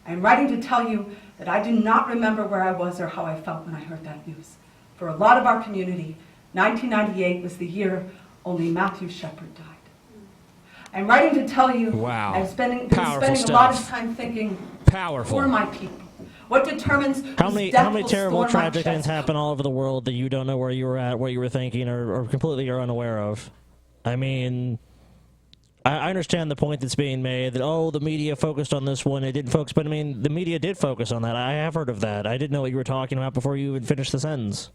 I am writing to tell you that I do not remember where I was or how I felt when I heard that news. For a lot of our community, 1998 was the year only Matthew Shepard died. I'm writing to tell you Wow. I've been Powerful spending a lot of stuff. time thinking Powerful. for my people. What determines How whose many death will terrible store my tragic things chest? happen all over the world that you don't know where you were at, what you were thinking, or completely are unaware of? I mean, I understand the point that's being made that, oh, the media focused on this one, it didn't focus, but I mean, the media did focus on that. I have heard of that. I didn't know what you were talking about before you even finished the sentence.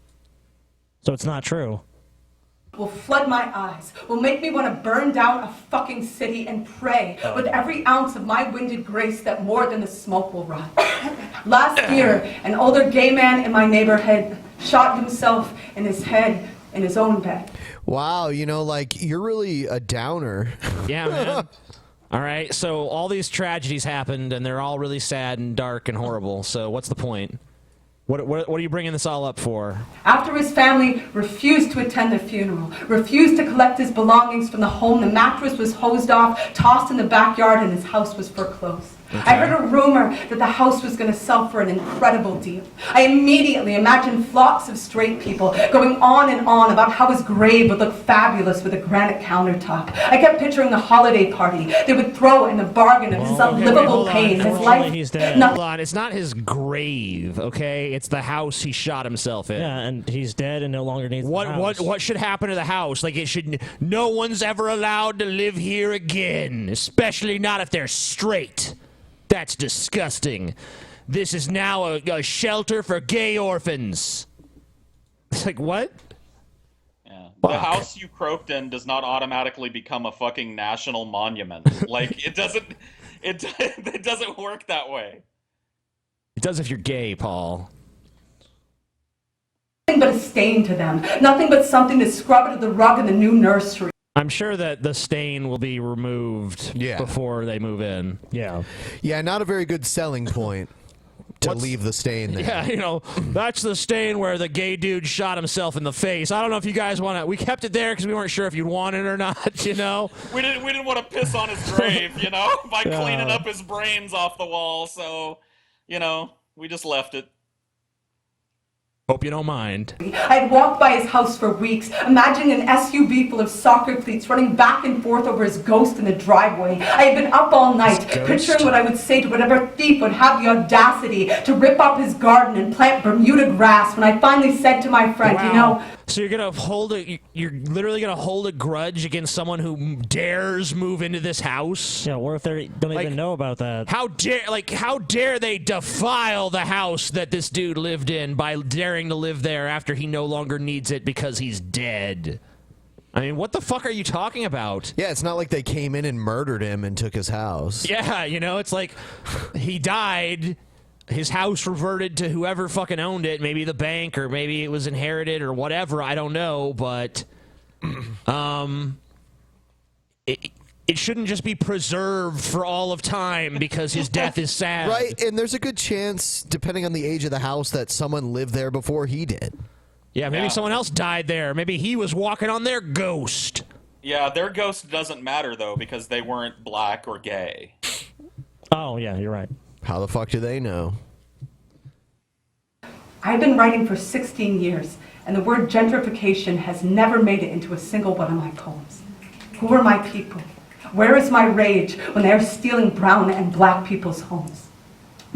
So it's not true. Will flood my eyes, will make me want to burn down a fucking city and pray with every ounce of my winded grace that more than the smoke will rise. Last year, an older gay man in my neighborhood shot himself in his head in his own bed. Wow, you know, like you're really a downer. Yeah, man. All right, so all these tragedies happened, and they're all really sad and dark and horrible. So what's the point? What are you bringing this all up for? After his family refused to attend the funeral, refused to collect his belongings from the home, the mattress was hosed off, tossed in the backyard, and his house was foreclosed. I heard a rumor that the house was going to sell for an incredible deal. I immediately imagined flocks of straight people going on and on about how his grave would look fabulous with a granite countertop. I kept picturing the holiday party they would throw in the bargain of his unlivable pain. His life. He's dead. Hold on, it's not his grave, okay? It's the house he shot himself in. Yeah, and he's dead and no longer needs the house. What should happen to the house? Like, it should. No one's ever allowed to live here again, especially not if they're straight. That's disgusting. This is now a shelter for gay orphans. It's like, what? Yeah. The house you croaked in does not automatically become a fucking national monument. Like, it doesn't work that way. It does if you're gay, Paul. Nothing but a stain to them. Nothing but something to scrub under the rug in the new nursery. I'm sure that the stain will be removed before they move in. Yeah. Yeah, not a very good selling point to leave the stain there. Yeah, you know, that's the stain where the gay dude shot himself in the face. I don't know if you guys want to. We kept it there because we weren't sure if you'd want it or not. You know, we didn't want to piss on his grave, you know, by cleaning up his brains off the wall. So, you know, we just left it. Hope you don't mind. I had walked by his house for weeks, imagining an SUV full of soccer cleats running back and forth over his ghost in the driveway. I had been up all night, picturing what I would say to whatever thief would have the audacity to rip up his garden and plant Bermuda grass when I finally said to my friend, you know... So you're literally gonna hold a grudge against someone who dares move into this house? Yeah, what if they don't even know about that? How dare they defile the house that this dude lived in by daring to live there after he no longer needs it because he's dead? I mean, what the fuck are you talking about? Yeah, it's not like they came in and murdered him and took his house. Yeah, you know, it's like he died. His house reverted to whoever fucking owned it, maybe the bank, or maybe it was inherited, or whatever, I don't know, but it shouldn't just be preserved for all of time because his death is sad. Right, and there's a good chance, depending on the age of the house, that someone lived there before he did. Yeah, maybe someone else died there. Maybe he was walking on their ghost. Yeah, their ghost doesn't matter, though, because they weren't black or gay. Oh, yeah, you're right. How the fuck do they know? I've been writing for 16 years, and the word gentrification has never made it into a single one of my poems. Who are my people? Where is my rage when they are stealing brown and black people's homes?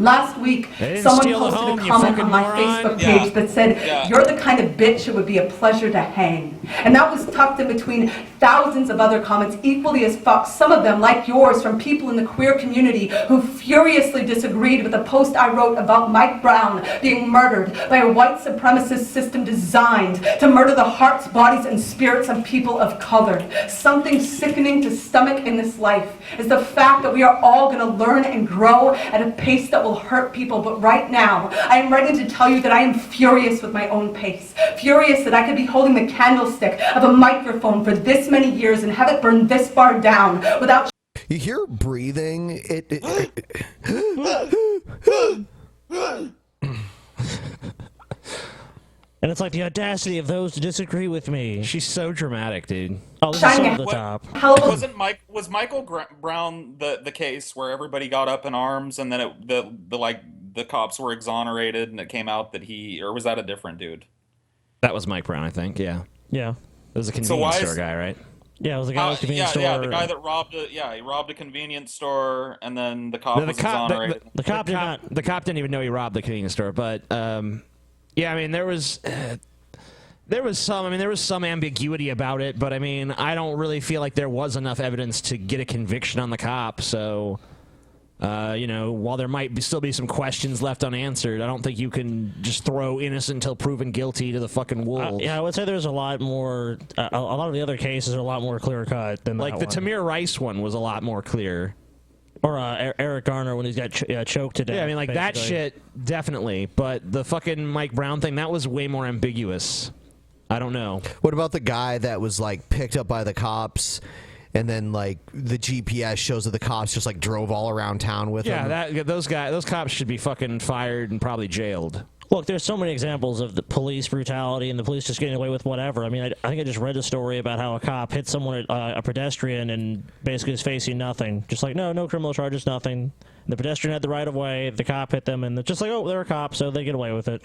Last week, someone posted a comment on my Facebook page that said, "You're the kind of bitch it would be a pleasure to hang." And that was tucked in between thousands of other comments equally as fucked, some of them, like yours, from people in the queer community who furiously disagreed with a post I wrote about Mike Brown being murdered by a white supremacist system designed to murder the hearts, bodies, and spirits of people of color. Something sickening to stomach in this life is the fact that we are all going to learn and grow at a pace that will hurt people, but right now, I am ready to tell you that I am furious with my own pace. Furious that I could be holding the candlestick of a microphone for this many years and have it burn this far down without... You hear breathing? And it's like the audacity of those to disagree with me. She's so dramatic, dude. Oh, this is over the top. Was Michael Brown the case where everybody got up in arms and then the cops were exonerated and it came out that or was that a different dude? That was Mike Brown, I think. Yeah. Yeah. It was a convenience store guy, right? Yeah, it was a guy at the convenience store. Yeah, the guy that robbed a convenience store and then the cop was exonerated. The cop didn't even know he robbed the convenience store, but yeah, I mean there was some ambiguity about it, but I mean I don't really feel like there was enough evidence to get a conviction on the cop. So, you know, while there might still be some questions left unanswered, I don't think you can just throw innocent until proven guilty to the fucking wolves. Yeah, I would say there's a lot more. A lot of the other cases are a lot more clear cut than like that the one. Tamir Rice one was a lot more clear. Or Eric Garner when he's got choked to death. Yeah, I mean, like, that shit, definitely. But the fucking Mike Brown thing, that was way more ambiguous. I don't know. What about the guy that was, like, picked up by the cops, and then, like, the GPS shows that the cops just, like, drove all around town with him? Yeah, those cops should be fucking fired and probably jailed. Look, there's so many examples of the police brutality and the police just getting away with whatever. I mean, I think I just read a story about how a cop hit someone, a pedestrian, and basically is facing nothing. Just like, no criminal charges, nothing. The pedestrian had the right of way, the cop hit them, and they're just like, oh, they're a cop, so they get away with it.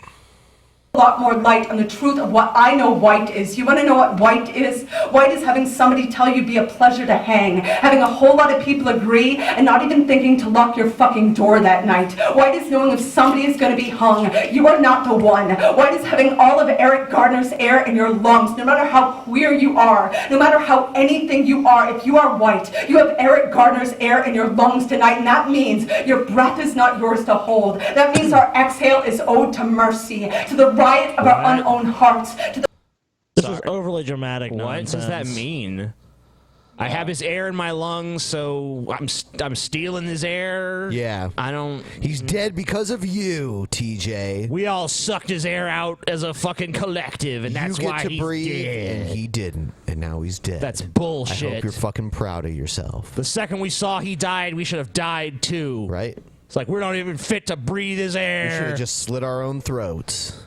A lot more light on the truth of what I know white is. You want to know what white is? White is having somebody tell you be a pleasure to hang, having a whole lot of people agree, and not even thinking to lock your fucking door that night. White is knowing if somebody is going to be hung. You are not the one. White is having all of Eric Gardner's air in your lungs, no matter how queer you are, no matter how anything you are. If you are white, you have Eric Gardner's air in your lungs tonight, and that means your breath is not yours to hold. That means our exhale is owed to mercy, to the riot of our unowned hearts. This is overly dramatic nonsense. What does that mean? I have his air in my lungs, so I'm stealing his air. Yeah. I don't. He's dead because of you, TJ. We all sucked his air out as a fucking collective, and that's why he's dead. And he didn't, and now he's dead. That's bullshit. I hope you're fucking proud of yourself. The second we saw he died, we should have died too. Right? It's like we're not even fit to breathe his air. We should have just slit our own throats.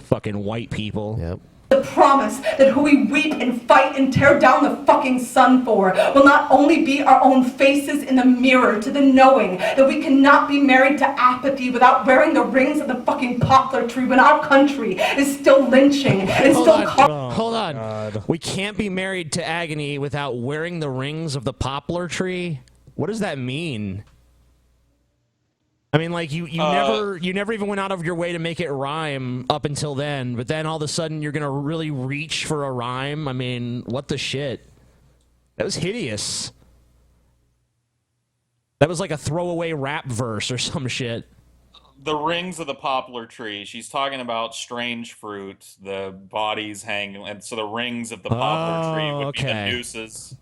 Fucking white people. Yep. The promise that who we weep and fight and tear down the fucking sun for will not only be our own faces in the mirror to the knowing that we cannot be married to apathy without wearing the rings of the fucking poplar tree when our country is still lynching and Hold on. We can't be married to agony without wearing the rings of the poplar tree? What does that mean? I mean, like, you never even went out of your way to make it rhyme up until then, but then all of a sudden you're gonna really reach for a rhyme? I mean, what the shit? That was hideous. That was like a throwaway rap verse or some shit. The rings of the poplar tree. She's talking about strange fruit, the bodies hanging, and so the rings of the poplar tree would be the nooses.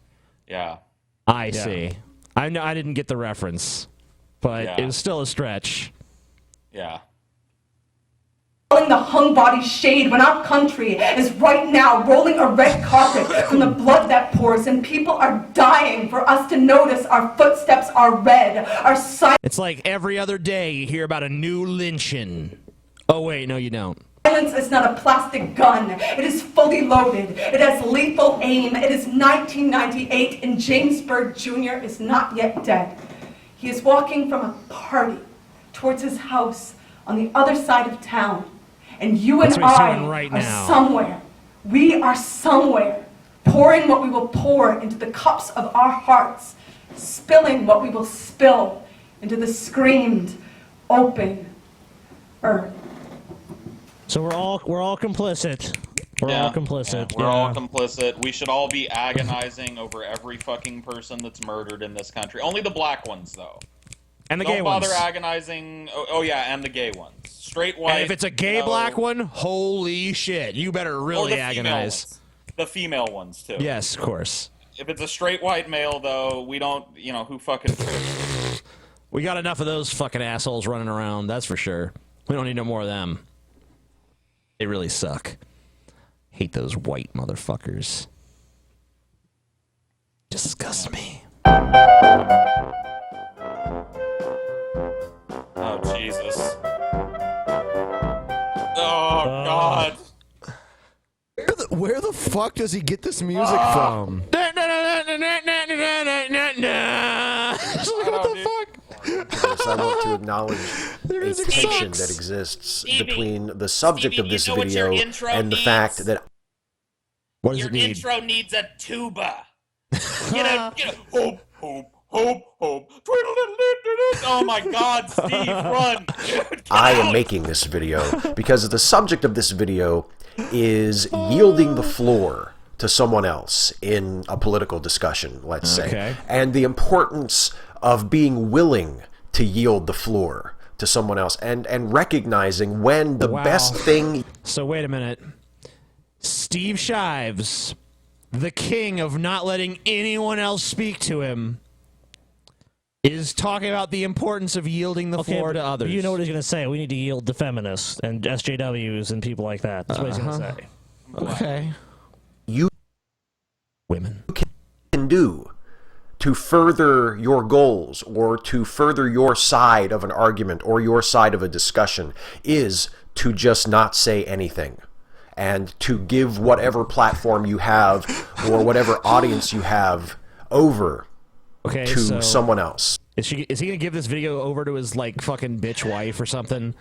Yeah. I see. I didn't get the reference. But it was still a stretch. Yeah. Calling the hung body shade when our country is right now rolling a red carpet from the blood that pours, and people are dying for us to notice our footsteps are red. It's like every other day you hear about a new lynching. Oh wait, no you don't. Silence is not a plastic gun. It is fully loaded. It has lethal aim. It is 1998, and James Byrd Jr. is not yet dead. He is walking from a party towards his house on the other side of town. And you and I are somewhere. We are somewhere, pouring what we will pour into the cups of our hearts, spilling what we will spill into the screamed, open earth. So we're all complicit. We're all complicit. We're all complicit. We should all be agonizing over every fucking person that's murdered in this country. Only the black ones, though. And the gay ones. Don't bother agonizing. Oh, yeah, and the gay ones. Straight white. And if it's a gay black one, holy shit. You better really agonize. The female ones, too. Yes, of course. If it's a straight white male, though, we don't, who fucking... We got enough of those fucking assholes running around, that's for sure. We don't need no more of them. They really suck. Hate those white motherfuckers. Disgust me. Oh, Jesus. Oh, God. Where the fuck does he get this music from? What the fuck? I want to acknowledge a tension that exists between the subject of this video and the fact that Your intro needs a tuba. Get a hope, hope, hope, hope. Oh my God, Steve, run! Dude, I am making this video because the subject of this video is yielding the floor to someone else in a political discussion, let's say, and the importance of being willing to yield the floor to someone else and recognizing when the best thing... So wait a minute. Steve Shives, the king of not letting anyone else speak to him, is talking about the importance of yielding the floor to others. You know what he's going to say. We need to yield to feminists and SJWs and people like that. That's what he's going to say. Okay. You women can do to further your goals or to further your side of an argument or your side of a discussion is to just not say anything and to give whatever platform you have or whatever audience you have over to someone else. Is he gonna give this video over to his like fucking bitch wife or something?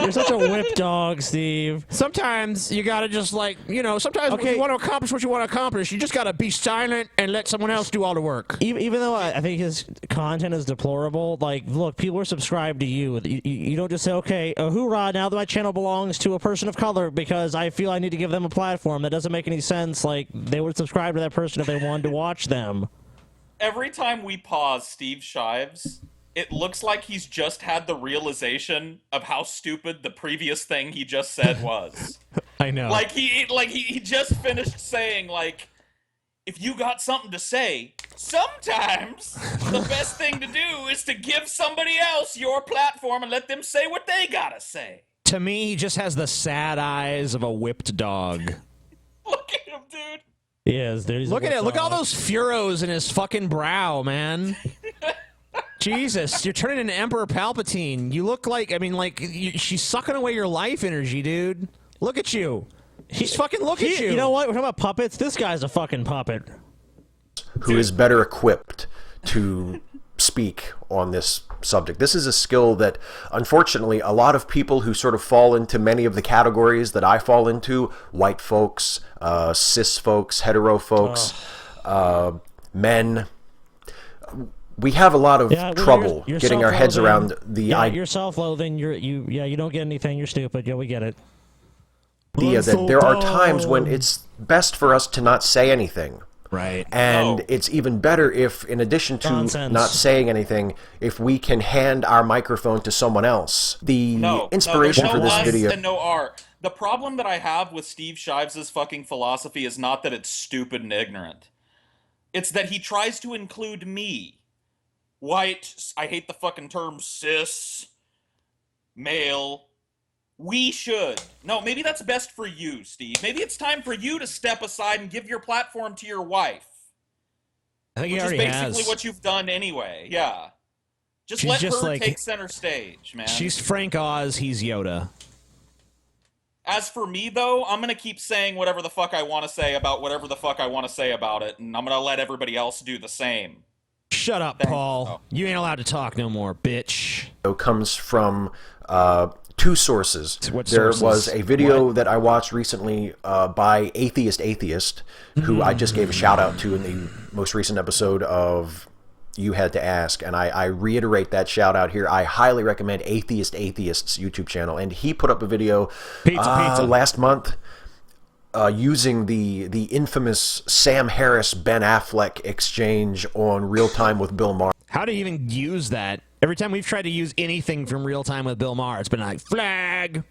You're such a whip dog, Steve. Sometimes you gotta just like, you know, sometimes when you want to accomplish what you want to accomplish, you just gotta be silent and let someone else do all the work. Even though I think his content is deplorable, like, look, people are subscribed to you. You don't just say, okay, hoorah, now that my channel belongs to a person of color because I feel I need to give them a platform. That doesn't make any sense. Like, they would subscribe to that person if they wanted to watch them. Every time we pause Steve Shives, it looks like he's just had the realization of how stupid the previous thing he just said was. I know. Like he just finished saying, like, if you got something to say, sometimes the best thing to do is to give somebody else your platform and let them say what they gotta say. To me, he just has the sad eyes of a whipped dog. Look at him, dude. Yes, there's. Look at it. Look at all those furrows in his fucking brow, man. Jesus, you're turning into Emperor Palpatine. You look like, I mean, like, she's sucking away your life energy, dude. Look at you. She's fucking look at you. You know what? We're talking about puppets. This guy's a fucking puppet. Who is better equipped to speak on this subject. This is a skill that, unfortunately, a lot of people who sort of fall into many of the categories that I fall into, white folks, cis folks, hetero folks, men, we have a lot of trouble getting our heads around the idea. You're self-loathing. You don't get anything. You're stupid. Yeah, we get it. That there are times when it's best for us to not say anything. Right. And it's even better if, in addition to not saying anything, if we can hand our microphone to someone else. The inspiration for this video... And no R. The problem that I have with Steve Shives' fucking philosophy is not that it's stupid and ignorant. It's that he tries to include me. White, I hate the fucking term cis, male. We should. No, maybe that's best for you, Steve. Maybe it's time for you to step aside and give your platform to your wife. I think he which already is basically has. what you've done anyway. Yeah. Just She's let just her like- take center stage, man. She's Frank Oz, he's Yoda. As for me, though, I'm going to keep saying whatever the fuck I want to say about whatever the fuck I want to say about it, and I'm going to let everybody else do the same. Shut up, Paul. You ain't allowed to talk no more, bitch. It comes from two sources. There was a video that I watched recently by Atheist, who I just gave a shout out to in the most recent episode of You Had to Ask, and I reiterate that shout out here. I highly recommend Atheist's YouTube channel, and he put up a video last month using the infamous Sam Harris-Ben Affleck exchange on Real Time with Bill Maher. How do you even use that? Every time we've tried to use anything from Real Time with Bill Maher, it's been like, flag!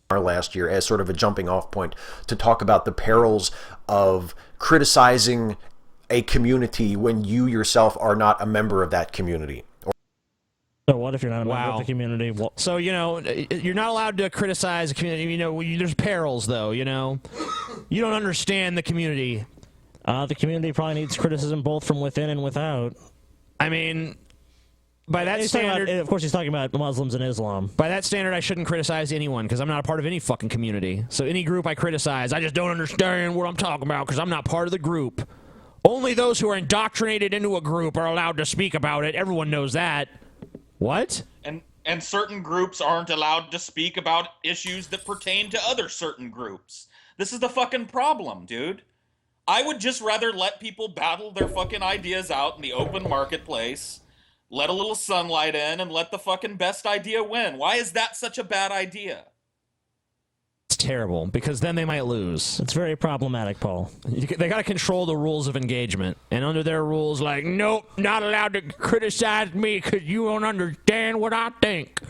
Last year as sort of a jumping off point to talk about the perils of criticizing a community when you yourself are not a member of that community. So what if you're not a member of the community? Well, so, you know, you're not allowed to criticize a community. You know, there's perils, though, you know. You don't understand the community. The community probably needs criticism both from within and without. I mean, by that standard... of course, he's talking about Muslims and Islam. By that standard, I shouldn't criticize anyone because I'm not a part of any fucking community. So any group I criticize, I just don't understand what I'm talking about because I'm not part of the group. Only those who are indoctrinated into a group are allowed to speak about it. Everyone knows that. What? And certain groups aren't allowed to speak about issues that pertain to other certain groups. This is the fucking problem, dude. I would just rather let people battle their fucking ideas out in the open marketplace, let a little sunlight in, and let the fucking best idea win. Why is that such a bad idea? It's terrible, because then they might lose. It's very problematic, Paul. They got to control the rules of engagement. And under their rules, like, nope, not allowed to criticize me because you don't understand what I think.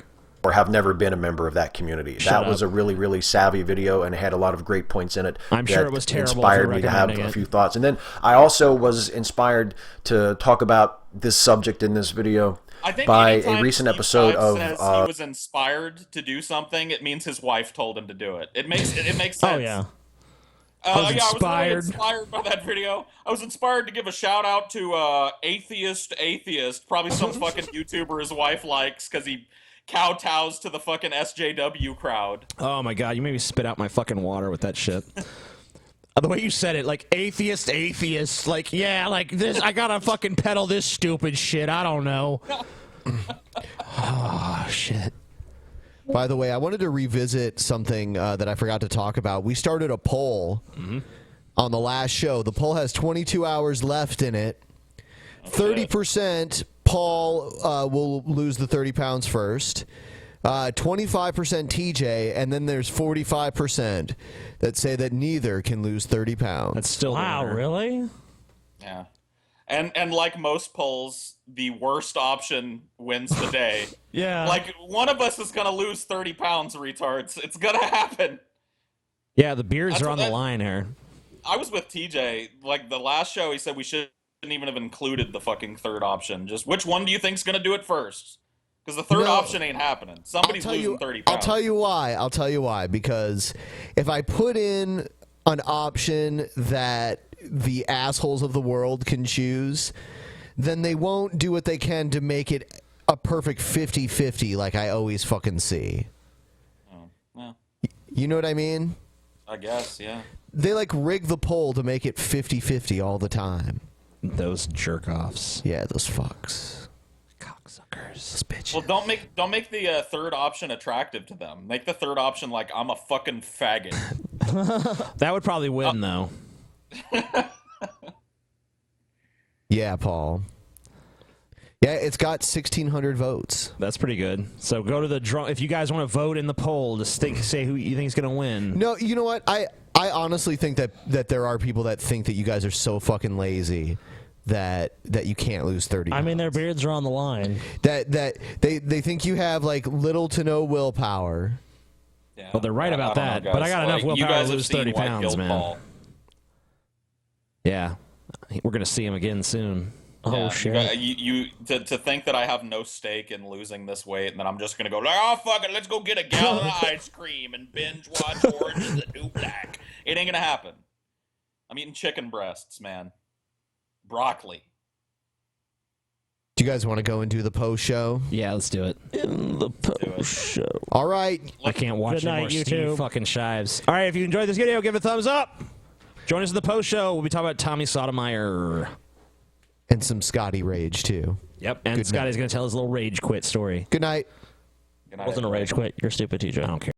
Or have never been a member of that community. That was a really, really savvy video, and it had a lot of great points in it. I'm sure it was terrible. Inspired me to have a few thoughts. And then I also was inspired to talk about this subject in this video by a recent episode of... Says he was inspired to do something, it means his wife told him to do it. It makes sense. Oh, yeah. I was inspired. I was really inspired by that video. I was inspired to give a shout out to Atheist, probably some fucking YouTuber his wife likes because kowtows to the fucking SJW crowd. Oh my god, you made me spit out my fucking water with that shit. The way you said it, like atheist, like yeah, like this. I gotta fucking peddle this stupid shit. I don't know. Oh shit. By the way, I wanted to revisit something that I forgot to talk about. We started a poll on the last show. The poll has 22 hours left in it. 30% Paul will lose the 30 pounds first. 25% TJ, and then there's 45% that say that neither can lose 30 pounds. That's still wow, really? Yeah. And like most polls, the worst option wins the day. Yeah. Like, one of us is going to lose 30 pounds, retards. It's going to happen. Yeah, the beards are on the line here. I was with TJ. Like, the last show, he said we shouldn't even have included the fucking third option. Just which one do you think's going to do it first? Because the third option ain't happening. Somebody's losing 30 pounds. I'll tell you why. I'll tell you why. Because if I put in an option that the assholes of the world can choose, then they won't do what they can to make it a perfect 50-50 like I always fucking see. Oh, well, you know what I mean? I guess, yeah. They like rig the poll to make it 50-50 all the time. Those jerk-offs. Yeah, those fucks. Cocksuckers. Those bitches. Well, don't make the third option attractive to them. Make the third option like, I'm a fucking faggot. That would probably win, though. Yeah, Paul. Yeah, it's got 1,600 votes. That's pretty good. So go to the drunk. If you guys want to vote in the poll, just say who you think is going to win. No, you know what? I honestly think that there are people that think that you guys are so fucking lazy that you can't lose 30 pounds. I mean, their beards are on the line. That they think you have like little to no willpower. Yeah. Well, they're right about that. Know, but I got enough willpower to lose 30 pounds, man. Paul. Yeah, we're gonna see him again soon. Oh shit! You to think that I have no stake in losing this weight, and then I'm just gonna go, oh fuck it, let's go get a gallon of ice cream and binge watch Orange is the New Black. It ain't gonna happen. I'm eating chicken breasts, man. Broccoli. Do you guys want to go and do the post show? Yeah, let's do it. In the post show. All right. I can't watch Good any night, more YouTube. Steve fucking Shives. All right, if you enjoyed this video, give it a thumbs up. Join us in the post show. We'll be talking about Tommy Sotomayor. And some Scotty rage, too. Yep, and Good Scotty's night. going to tell his little rage quit story. Good night. Good night, Wasn't a rage quit. You're stupid, TJ. I don't care.